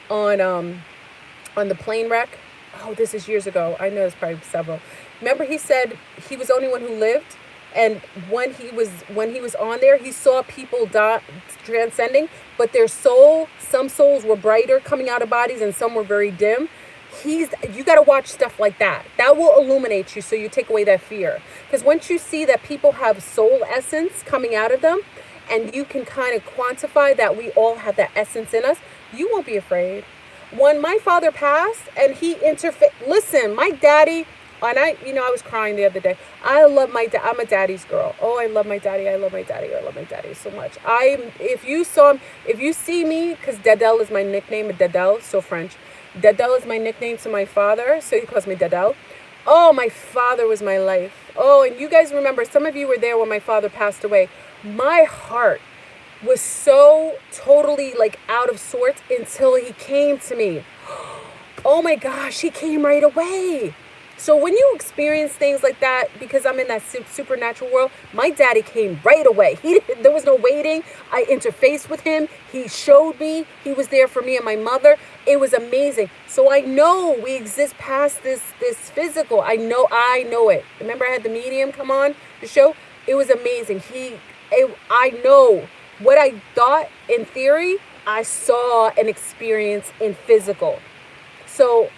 Speaker 2: on the plane wreck? Oh, this is years ago. I know it's probably several. Remember he said he was the only one who lived? And when he was on there, he saw people die, transcending, but some souls were brighter coming out of bodies and some were very dim. You got to watch stuff like that. That will illuminate you, so you take away that fear. Because once you see that people have soul essence coming out of them, and you can kind of quantify that we all have that essence in us, you won't be afraid. When my father passed and listen, my daddy, and I was crying the other day. I love my dad. I'm a daddy's girl. Oh, I love my daddy. I love my daddy so much. If you see me, because Dedel is my nickname, Dedel, so French. Dedel is my nickname to my father, so he calls me Dedel. Oh, my father was my life. Oh, and you guys remember, some of you were there when my father passed away. My heart was so totally like out of sorts until he came to me. Oh my gosh, he came right away. So when you experience things like that, because I'm in that supernatural world, my daddy came right away. There was no waiting. I interfaced with him. He showed me. He was there for me and my mother. It was amazing. So I know we exist past this physical. I know it. Remember I had the medium come on the show? It was amazing. I know what I thought in theory, I saw and experienced in physical. So,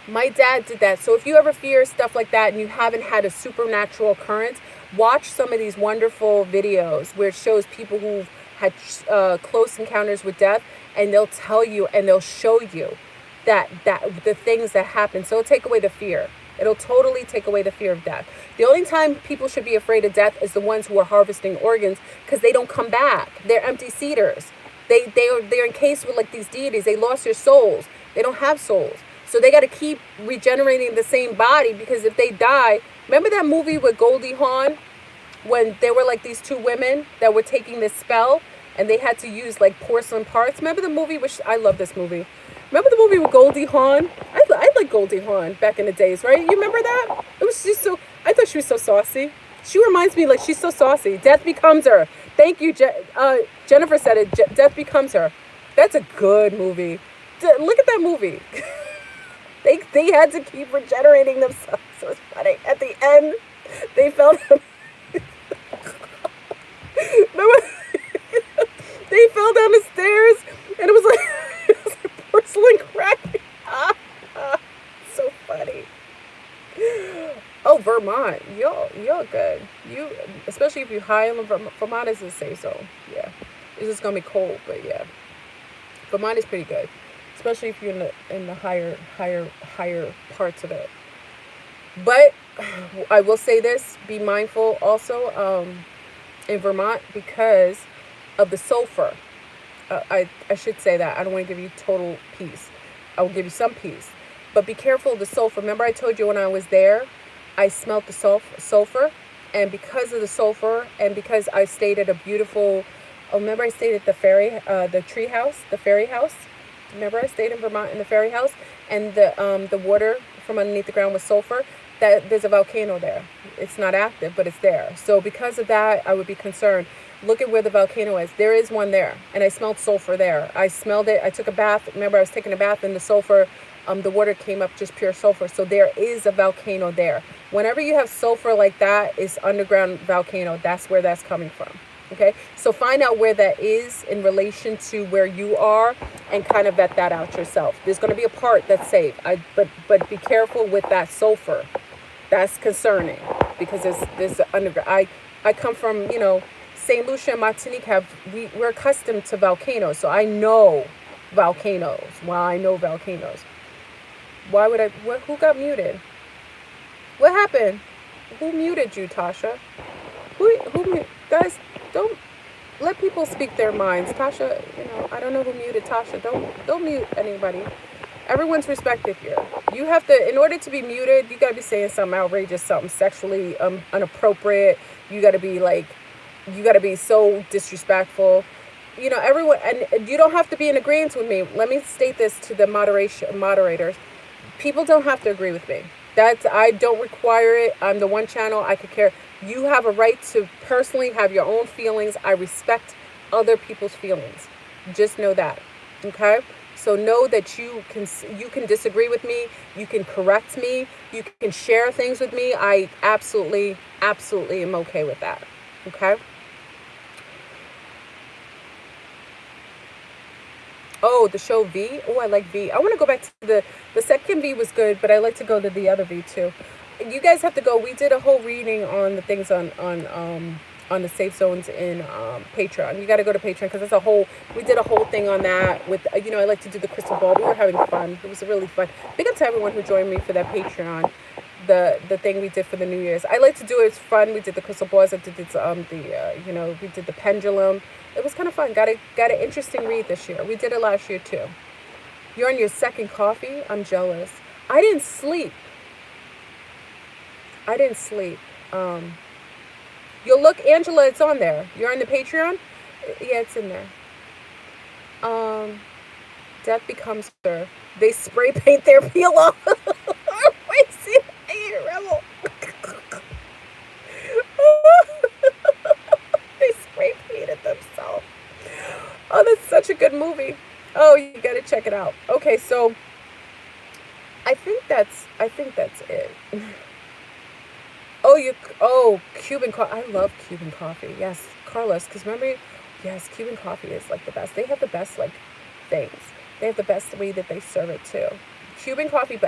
Speaker 2: my dad did that. So if you ever fear stuff like that and you haven't had a supernatural occurrence, watch some of these wonderful videos where it shows people who've had close encounters with death, and they'll tell you and they'll show you that the things that happen. So it'll take away the fear. It'll totally take away the fear of death. The only time people should be afraid of death is the ones who are harvesting organs, because they don't come back. They're empty seeders. They're encased with like these deities. They lost their souls. They don't have souls. So they got to keep regenerating the same body, because if they die, remember that movie with Goldie Hawn, when there were like these two women that were taking this spell and they had to use like porcelain parts? Remember the movie? I love this movie. Remember the movie with Goldie Hawn? I like Goldie Hawn back in the days, right? You remember that? It was just I thought she was so saucy. She reminds me, like, she's so saucy. Death becomes her. Thank you, Jennifer said it. Death becomes her. That's a good movie. Look at that movie. They had to keep regenerating themselves. So it's funny. At the end, they fell down. Remember? They fell down the stairs, and it was like porcelain cracking. So funny. Oh, Vermont, y'all good. Especially if you're high in Vermont is a safe zone. Yeah, it's just gonna be cold, but yeah, Vermont is pretty good. Especially if you're in the higher parts of it. But I will say this: be mindful also in Vermont because of the sulfur. I should say that. I don't want to give you total peace. I will give you some peace, but be careful of the sulfur. Remember, I told you when I was there, I smelled the sulfur, and because of the sulfur, and because I stayed at a beautiful. Oh, remember I stayed at the tree house, the fairy house. Remember I stayed in Vermont in the fairy house, and the water from underneath the ground was sulfur. That there's a volcano there. It's not active, but it's there. So because of that, I would be concerned. Look at where the volcano is. There is one there, and I smelled sulfur there. I smelled it. I took a bath. Remember, I was taking a bath in the sulfur. The water came up just pure sulfur. So there is a volcano there. Whenever you have sulfur like that, it's underground volcano. That's where that's coming from. Okay, so find out where that is in relation to where you are, and kind of vet that out yourself. There's going to be a part that's safe, but be careful with that sulfur. That's concerning, because there's underground. I come from, St. Lucia and Martinique we're accustomed to volcanoes, so I know volcanoes. Well, I know volcanoes. Why would I? Who got muted? What happened? Who muted you, Tasha? Who guys? Don't let people speak their minds. Tasha, I don't know who muted Tasha. Don't mute anybody. Everyone's respected here. You have to, in order to be muted, you gotta be saying something outrageous, something sexually inappropriate. You gotta be so disrespectful. Everyone, and you don't have to be in agreement with me. Let me state this to the moderators. People don't have to agree with me. I don't require it. I'm the one channel I could care. You have a right to personally have your own feelings. I respect other people's feelings. Just know that, okay? So know that you can disagree with me. You can correct me. You can share things with me. I absolutely am okay with that, okay? Oh, the show V. Oh, I like V. I want to go back to the second V was good, but I like to go to the other V too. You guys have to go. We did a whole reading on the things on the safe zones in Patreon. You got to go to Patreon, because we did a whole thing on that with, I like to do the crystal ball. We were having fun. It was really fun. Big up to everyone who joined me for that Patreon. The thing we did for the New Year's. I like to do it. It's fun. We did the crystal balls. I did this, we did the pendulum. It was kind of fun. Got an interesting read this year. We did it last year too. You're on your second coffee? I'm jealous. I didn't sleep. You'll look, Angela, it's on there. You're on the Patreon? Yeah, it's in there. Death becomes her. They spray paint their peel off. Wait, see, I hate Rebel. They spray painted themselves. Oh, that's such a good movie. Oh, you gotta check it out. Okay, so I think that's it. Cuban coffee. I love Cuban coffee. Yes, Carlos, because remember, yes, Cuban coffee is like the best. They have the best things. They have the best way that they serve it too. Cuban coffee,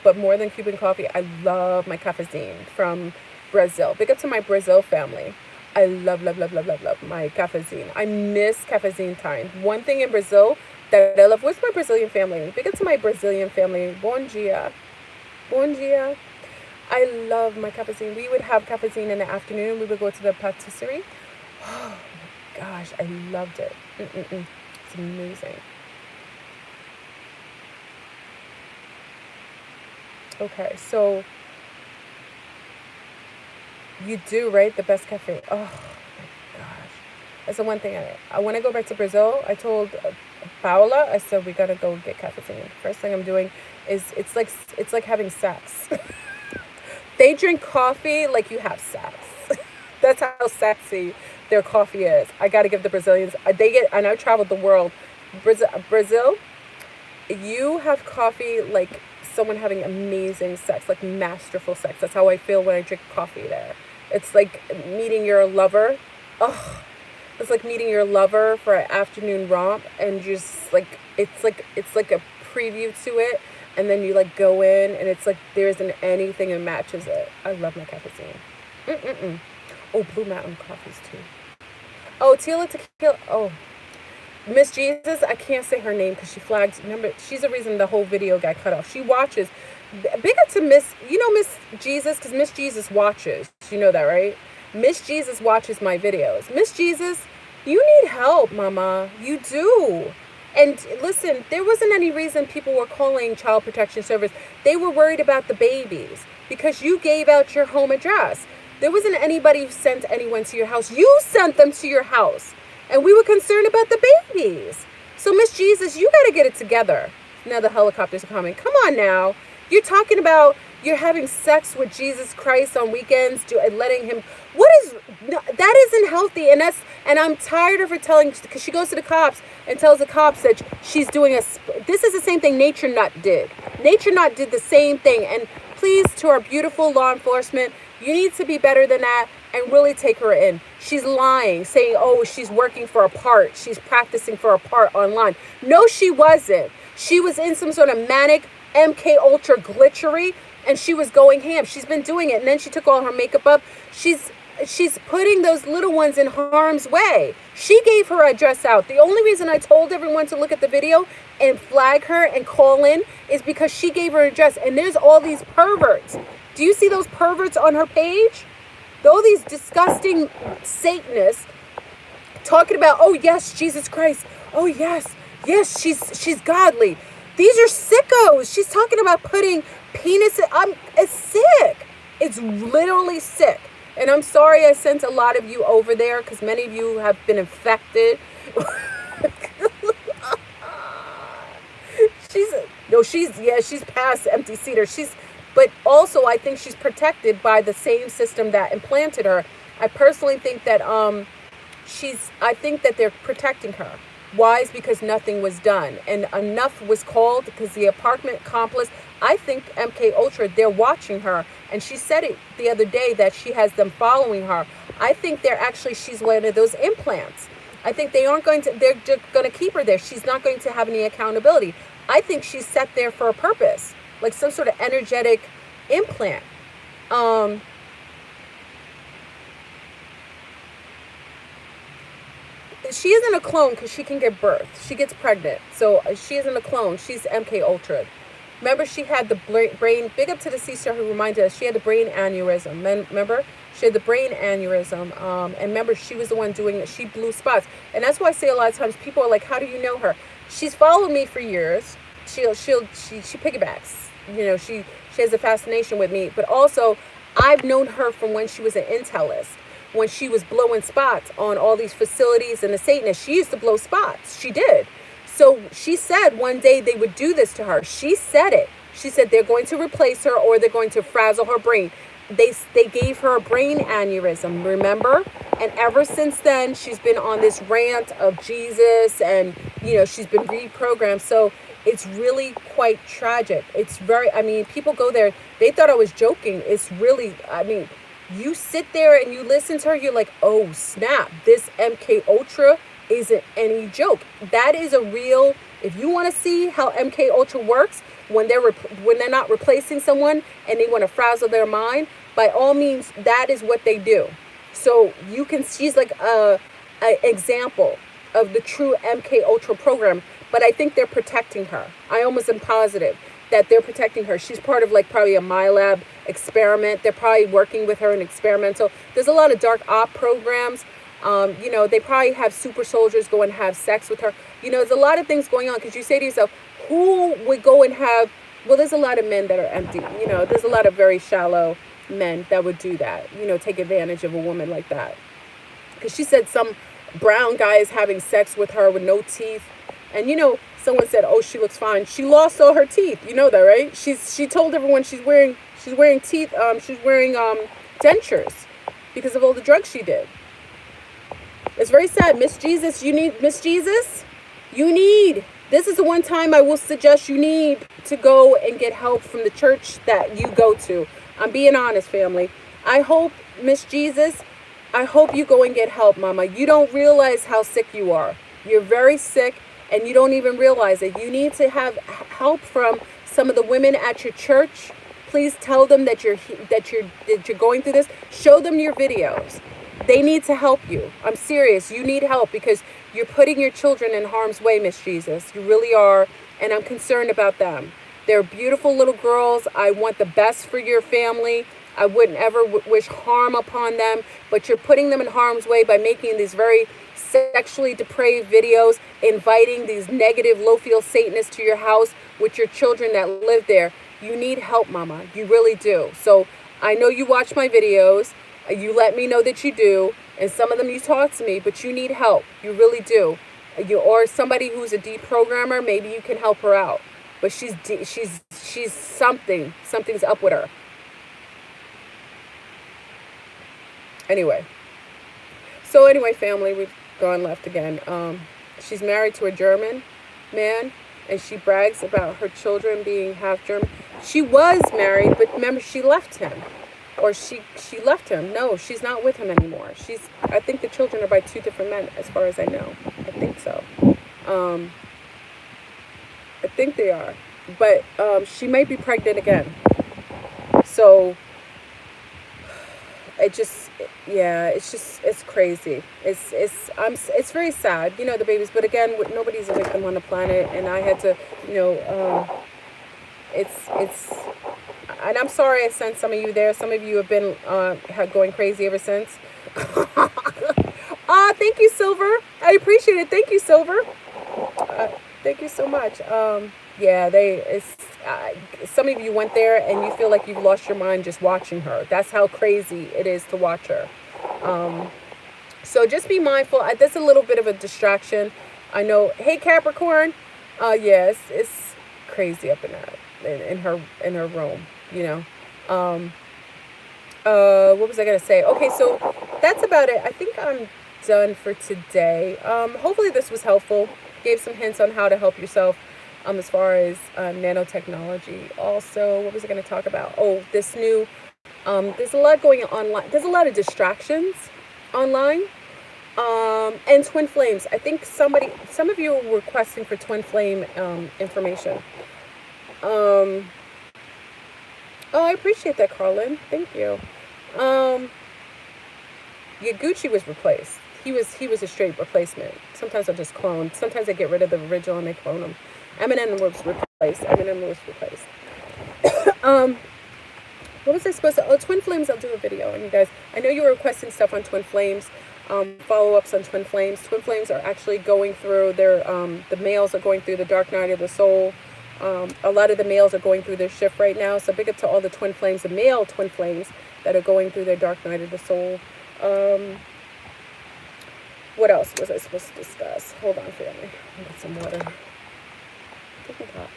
Speaker 2: but more than Cuban coffee, I love my cafezinho from Brazil. Big up to my Brazil family. I love my cafezinho. I miss cafezinho time. One thing in Brazil that I love. Where's my Brazilian family? Big up to my Brazilian family. Bom dia. I love my cafezinho. We would have cafezinho in the afternoon. We would go to the patisserie. Oh my gosh, I loved it. It's amazing. Okay, so you do, right? The best cafe. Oh my gosh. That's the one thing I want to go back to Brazil. I told Paola, I said, we got to go get cafezinho. First thing I'm doing is, it's like having sex. They drink coffee like you have sex. That's how sexy their coffee is. I got to give the Brazilians, and I've traveled the world. Brazil, you have coffee like someone having amazing sex, like masterful sex. That's how I feel when I drink coffee there. It's like meeting your lover. Oh, it's like meeting your lover for an afternoon romp, and just like, it's like a preview to it. And then you like go in, and it's like there isn't anything that matches it. I love my cafezinho. Oh, Blue Mountain coffees too. Oh, Tila Tequila. Oh, Miss Jesus. I can't say her name because she flagged. Remember, she's the reason the whole video got cut off. She watches. Big up to Miss Jesus, because Miss Jesus watches. You know that, right? Miss Jesus watches my videos. Miss Jesus, you need help, mama. You do. And listen, there wasn't any reason people were calling Child Protection Service. They were worried about the babies because you gave out your home address. There wasn't anybody who sent anyone to your house. You sent them to your house. And we were concerned about the babies. So, Miss Jesus, you got to get it together. Now the helicopters are coming. Come on now. You're talking about you're having sex with Jesus Christ on weekends, letting him. That isn't healthy. And I'm tired of her telling, because she goes to the cops and tells the cops that she's doing this is the same thing Nature Nut did. Nature Nut did the same thing. And please, to our beautiful law enforcement, you need to be better than that. and really take her in. She's lying, saying, oh, she's working for a part. She's practicing for a part online. No, she wasn't. She was in some sort of manic MK Ultra glitchery, and she was going ham. She's been doing it, and then she took all her makeup up. She's putting those little ones in harm's way. She gave her address out. The only reason I told everyone to look at the video and flag her and call in is because she gave her address. And there's all these perverts. Do you see those perverts on her page? All these disgusting Satanists talking about, oh yes, Jesus Christ. Oh yes, she's godly. These are sickos. She's talking about putting penis. It's sick. It's literally sick. And I'm sorry I sent a lot of you over there because many of you have been infected. she's past empty cedar. But also I think she's protected by the same system that implanted her. I personally think that I think that they're protecting her. Why? Is because nothing was done, and enough was called because the apartment complex. I think MK Ultra, they're watching her, and she said it the other day that she has them following her. I think she's one of those implants. I think they're just going to keep her there. She's not going to have any accountability. I think she's set there for a purpose, like some sort of energetic implant. She isn't a clone because she can give birth. She gets pregnant. So she isn't a clone. She's MK Ultra. Remember, she had the brain, big up to the sister who reminded us, she had the brain aneurysm. Remember? She had the brain aneurysm. And remember, she was the one doing it. She blew spots. And that's why I say a lot of times, people are like, how do you know her? She's followed me for years. She piggybacks. You know, she has a fascination with me. But also, I've known her from when she was an intellist. When she was blowing spots on all these facilities and the Satanists, she used to blow spots. She did. So she said one day they would do this to her. She said it. She said they're going to replace her or they're going to frazzle her brain. They gave her a brain aneurysm, remember? And ever since then, she's been on this rant of Jesus and, you know, she's been reprogrammed. So it's really quite tragic. People go there. They thought I was joking. It's really, you sit there and you listen to her, you're like, oh snap, this MK Ultra isn't any joke. That is a real, if you want to see how MK Ultra works, when they're not replacing someone and they want to frazzle their mind, by all means, that is what they do. So she's like a example of the true MK Ultra program, but I think they're protecting her. I almost am positive that they're protecting her. She's part of like probably a MyLab experiment. They're probably working with her in experimental. There's a lot of dark op programs. They probably have super soldiers go and have sex with her. There's a lot of things going on because you say to yourself, who would go and have, well, there's a lot of men that are empty. There's a lot of very shallow men that would do that, take advantage of a woman like that. Because she said some brown guy is having sex with her with no teeth. And, someone said, oh, she looks fine. She lost all her teeth. You know that, right? She told everyone she's wearing teeth. She's wearing dentures because of all the drugs she did. It's very sad. Miss Jesus, this is the one time I will suggest you need to go and get help from the church that you go to. I'm being honest, family. I hope, Miss Jesus, I hope you go and get help, Mama. You don't realize how sick you are. You're very sick. And you don't even realize it. You need to have help from some of the women at your church. Please tell them that you're going through this. Show them your videos. They need to help you. I'm serious. You need help because you're putting your children in harm's way, Miss Jesus. You really are. And I'm concerned about them. They're beautiful little girls. I want the best for your family. I wouldn't ever wish harm upon them. But you're putting them in harm's way by making these very sexually depraved videos, inviting these negative low-feel Satanists to your house with your children that live there. You need help, Mama. You really do. So I know you watch my videos. You let me know that you do. And some of them you talk to me, but you need help. You really do. Or somebody who's a deprogrammer, maybe you can help her out. But she's something. Something's up with her. Anyway, family, we've gone left again. She's married to a German man, and she brags about her children being half German. She was married, but remember, she left him. or she left him. No, she's not with him anymore. I think the children are by 2 different men, as far as I know. I think so. I think they are, but she might be pregnant again. So it's crazy. It's very sad, the babies. But again, nobody's a victim on the planet, and I had to, and I'm sorry I sent some of you there. Some of you have been going crazy ever since. Thank you, Silver. I appreciate it. Thank you, Silver. Thank you so much. Some of you went there and you feel like you've lost your mind just watching her. That's how crazy it is to watch her. So just be mindful. That's a little bit of a distraction. I know. Hey, Capricorn. Yes, it's crazy up in her room. What was I gonna say? Okay, so that's about it. I think I'm done for today. Hopefully this was helpful. Gave some hints on how to help yourself as far as nanotechnology. Also, what was I going to talk about? Oh, this new, there's a lot going on online. There's a lot of distractions online. And twin flames. I think some of you were requesting for twin flame information. Oh, I appreciate that, Carlin. Thank you. Gucci was replaced. He was a straight replacement. Sometimes I just clone. Sometimes I get rid of the original and they clone them. Eminem was replaced. What was I supposed to? Oh, twin flames. I'll do a video on you guys. I know you were requesting stuff on twin flames. Follow-ups on twin flames. Twin flames are actually going through their. The males are going through the dark night of the soul. A lot of the males are going through their shift right now. So big up to all the twin flames, the male twin flames that are going through their dark night of the soul. What else was I supposed to discuss? Hold on for me. I'll get some water. Take a top.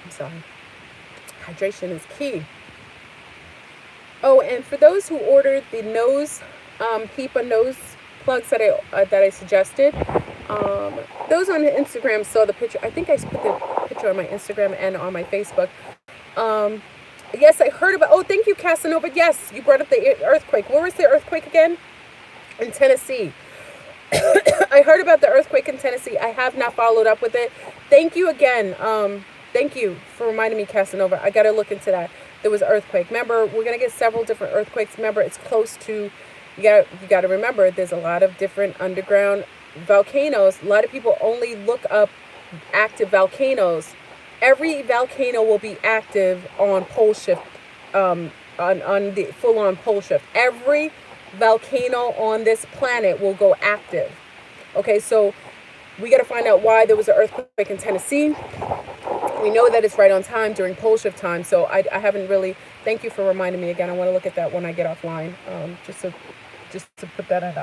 Speaker 2: I'm sorry. Hydration is key. Oh, and for those who ordered the nose, HEPA nose plugs that I suggested, those on Instagram saw the picture. I think I put the picture on my Instagram and on my Facebook. Yes, I heard about. Oh, thank you, Casanova. Yes, you brought up the earthquake. Where was the earthquake again? In Tennessee. I heard about the earthquake in Tennessee. I have not followed up with it. Thank you again. Thank you for reminding me, Casanova. I got to look into that. There was an earthquake. Remember, we're gonna get several different earthquakes. Remember, it's close to. You got to remember, there's a lot of different underground volcanoes. A lot of people only look up active volcanoes. Every volcano will be active on pole shift, on the full-on pole shift. Every volcano on this planet will go active. Okay, so we got to find out why there was an earthquake in Tennessee. We know that it's right on time during pole shift time, so I haven't really. Thank you for reminding me again. I want to look at that when I get offline, just to put that in.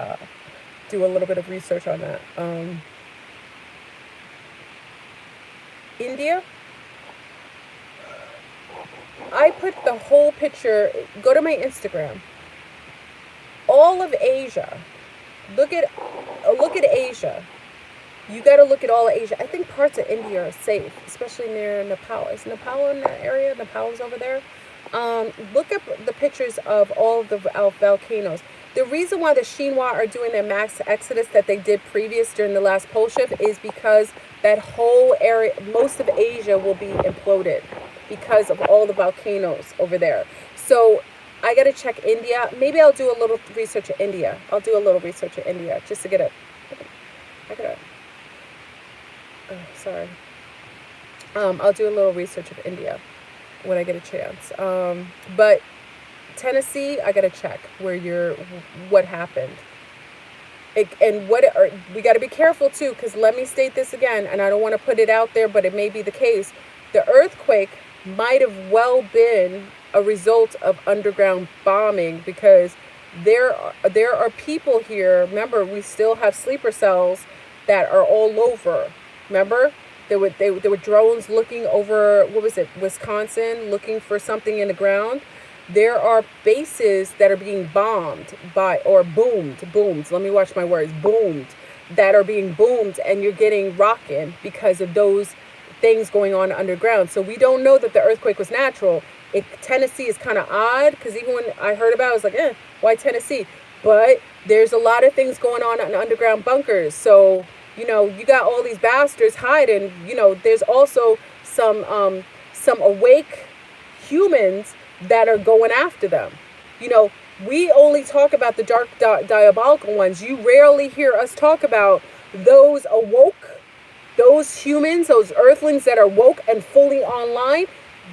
Speaker 2: Do a little bit of research on that. India. I put the whole picture. Go to my Instagram. All of Asia. Look at Asia. You got to look at all of Asia. I think parts of India are safe, especially near Nepal. Is Nepal in that area? Nepal's over there. Look up the pictures of all of the volcanoes. The reason why the Shinwa are doing their mass exodus that they did previous during the last pole shift is because that whole area, most of Asia will be imploded because of all the volcanoes over there. So I got to check India. Maybe I'll do a little research at India. I'll do a little research at India just to get it. Sorry. I'll do a little research of India when I get a chance. But Tennessee, I gotta check what happened. We gotta be careful too, because let me state this again, and I don't want to put it out there, but it may be the case. The earthquake might have well been a result of underground bombing, because there are people here. Remember, we still have sleeper cells that are all over. Remember, there were drones looking over, what was it, Wisconsin, looking for something in the ground. there are bases that are being bombed by, or boomed, let me watch my words, boomed, that are being boomed, and you're getting rocking because of those things going on underground. So we don't know that the earthquake was natural. Tennessee is kind of odd, because even when I heard about it, I was like, why Tennessee? But there's a lot of things going on in underground bunkers. So, you got all these bastards hiding. There's also some awake humans that are going after them. We only talk about the dark, diabolical ones. You rarely hear us talk about those awoke, those humans, those earthlings that are woke and fully online.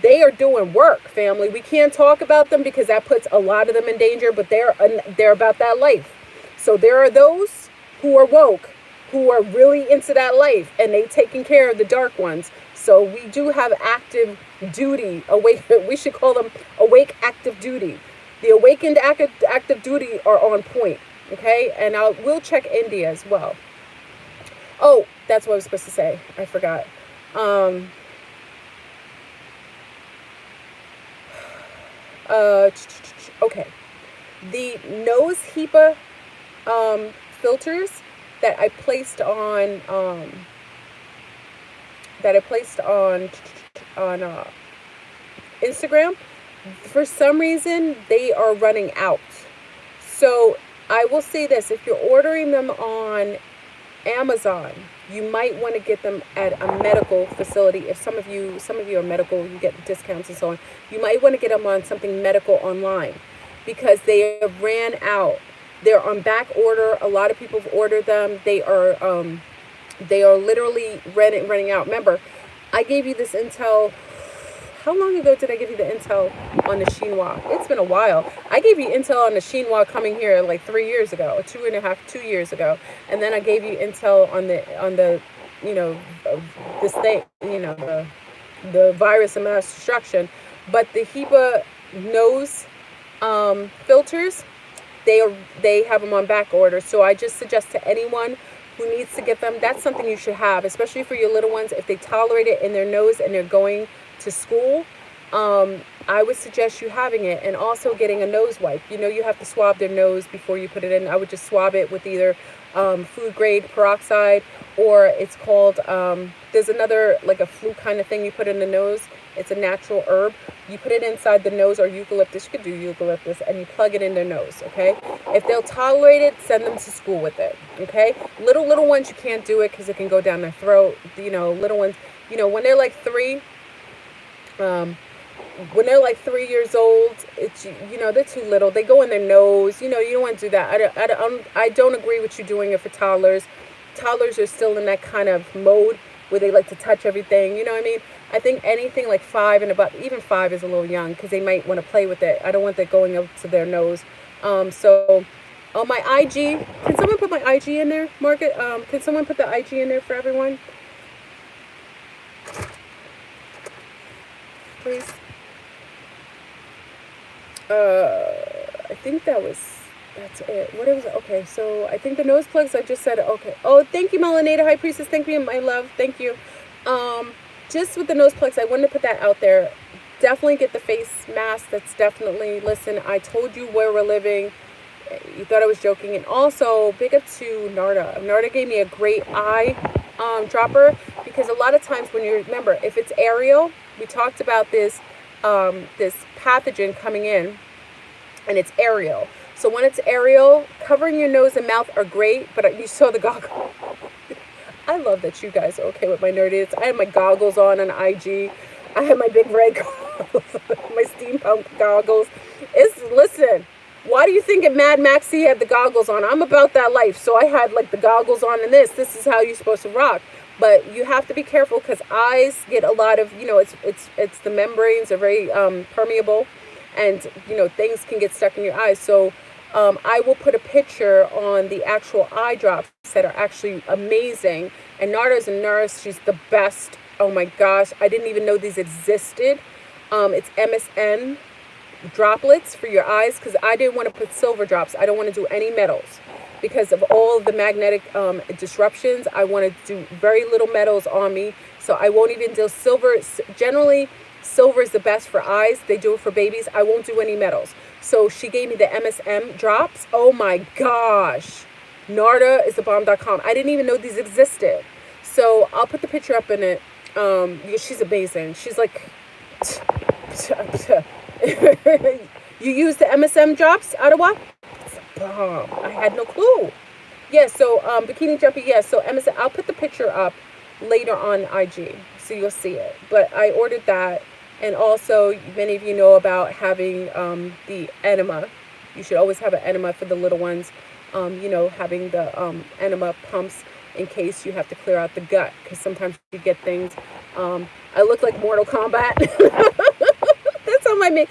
Speaker 2: They are doing work, family. We can't talk about them because that puts a lot of them in danger, but they're about that life. So there are those who are woke, who are really into that life, and they taking care of the dark ones. So we do have active duty, awake. We should call them awake active duty. The awakened active duty are on point, okay? And we'll check India as well. Oh, that's what I was supposed to say. I forgot. Okay. The nose HEPA filters that I placed on Instagram, for some reason they are running out. So I will say this: if you're ordering them on Amazon, you might want to get them at a medical facility. If some of you are medical, you get discounts and so on. You might want to get them on something medical online, because they have ran out. They're on back order. A lot of people have ordered them. They are literally running out. Remember, I gave you this intel. How long ago did I give you the intel on the chinois? It's been a while. I gave you intel on the chinois coming here like 3 years ago, 2 years ago, and then I gave you intel on the this thing, the virus of mass destruction. But the HEPA nose filters, they have them on back order. So I just suggest to anyone who needs to get them, that's something you should have, especially for your little ones. If they tolerate it in their nose and they're going to school, I would suggest you having it, and also getting a nose wipe. You have to swab their nose before you put it in. I would just swab it with either food grade peroxide, or it's called, there's another, like a flu kind of thing you put in the nose. It's a natural herb. You put it inside the nose, or eucalyptus. You could do eucalyptus, and you plug it in their nose, okay? If they'll tolerate it, send them to school with it, okay? Little ones, you can't do it because it can go down their throat. Little ones, when they're like 3, when they're like 3 years old, it's, they're too little. They go in their nose. You don't want to do that. I don't agree with you doing it for toddlers. Toddlers are still in that kind of mode where they like to touch everything. You know what I mean? I think anything like 5 and above, even 5 is a little young, because they might want to play with it. I don't want that going up to their nose. So on my IG, can someone put my IG in there, Margaret? Can someone put the IG in there for everyone? Please. I think that's it. What was it? Okay, so I think the nose plugs, I just said, okay. Oh, thank you, Melanada High Priestess. Thank you, my love. Thank you. Just with the nose plugs, I wanted to put that out there. Definitely get the face mask. That's definitely, listen, I told you where we're living. You thought I was joking. And also, big up to Narda. Narda gave me a great eye dropper, because a lot of times when you remember, if it's aerial, we talked about this pathogen coming in, and it's aerial. So when it's aerial, covering your nose and mouth are great, but you saw the goggles. I love that you guys are okay with my nerdiness. I had my goggles on IG. I had my big red goggles, my steampunk goggles. Listen, why do you think at Mad Max he had the goggles on? I'm about that life, so I had like the goggles on, and this is how you're supposed to rock. But you have to be careful, because eyes get a lot of, it's the membranes are very permeable, and things can get stuck in your eyes. So I will put a picture on the actual eye drops that are actually amazing. And Narda's a nurse. She's the best. Oh my gosh, I didn't even know these existed. It's MSN droplets for your eyes, because I didn't want to put silver drops. I don't want to do any metals because of all of the magnetic disruptions. I want to do very little metals on me, so I won't even do silver. Generally, Silver is the best for eyes. They do it for babies. I won't do any metals. So she gave me the MSM drops. Oh my gosh. Narda is the bomb.com. I didn't even know these existed. So I'll put the picture up in it. She's amazing. She's like, you use the MSM drops, Ottawa? It's a bomb. I had no clue. Yeah, so Bikini Jumpy, yeah, so MSM, I'll put the picture up later on IG, so you'll see it. But I ordered that, and also many of you know about having the enema. You should always have an enema for the little ones. Having the enema pumps in case you have to clear out the gut, because sometimes you get things. I look like Mortal Kombat. That's how my mate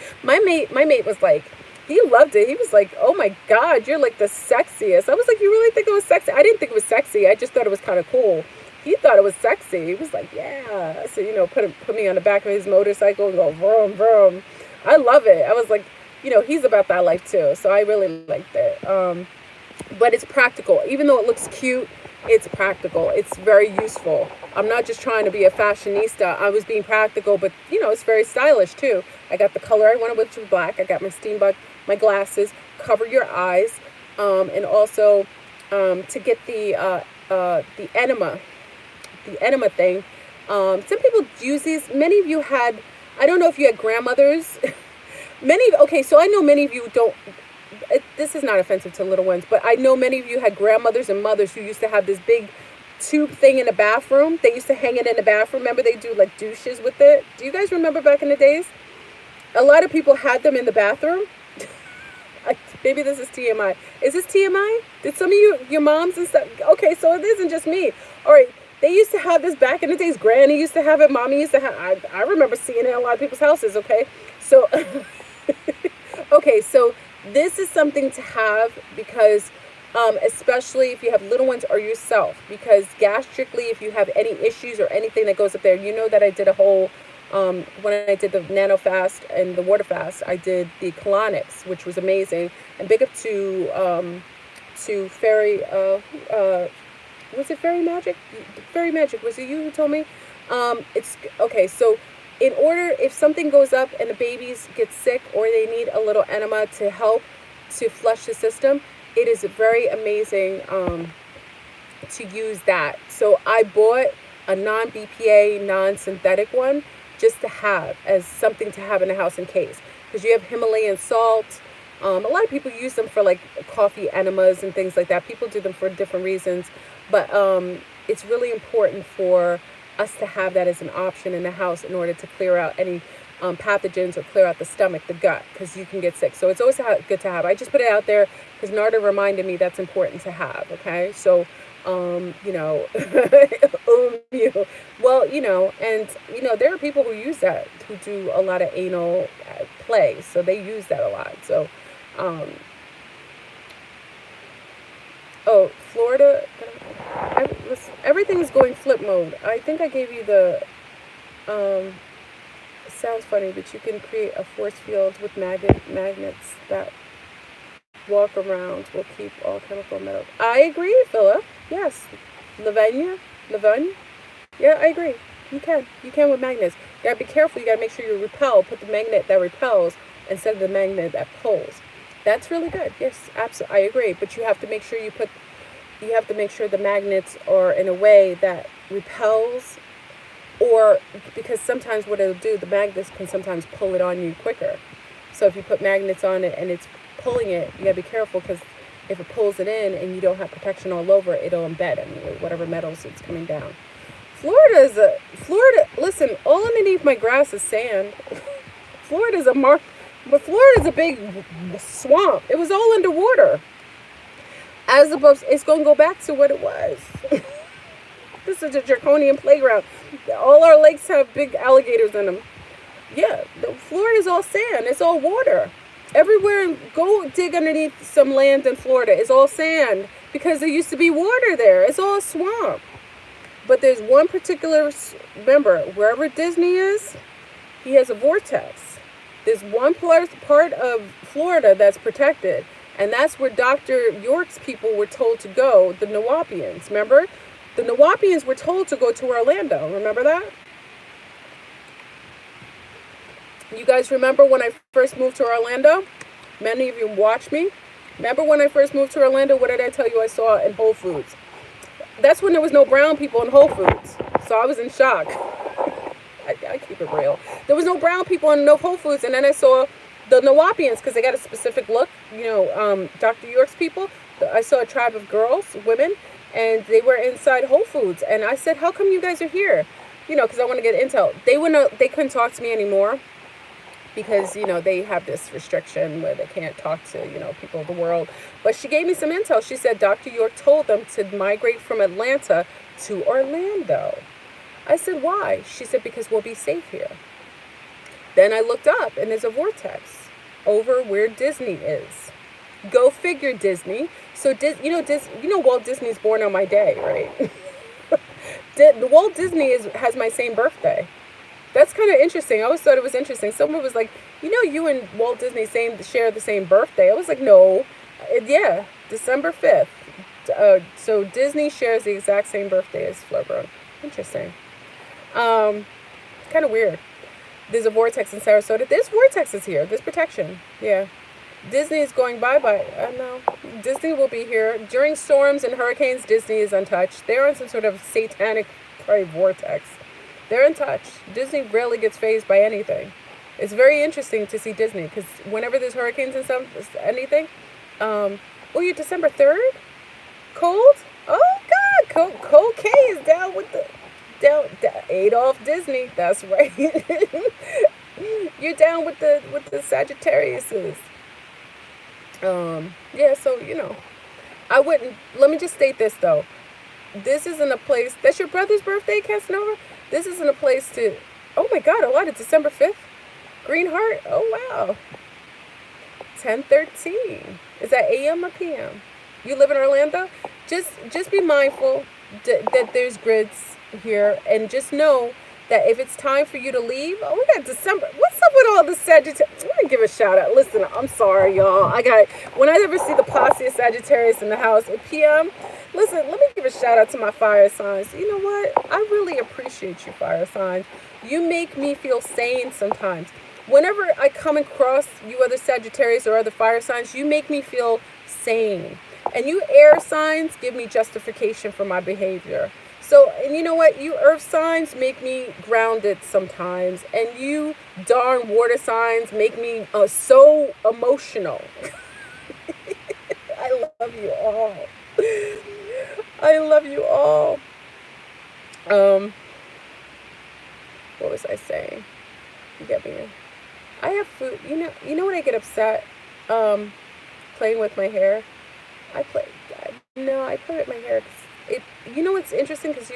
Speaker 2: was like. He loved it. He was like, "Oh my God, you're like the sexiest." I was like, "You really think it was sexy?" I didn't think it was sexy. I just thought it was kind of cool. He thought it was sexy. He was like, "Yeah." So put me on the back of his motorcycle and go vroom vroom. I love it. I was like, he's about that life too. So I really liked it. But it's practical. Even though it looks cute, it's practical. It's very useful. I'm not just trying to be a fashionista. I was being practical, but it's very stylish too. I got the color I wanted, which was black. I got my steam bug, my glasses, cover your eyes, and also to get the enema thing. Some people use these. Many of you had. I don't know if you had grandmothers. Okay, so I know many of you don't. This is not offensive to little ones, but I know many of you had grandmothers and mothers who used to have this big tube thing in the bathroom. They used to hang it in the bathroom. Remember, they do like douches with it. Do you guys remember back in the days? A lot of people had them in the bathroom. Maybe this is TMI. Is this TMI? Did some of your moms and stuff? Okay, so it isn't just me. All right, they used to have this back in the days. Granny used to have it. Mommy used to have. I remember seeing it in a lot of people's houses. Okay, so okay, so this is something to have because, especially if you have little ones or yourself, because gastrically, if you have any issues or anything that goes up there, that I did a whole. When I did the nano fast and the water fast, I did the colonics, which was amazing. And big up to Fairy, was it Fairy Magic? Fairy Magic, was it you who told me? It's okay. So in order, if something goes up and the babies get sick or they need a little enema to help to flush the system, it is very amazing to use that. So I bought a non-BPA, non-synthetic one, just to have as something to have in the house in case, because you have Himalayan salt. A lot of people use them for like coffee enemas and things like that. People do them for different reasons, but it's really important for us to have that as an option in the house in order to clear out any pathogens or clear out the stomach, the gut, because you can get sick. So it's always good to have. I just put it out there because Narda reminded me that's important to have. Okay, so there are people who use that, who do a lot of anal play, so they use that a lot. So Florida, everything's going flip mode. I think I gave you the it sounds funny, but you can create a force field with magnets that walk around will keep all chemical metal. I agree, Philip. Yes. Lavinia? Yeah, I agree. You can with magnets. You gotta be careful. You gotta make sure you repel. Put the magnet that repels instead of the magnet that pulls. That's really good. Yes, absolutely. I agree. But you have to make sure the magnets are in a way that repels, or because sometimes what it'll do, the magnets can sometimes pull it on you quicker. So if you put magnets on it and it's pulling it, you gotta be careful, because if it pulls it in and you don't have protection all over, it'll embed in whatever metals it's coming down. Florida, listen, all underneath my grass is sand. Florida's a big swamp. It was all underwater. As above, it's going to go back to what it was. This is a draconian playground. All our lakes have big alligators in them. Yeah, Florida's all sand. It's all water. Everywhere, go dig underneath some land in Florida. It's all sand because there used to be water there. It's all swamp. But there's one particular, remember, wherever Disney is, he has a vortex. There's one part of Florida that's protected, and that's where Dr. York's people were told to go, the Nawapians, remember? The Nawapians were told to go to Orlando, remember that? You guys remember when I first moved to Orlando? Many of you watch me. Remember when I first moved to Orlando? What did I tell you I saw in Whole Foods? That's when there was no brown people in Whole Foods. So I was in shock. I keep it real. There was no brown people in no Whole Foods, and then I saw the Nawapians because they got a specific look. Dr. York's people. I saw a tribe of girls, women, and they were inside Whole Foods. And I said, "How come you guys are here?" Because I want to get intel. They couldn't talk to me anymore because they have this restriction where they can't talk to people of the world. But she gave me some intel. She said Dr. York told them to migrate from Atlanta to Orlando. I said, why? She said, because we'll be safe here. Then I looked up, and there's a vortex over where Disney is. Go figure, Disney. So Walt Disney's born on my day, right? Walt Disney has my same birthday. That's kind of interesting. I always thought it was interesting. Someone was like, you and Walt Disney share the same birthday. I was like, no. Yeah, December 5th. So Disney shares the exact same birthday as Flowbro. Interesting. Kind of weird. There's a vortex in Sarasota. There's vortexes here. There's protection. Yeah. Disney is going bye-bye. No. Disney will be here. During storms and hurricanes, Disney is untouched. They're on some sort of satanic vortex. They're in touch. Disney rarely gets fazed by anything. It's very interesting to see Disney because whenever there's hurricanes and stuff, anything. You're December 3rd? Cold? Oh, God. Cold K is down with Adolf Disney. That's right. You're down with the Sagittariuses. Yeah, so, I wouldn't. Let me just state this, though. This isn't a place. That's your brother's birthday, Casanova? This isn't a place to. Oh my God, a lot of December 5th. Green Heart. Oh wow. 10:13. Is that AM or PM? You live in Orlando? Just be mindful that there's grids here, and just know that if it's time for you to leave, we got December. What's up with all the Sagittarius? Let me give a shout out. Listen, I'm sorry, y'all. When I ever see the posse of Sagittarius in the house at PM, listen, let me give a shout out to my fire signs. You know what? I really appreciate you, fire signs. You make me feel sane sometimes. Whenever I come across you other Sagittarius or other fire signs, you make me feel sane. And you air signs give me justification for my behavior. So, and you know what? You earth signs make me grounded sometimes. And you darn water signs make me so emotional. I love you all. I love you all. What was I saying? You get me. I have food. You know when I get upset playing with my hair? I play with my hair. What's interesting? Because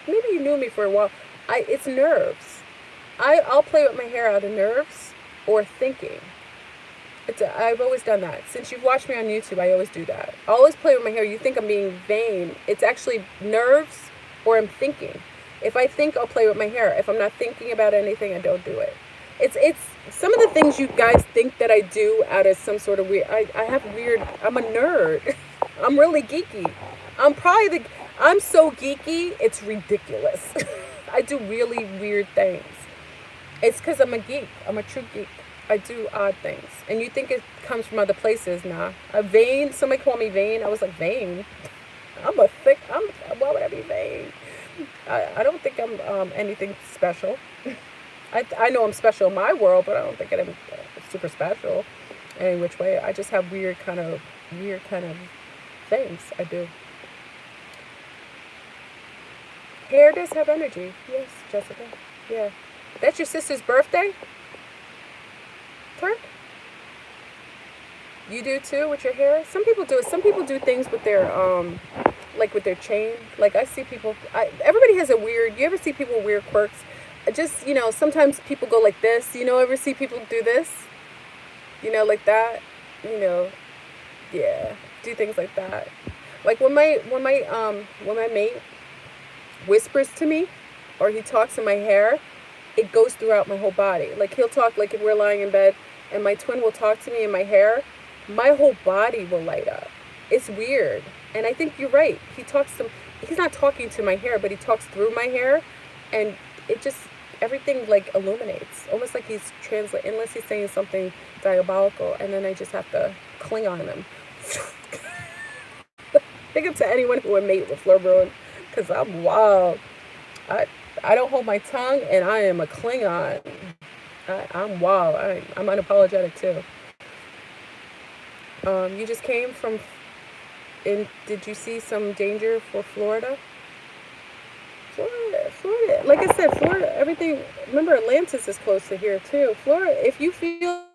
Speaker 2: maybe you knew me for a while. It's nerves. I'll play with my hair out of nerves or thinking. I've always done that. Since you've watched me on YouTube, I always do that. I always play with my hair. You think I'm being vain. It's actually nerves or I'm thinking. If I think, I'll play with my hair. If I'm not thinking about anything, I don't do it. It's some of the things you guys think that I do out of some sort of weird. I'm a nerd. I'm really geeky. I'm so geeky, it's ridiculous. I do really weird things. It's because I'm a geek. I'm a true geek. I do odd things. And you think it comes from other places. Nah. Vain, somebody called me vain. I was like, vain? Why would I be vain? I don't think I'm anything special. I know I'm special in my world, but I don't think I'm super special in any which way. I just have weird kind of things. I do. Hair does have energy. Yes, Jessica. Yeah. That's your sister's birthday? Turk? You do too with your hair? Some people do it. Some people do things with their like with their chain. Like I see people. Everybody has you ever see people with weird quirks? Just sometimes people go like this. Ever see people do this? Like that. Yeah, do things like that. Like when my mate whispers to me, or he talks in my hair, it goes throughout my whole body. Like he'll talk, like if we're lying in bed and my twin will talk to me in my hair, my whole body will light up. It's weird. And I think you're right. He's not talking to my hair, but he talks through my hair, and everything like illuminates, almost like he's translating, unless he's saying something diabolical, and then I just have to cling on him. Big up to anyone who would mate with Fleur Bruin, because I'm wild. I don't hold my tongue, and I am a Klingon. I'm wild. I'm unapologetic too. You just came from. Did you see some danger for Florida? Florida. Like I said, Florida. Everything. Remember, Atlantis is close to here too. Florida. If you feel.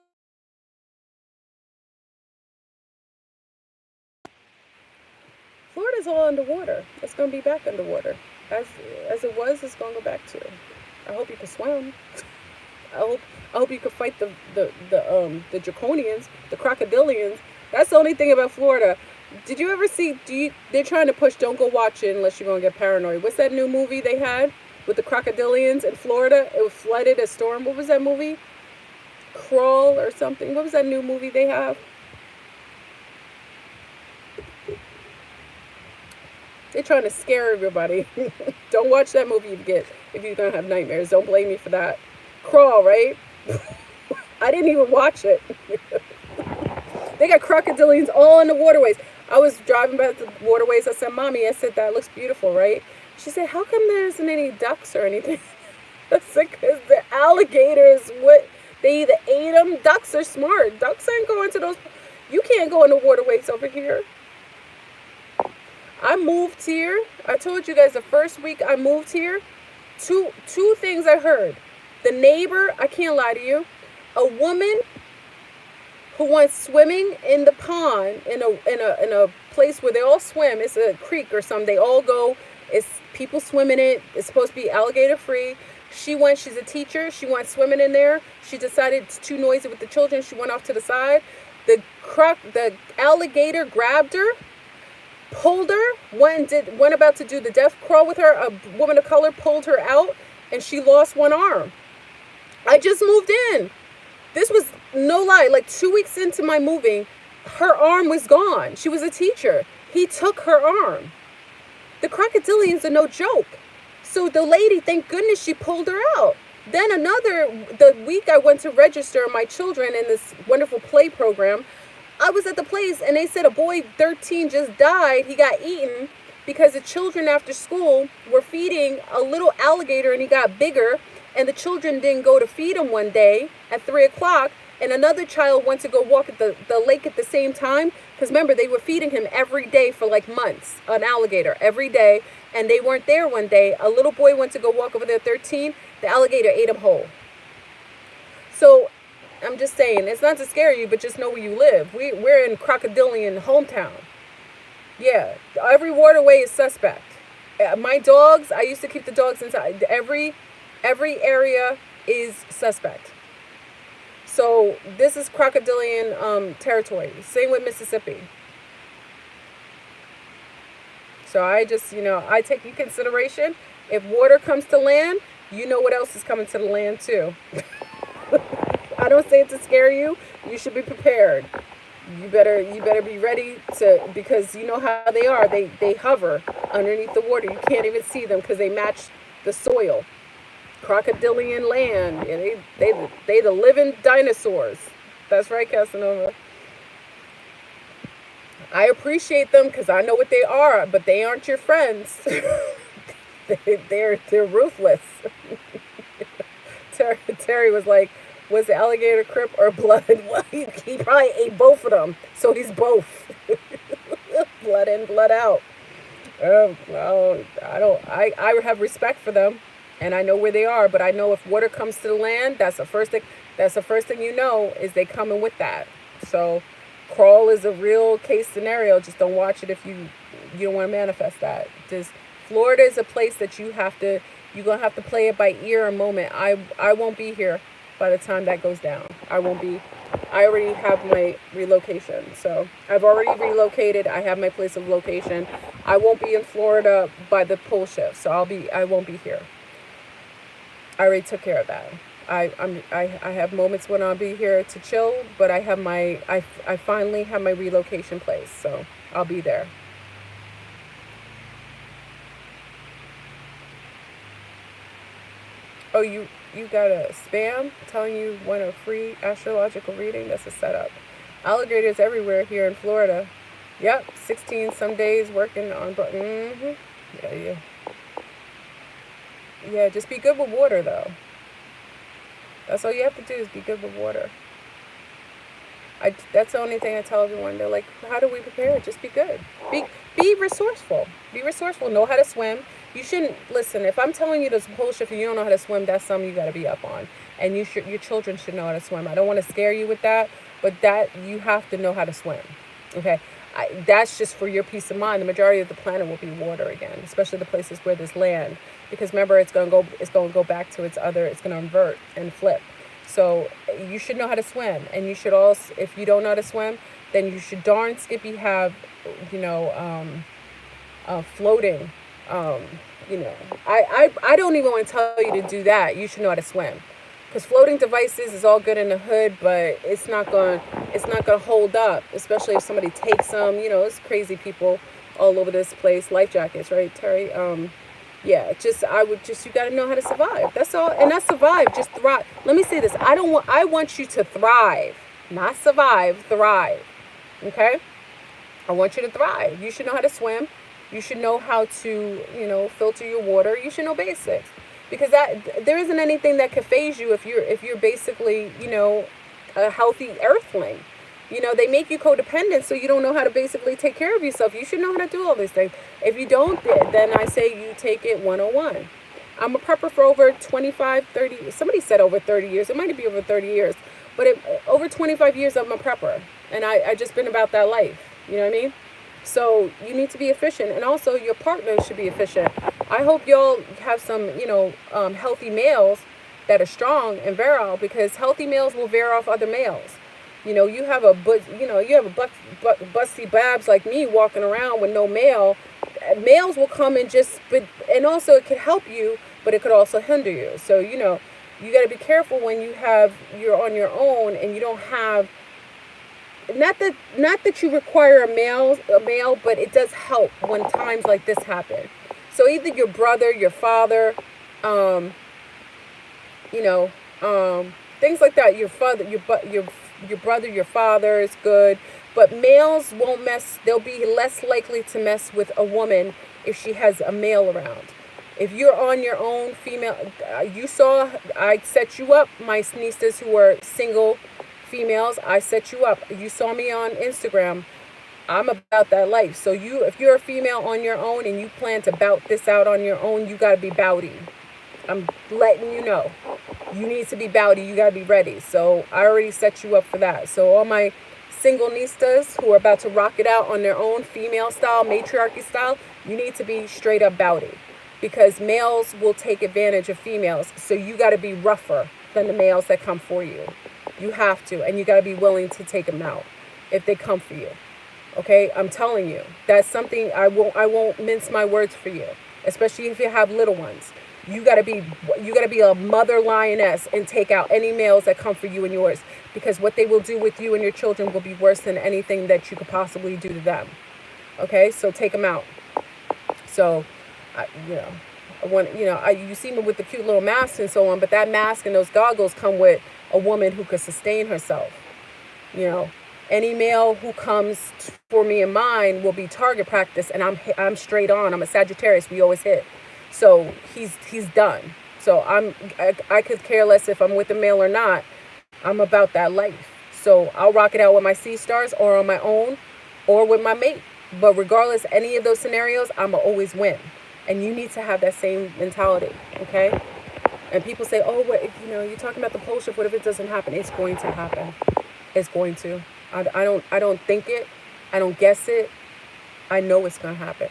Speaker 2: Florida's all underwater. It's gonna be back underwater, as it was. It's gonna go back to. I hope you can swim. I hope you can fight the draconians, the crocodilians. That's the only thing about Florida. Did you ever see? They're trying to push. Don't go watch it unless you're gonna get paranoid. What's that new movie they had with the crocodilians in Florida? It was flooded, a storm. What was that movie? Crawl or something. What was that new movie they have? They're trying to scare everybody. Don't watch that movie if you're gonna have nightmares. Don't blame me for that. Crawl, right? I didn't even watch it. They got crocodilians all in the waterways. I was driving by the waterways. I said, Mommy, I said, that looks beautiful, right? She said, how come there isn't any ducks or anything? I said, because the alligators, they either ate them. Ducks are smart. Ducks ain't going to those. You can't go in the waterways over here. I moved here. I told you guys the first week I moved here. Two things I heard. The neighbor, I can't lie to you, a woman who went swimming in the pond in a place where they all swim. It's a creek or something. They all go. It's people swim in it. It's supposed to be alligator free. She's a teacher. She went swimming in there. She decided it's too noisy with the children. She went off to the side. The alligator grabbed her, pulled her, went about to do the death crawl with her. A woman of color pulled her out, and she lost one arm. I just moved in. This was no lie. Like 2 weeks into my moving, her arm was gone. She was a teacher. He took her arm. The crocodilians are no joke. So the lady, thank goodness she pulled her out. Then the week I went to register my children in this wonderful play program, I was at the place and they said a boy 13 just died. He got eaten because the children after school were feeding a little alligator and he got bigger. And the children didn't go to feed him one day at 3 o'clock. And another child went to go walk at the lake at the same time. Because remember, they were feeding him every day for like months, an alligator, every day. And they weren't there one day. A little boy went to go walk over there, 13. The alligator ate him whole. So I'm just saying, it's not to scare you, but just know where you live. We're in crocodilian hometown. Yeah, every waterway is suspect. My dogs, I used to keep the dogs inside. Every area is suspect. So this is crocodilian territory. Same with Mississippi. So I just, I take in consideration, if water comes to land, you know what else is coming to the land too. I don't say it to scare you. You should be prepared. You better be ready because you know how they are. They hover underneath the water. You can't even see them because they match the soil. Crocodilian land. And they the living dinosaurs. That's right, Casanova. I appreciate them because I know what they are, but they aren't your friends. They're ruthless. Terry was like, was the alligator Crip or blood? Well, he probably ate both of them, so he's both. Blood in, blood out. Well, I have respect for them, and I know where they are. But I know if water comes to the land, that's the first thing. That's the first thing you know is they coming with that. So, crawl is a real case scenario. Just don't watch it if you don't want to manifest that. Just Florida is a place that you're gonna have to play it by ear and moment. I won't be here by the time that goes down. I already have my relocation. So I've already relocated. I have my place of location. I won't be in Florida by the pole shift. So I won't be here. I already took care of that. I have moments when I'll be here to chill, but I finally have my relocation place. So I'll be there. Oh, you got a spam telling you want a free astrological reading? That's a setup. Alligators everywhere here in Florida. Yep, 16 some days working on. Yeah. Yeah, just be good with water though. That's all you have to do is be good with water. That's the only thing I tell everyone. They're like, how do we prepare? Just be good. Be resourceful. Be resourceful. Know how to swim. You shouldn't listen. If I'm telling you this bullshit and you don't know how to swim, that's something you got to be up on. And your children should know how to swim. I don't want to scare you with that, but that you have to know how to swim. Okay, that's just for your peace of mind. The majority of the planet will be water again, especially the places where there's land. Because remember, it's going to go back to its other. It's going to invert and flip. So you should know how to swim, and you should also, if you don't know how to swim, then you should darn skippy have, floating. I don't even want to tell you to do that. You should know how to swim, because floating devices is all good in the hood, but it's not going to hold up, especially if somebody takes them. It's crazy people all over this place. Life jackets, right, Terry? Yeah, you got to know how to survive. That's all. And not survive, just thrive. Let me say this. I want you to thrive, not survive, thrive. Okay? I want you to thrive. You should know how to swim. You should know how to, filter your water. You should know basics. Because there isn't anything that could phase you if you're basically, a healthy earthling. They make you codependent, so you don't know how to basically take care of yourself. You should know how to do all these things. If you don't, then I say you take it 101. I'm a prepper for over 25, 30, somebody said over 30 years. It might be over 30 years. But over 25 years, I'm a prepper. And I just been about that life. You know what I mean? So you need to be efficient. And also, your partner should be efficient. I hope y'all have some, healthy males that are strong and virile, because healthy males will veer off other males. You have a busty babs like me walking around with no male. Males will come and and also it could help you, but it could also hinder you. So, you got to be careful when you're on your own and you don't have, not that you require a male, but it does help when times like this happen. So either your brother, your father, things like that, your father, your brother, your father is good, but males won't mess. They'll be less likely to mess with a woman if she has a male around. If you're on your own, female, I set you up, my nieces who are single females, I set you up. You saw me on Instagram. I'm about that life. So if you're a female on your own and you plan to bout this out on your own, you got to be bouty. I'm letting you know. You need to be bouty. You got to be ready. So I already set you up for that. So all my single nistas who are about to rock it out on their own, female style, matriarchy style, you need to be straight up bouty, because males will take advantage of females. So you got to be rougher than the males that come for you. You have to. And you got to be willing to take them out if they come for you. Okay? I'm telling you. That's something I won't mince my words for you, especially if you have little ones. You gotta be a mother lioness and take out any males that come for you and yours, because what they will do with you and your children will be worse than anything that you could possibly do to them. Okay, so take them out. So, you see me with the cute little masks and so on, but that mask and those goggles come with a woman who could sustain herself. Any male who comes for me and mine will be target practice, and I'm straight on. I'm a Sagittarius. We always hit. So he's done. So I could care less if I'm with a male or not. I'm about that life. So I'll rock it out with my sea stars or on my own or with my mate. But regardless, any of those scenarios, I'ma always win. And you need to have that same mentality, okay? And people say, oh, but you're talking about the pole shift. What if it doesn't happen? It's going to happen. It's going to. I don't think it. I don't guess it. I know it's going to happen.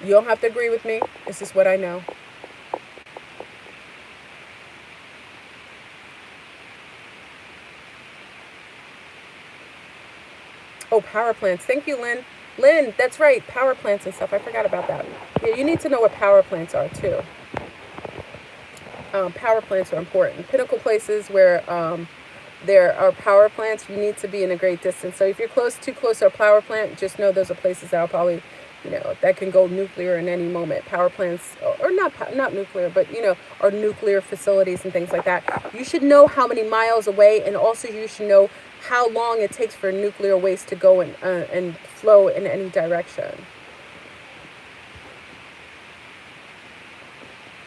Speaker 2: You don't have to agree with me. It's just what I know. Oh, power plants. Thank you, Lynn. Lynn, that's right. Power plants and stuff. I forgot about that. Yeah, you need to know what power plants are, too. Power plants are important. Pinnacle places where there are power plants, you need to be in a great distance. So if you're too close to a power plant, just know those are places that will probably that can go nuclear in any moment. Power plants, or not nuclear, but or nuclear facilities and things like that. You should know how many miles away, and also you should know how long it takes for nuclear waste to go and flow in any direction.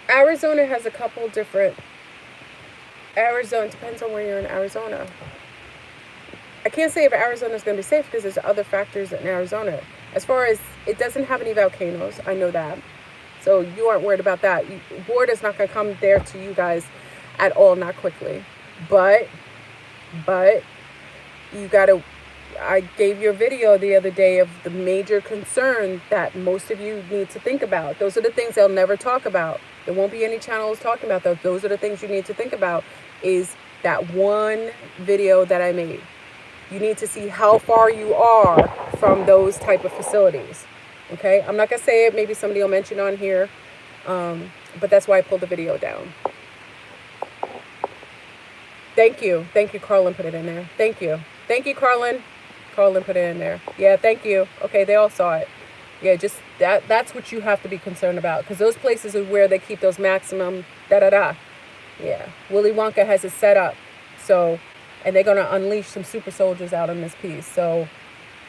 Speaker 2: Arizona has a couple different. Arizona, depends on where you're in Arizona. I can't say if Arizona is going to be safe because there's other factors in Arizona. As far as it doesn't have any volcanoes, I know that. So you aren't worried about that. Water is not going to come there to you guys at all, not quickly. But you got to, I gave you a video the other day of the major concern that most of you need to think about. Those are the things they'll never talk about. There won't be any channels talking about those. Those are the things you need to think about, is that one video that I made. You need to see how far you are from those type of facilities. Okay, I'm not going to say it. Maybe somebody will mention on here. But that's why I pulled the video down. Thank you. Thank you, Carlin put it in there. Thank you. Thank you, Carlin. Carlin put it in there. Yeah, thank you. Okay, they all saw it. Yeah, just that's what you have to be concerned about, because those places are where they keep those maximum Yeah, Willy Wonka has it set up. So, and they're going to unleash some super soldiers out in this piece. So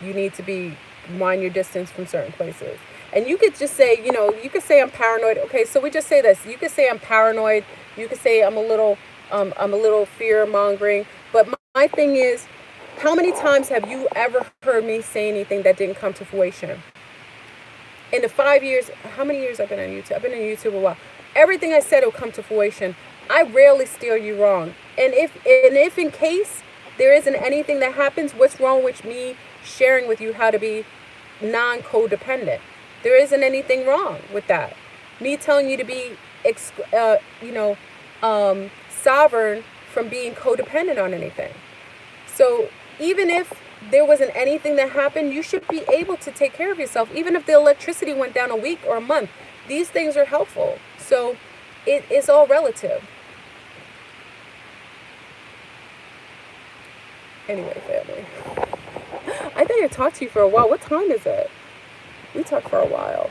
Speaker 2: you need to mind your distance from certain places. And you could just say, you could say I'm paranoid. Okay, so we just say this. You could say I'm paranoid. You could say I'm a little fear mongering. But my thing is, how many times have you ever heard me say anything that didn't come to fruition? In the 5 years, how many years I've been on YouTube? I've been on YouTube a while. Everything I said will come to fruition. I rarely steer you wrong. And if in case there isn't anything that happens, what's wrong with me sharing with you how to be non-codependent? There isn't anything wrong with that. Me telling you to be, sovereign from being codependent on anything. So even if there wasn't anything that happened, you should be able to take care of yourself. Even if the electricity went down a week or a month, these things are helpful. So it's all relative. Anyway, family, I think I talked to you for a while. What time is it? We talked for a while.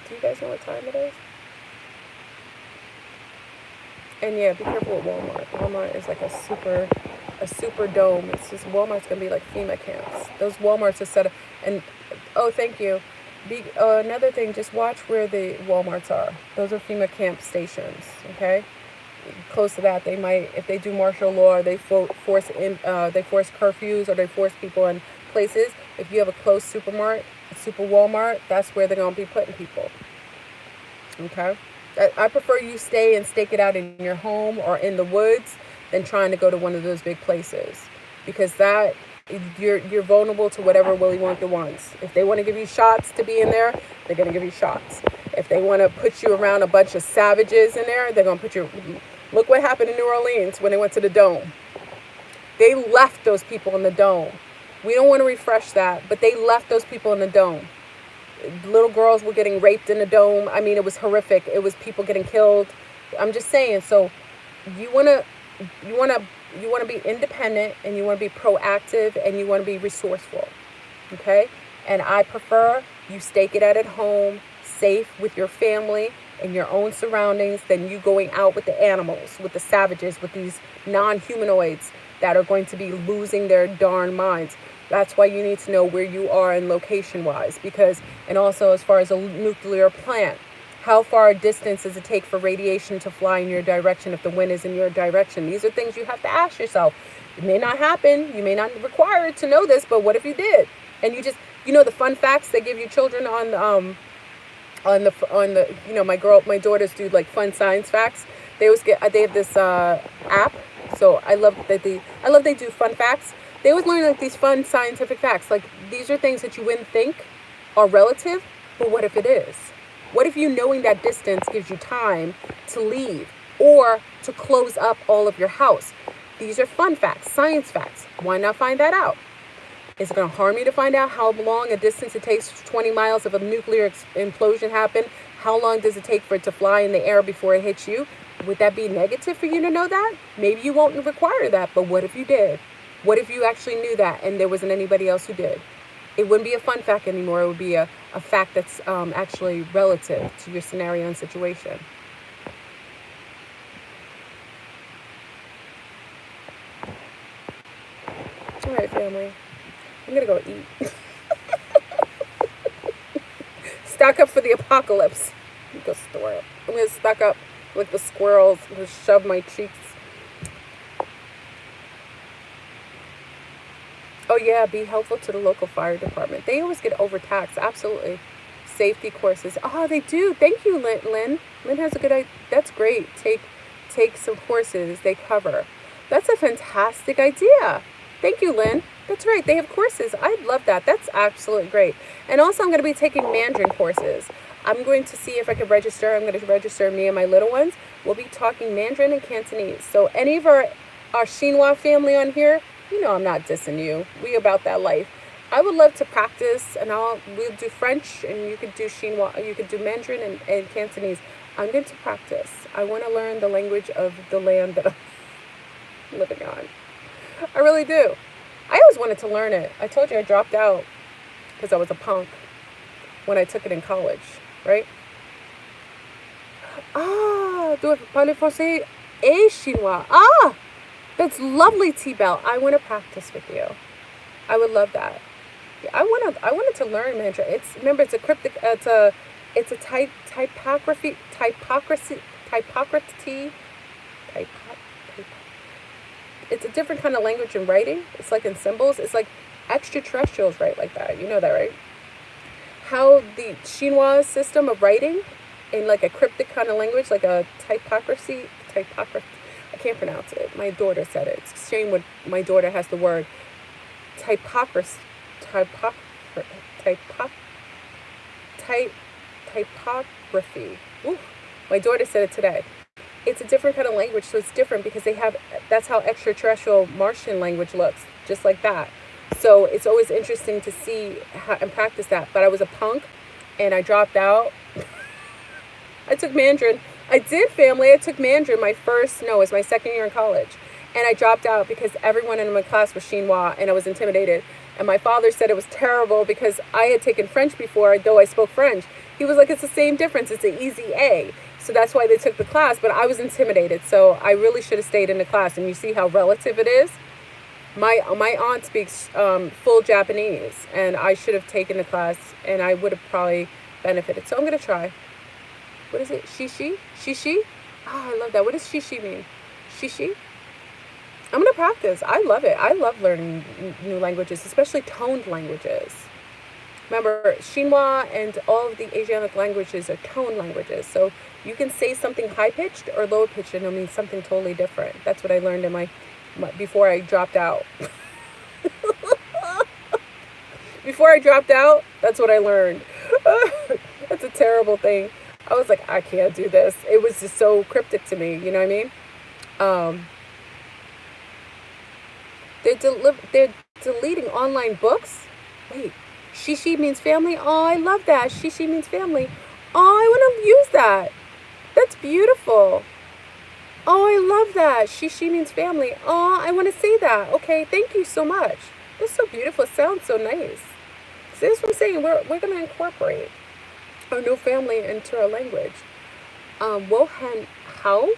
Speaker 2: Do you guys know what time it is? And yeah, be careful with Walmart. Walmart is like a super dome. It's just, Walmart's gonna be like FEMA camps. Those Walmarts are set up. And oh, thank you. Another thing, just watch where the Walmarts are. Those are FEMA camp stations. Okay, close to that, they might, if they do martial law, they force curfews, or they force people in places. If you have a close super Walmart, that's where they're gonna be putting people. Okay. I prefer you stay and stake it out in your home or in the woods than trying to go to one of those big places, because that you're vulnerable to whatever Willy Wonka wants. If they want to give you shots to be in there, they're going to give you shots. If they want to put you around a bunch of savages in there, they're going to put you. Look what happened in New Orleans when they went to the Dome. They left those people in the Dome. We don't want to refresh that, but they left those people in the Dome. Little girls were getting raped in the Dome. I mean, it was horrific. It was people getting killed. I'm just saying. So you want to be independent, and you want to be proactive, and you want to be resourceful. Okay? And I prefer you stake it out at home, safe with your family and your own surroundings, than you going out with the animals, with the savages, with these non-humanoids that are going to be losing their darn minds. That's why you need to know where you are in location-wise, because, and also as far as a nuclear plant, how far a distance does it take for radiation to fly in your direction if the wind is in your direction? These are things you have to ask yourself. It may not happen. You may not require it to know this, but what if you did? And you just, the fun facts they give you children on the my daughters do like fun science facts. They have this app. So I love they do fun facts. They always learn like these fun scientific facts. Like, these are things that you wouldn't think are relative, but what if it is? What if knowing that distance gives you time to leave or to close up all of your house? These are fun facts, science facts. Why not find that out? Is it going to harm you to find out how long a distance it takes 20 miles of a nuclear implosion happen? How long does it take for it to fly in the air before it hits you? Would that be negative for you to know that? Maybe you won't require that, but what if you did? What if you actually knew that and there wasn't anybody else who did? It wouldn't be a fun fact anymore. It would be a fact that's actually relative to your scenario and situation. All right, family. I'm going to go eat. Stock up for the apocalypse. Go store up. I'm going to stock up like the squirrels. I'm going to shove my cheeks. Oh, yeah, be helpful to the local fire department. They always get overtaxed. Absolutely. Safety courses. Oh, they do. Thank you, Lynn. Lynn has a good idea. That's great. Take some courses they cover. That's a fantastic idea. Thank you, Lynn. That's right. They have courses. I love that. That's absolutely great. And also, I'm going to be taking Mandarin courses. I'm going to see if I can register. I'm going to register me and my little ones. We'll be talking Mandarin and Cantonese. So any of our Xinhua family on here, you know I'm not dissing you. We about that life. I would love to practice, and we'll do French, and you could do Xinhua, you could do Mandarin and Cantonese. I'm going to practice. I want to learn the language of the land that I'm living on. I really do. I always wanted to learn it. I told you I dropped out because I was a punk when I took it in college, right? Ah, tu parles français et chinois. Ah, that's lovely, T-Bell. I want to practice with you. I would love that. Yeah, I wanted to learn Mandarin. Remember, it's a cryptic. It's a typography. It's a different kind of language in writing. It's like in symbols. It's like extraterrestrials write like that. You know that, right? How the Xinhua system of writing in like a cryptic kind of language, like a typography. I can't pronounce it. My daughter said it. It's a shame when my daughter has the word typography. Ooh, my daughter said it today. It's a different kind of language, so it's different because that's how extraterrestrial Martian language looks, just like that. So it's always interesting to see and practice that. But I was a punk, and I dropped out. I took Mandarin. I did, family. I took Mandarin it was my second year in college. And I dropped out because everyone in my class was Xinhua, and I was intimidated. And my father said it was terrible because I had taken French before, though I spoke French. He was like, it's the same difference. It's an easy A. So that's why they took the class, but I was intimidated. So I really should have stayed in the class. And you see how relative it is? My aunt speaks full Japanese, and I should have taken the class, and I would have probably benefited. So I'm going to try. What is it? Shishi? Shishi? Oh, I love that. What does shishi mean? Shishi? I'm going to practice. I love it. I love learning new languages, especially toned languages. Remember, Xinhua and all of the Asiatic languages are tone languages. So you can say something high-pitched or low-pitched, and it'll mean something totally different. That's what I learned in before I dropped out. Before I dropped out, that's what I learned. That's a terrible thing. I was like, I can't do this. It was just so cryptic to me. You know what I mean? They're deleting online books. Wait, shishi means family? Oh, I love that. Shishi means family. Oh, I want to use that. That's beautiful. Oh, I love that. Shishi means family. Oh, I want to say that. Okay, thank you so much. That's so beautiful. It sounds so nice. See, that's what I'm saying. We're going to incorporate our new family into our language. Wohan Hao?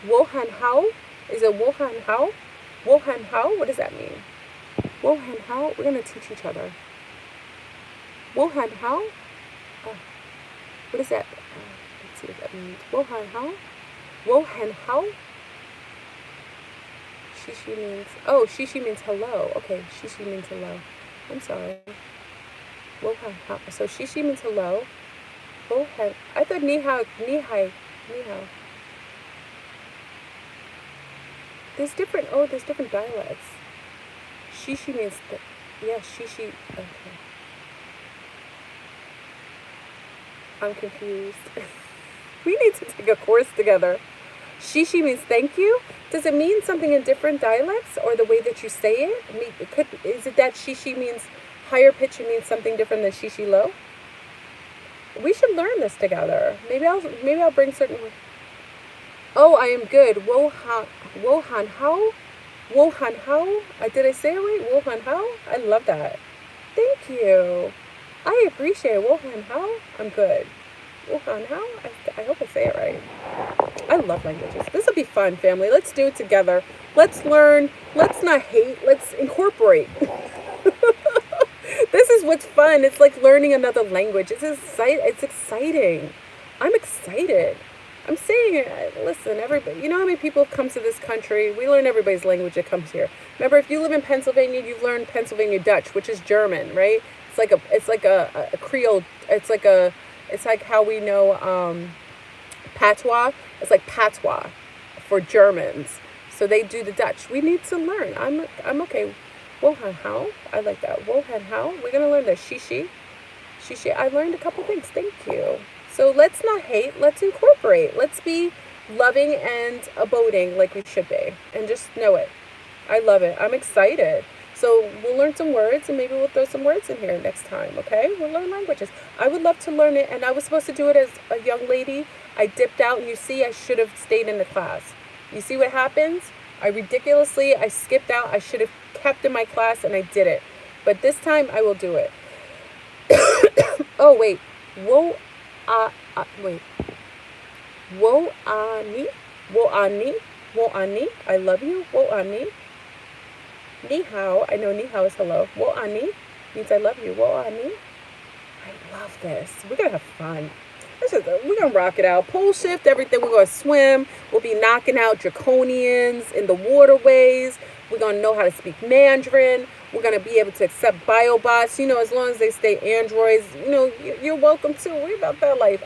Speaker 2: Wohan Hao? Is it Wohan Hao? Wohan Hao? What does that mean? Wohan Hao? We're going to teach each other. Wohan Hao? What is that? Let's see what that means. Wohan Hao? Wohan Hao? Shishi means hello. Okay, shishi means hello. I'm sorry. Wohan Hao. So shishi means hello. Wohan. I thought ni hao. There's different dialects. Shishi means, shishi. Okay. I'm confused. We need to take a course together. Shishi means thank you. Does it mean something in different dialects or the way that you say it? Is it that shishi means higher pitch and means something different than shishi low? We should learn this together. Maybe I'll bring certain. Oh, I am good. Wohan how? Wohan how? Did I say it right? Wohan how? I love that. Thank you. I appreciate it. Wohan how? I'm good. Wohan how? I hope I say it right. I love languages. This will be fun, family. Let's do it together. Let's learn. Let's not hate. Let's incorporate. This is what's fun. It's like learning another language. It's exciting. I'm excited. I'm saying it. Listen, everybody. You know how many people have come to this country? We learn everybody's language that comes here. Remember, if you live in Pennsylvania, you've learned Pennsylvania Dutch, which is German, right? It's like a Creole. It's like how we know patois. It's like patois for Germans. So they do the Dutch. We need to learn. I'm okay. Wohan how? I like that. Wohan how? We're gonna learn the shishi. Shishi. I learned a couple things. Thank you. So let's not hate. Let's incorporate. Let's be loving and abiding like we should be, and just know it. I love it. I'm excited. So we'll learn some words, and maybe we'll throw some words in here next time, okay? We'll learn languages. I would love to learn it, and I was supposed to do it as a young lady. I dipped out, and you see, I should have stayed in the class. You see what happens? I skipped out. I should have kept in my class, and I did it. But this time, I will do it. Oh, wait. Wait. Wo-ani? Wo-ani? Wo-ani? I love you. Wo-ani? Ni hao. I know ni hao is hello. Wo-ani means I love you. Wo-ani? I love this. We're going to have fun. We're going to rock it out. Pole shift, everything. We're going to swim. We'll be knocking out draconians in the waterways. We're going to know how to speak Mandarin. We're going to be able to accept biobots. You know, as long as they stay androids, you know, you're welcome too. We're about that life.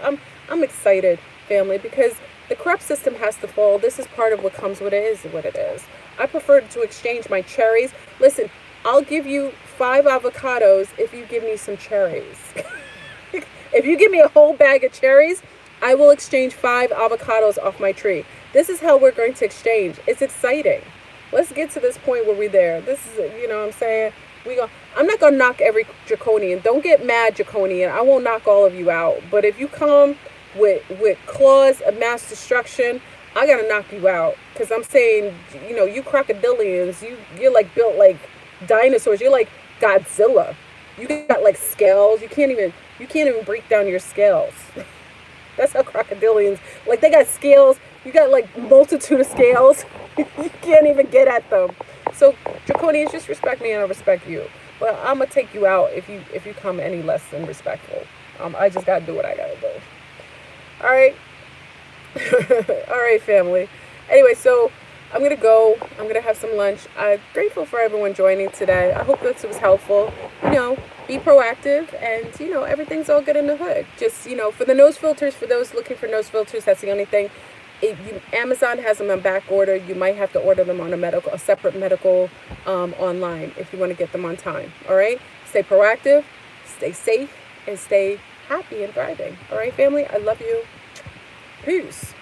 Speaker 2: I'm excited, family, because the corrupt system has to fall. This is part of what comes with it is what it is. I prefer to exchange my cherries. Listen, I'll give you 5 avocados if you give me some cherries. If you give me a whole bag of cherries, I will exchange 5 avocados off my tree. This is how we're going to exchange. It's exciting. Let's get to this point where we're there. This is, you know what I'm saying? I'm not going to knock every draconian. Don't get mad, draconian. I won't knock all of you out. But if you come with claws of mass destruction, I got to knock you out. Because I'm saying, you know, you crocodilians, you're like built like dinosaurs. You're like Godzilla. You got like scales. You can't even break down your scales. That's how crocodilians, like they got scales. You got like multitude of scales. You can't even get at them. So draconians, just respect me and I respect you. But I'm gonna take you out if you come any less than respectful. I just gotta do what I gotta do. All right. All right, family. Anyway, so I'm gonna go. I'm gonna have some lunch. I'm grateful for everyone joining today. I hope this was helpful. You know, be proactive, and you know everything's all good in the hood. Just for the nose filters, for those looking for nose filters, that's the only thing. Amazon has them on back order. You might have to order them on a separate medical online if you want to get them on time. All right. Stay proactive, stay safe, and stay happy and thriving. All right, family. I love you. Peace.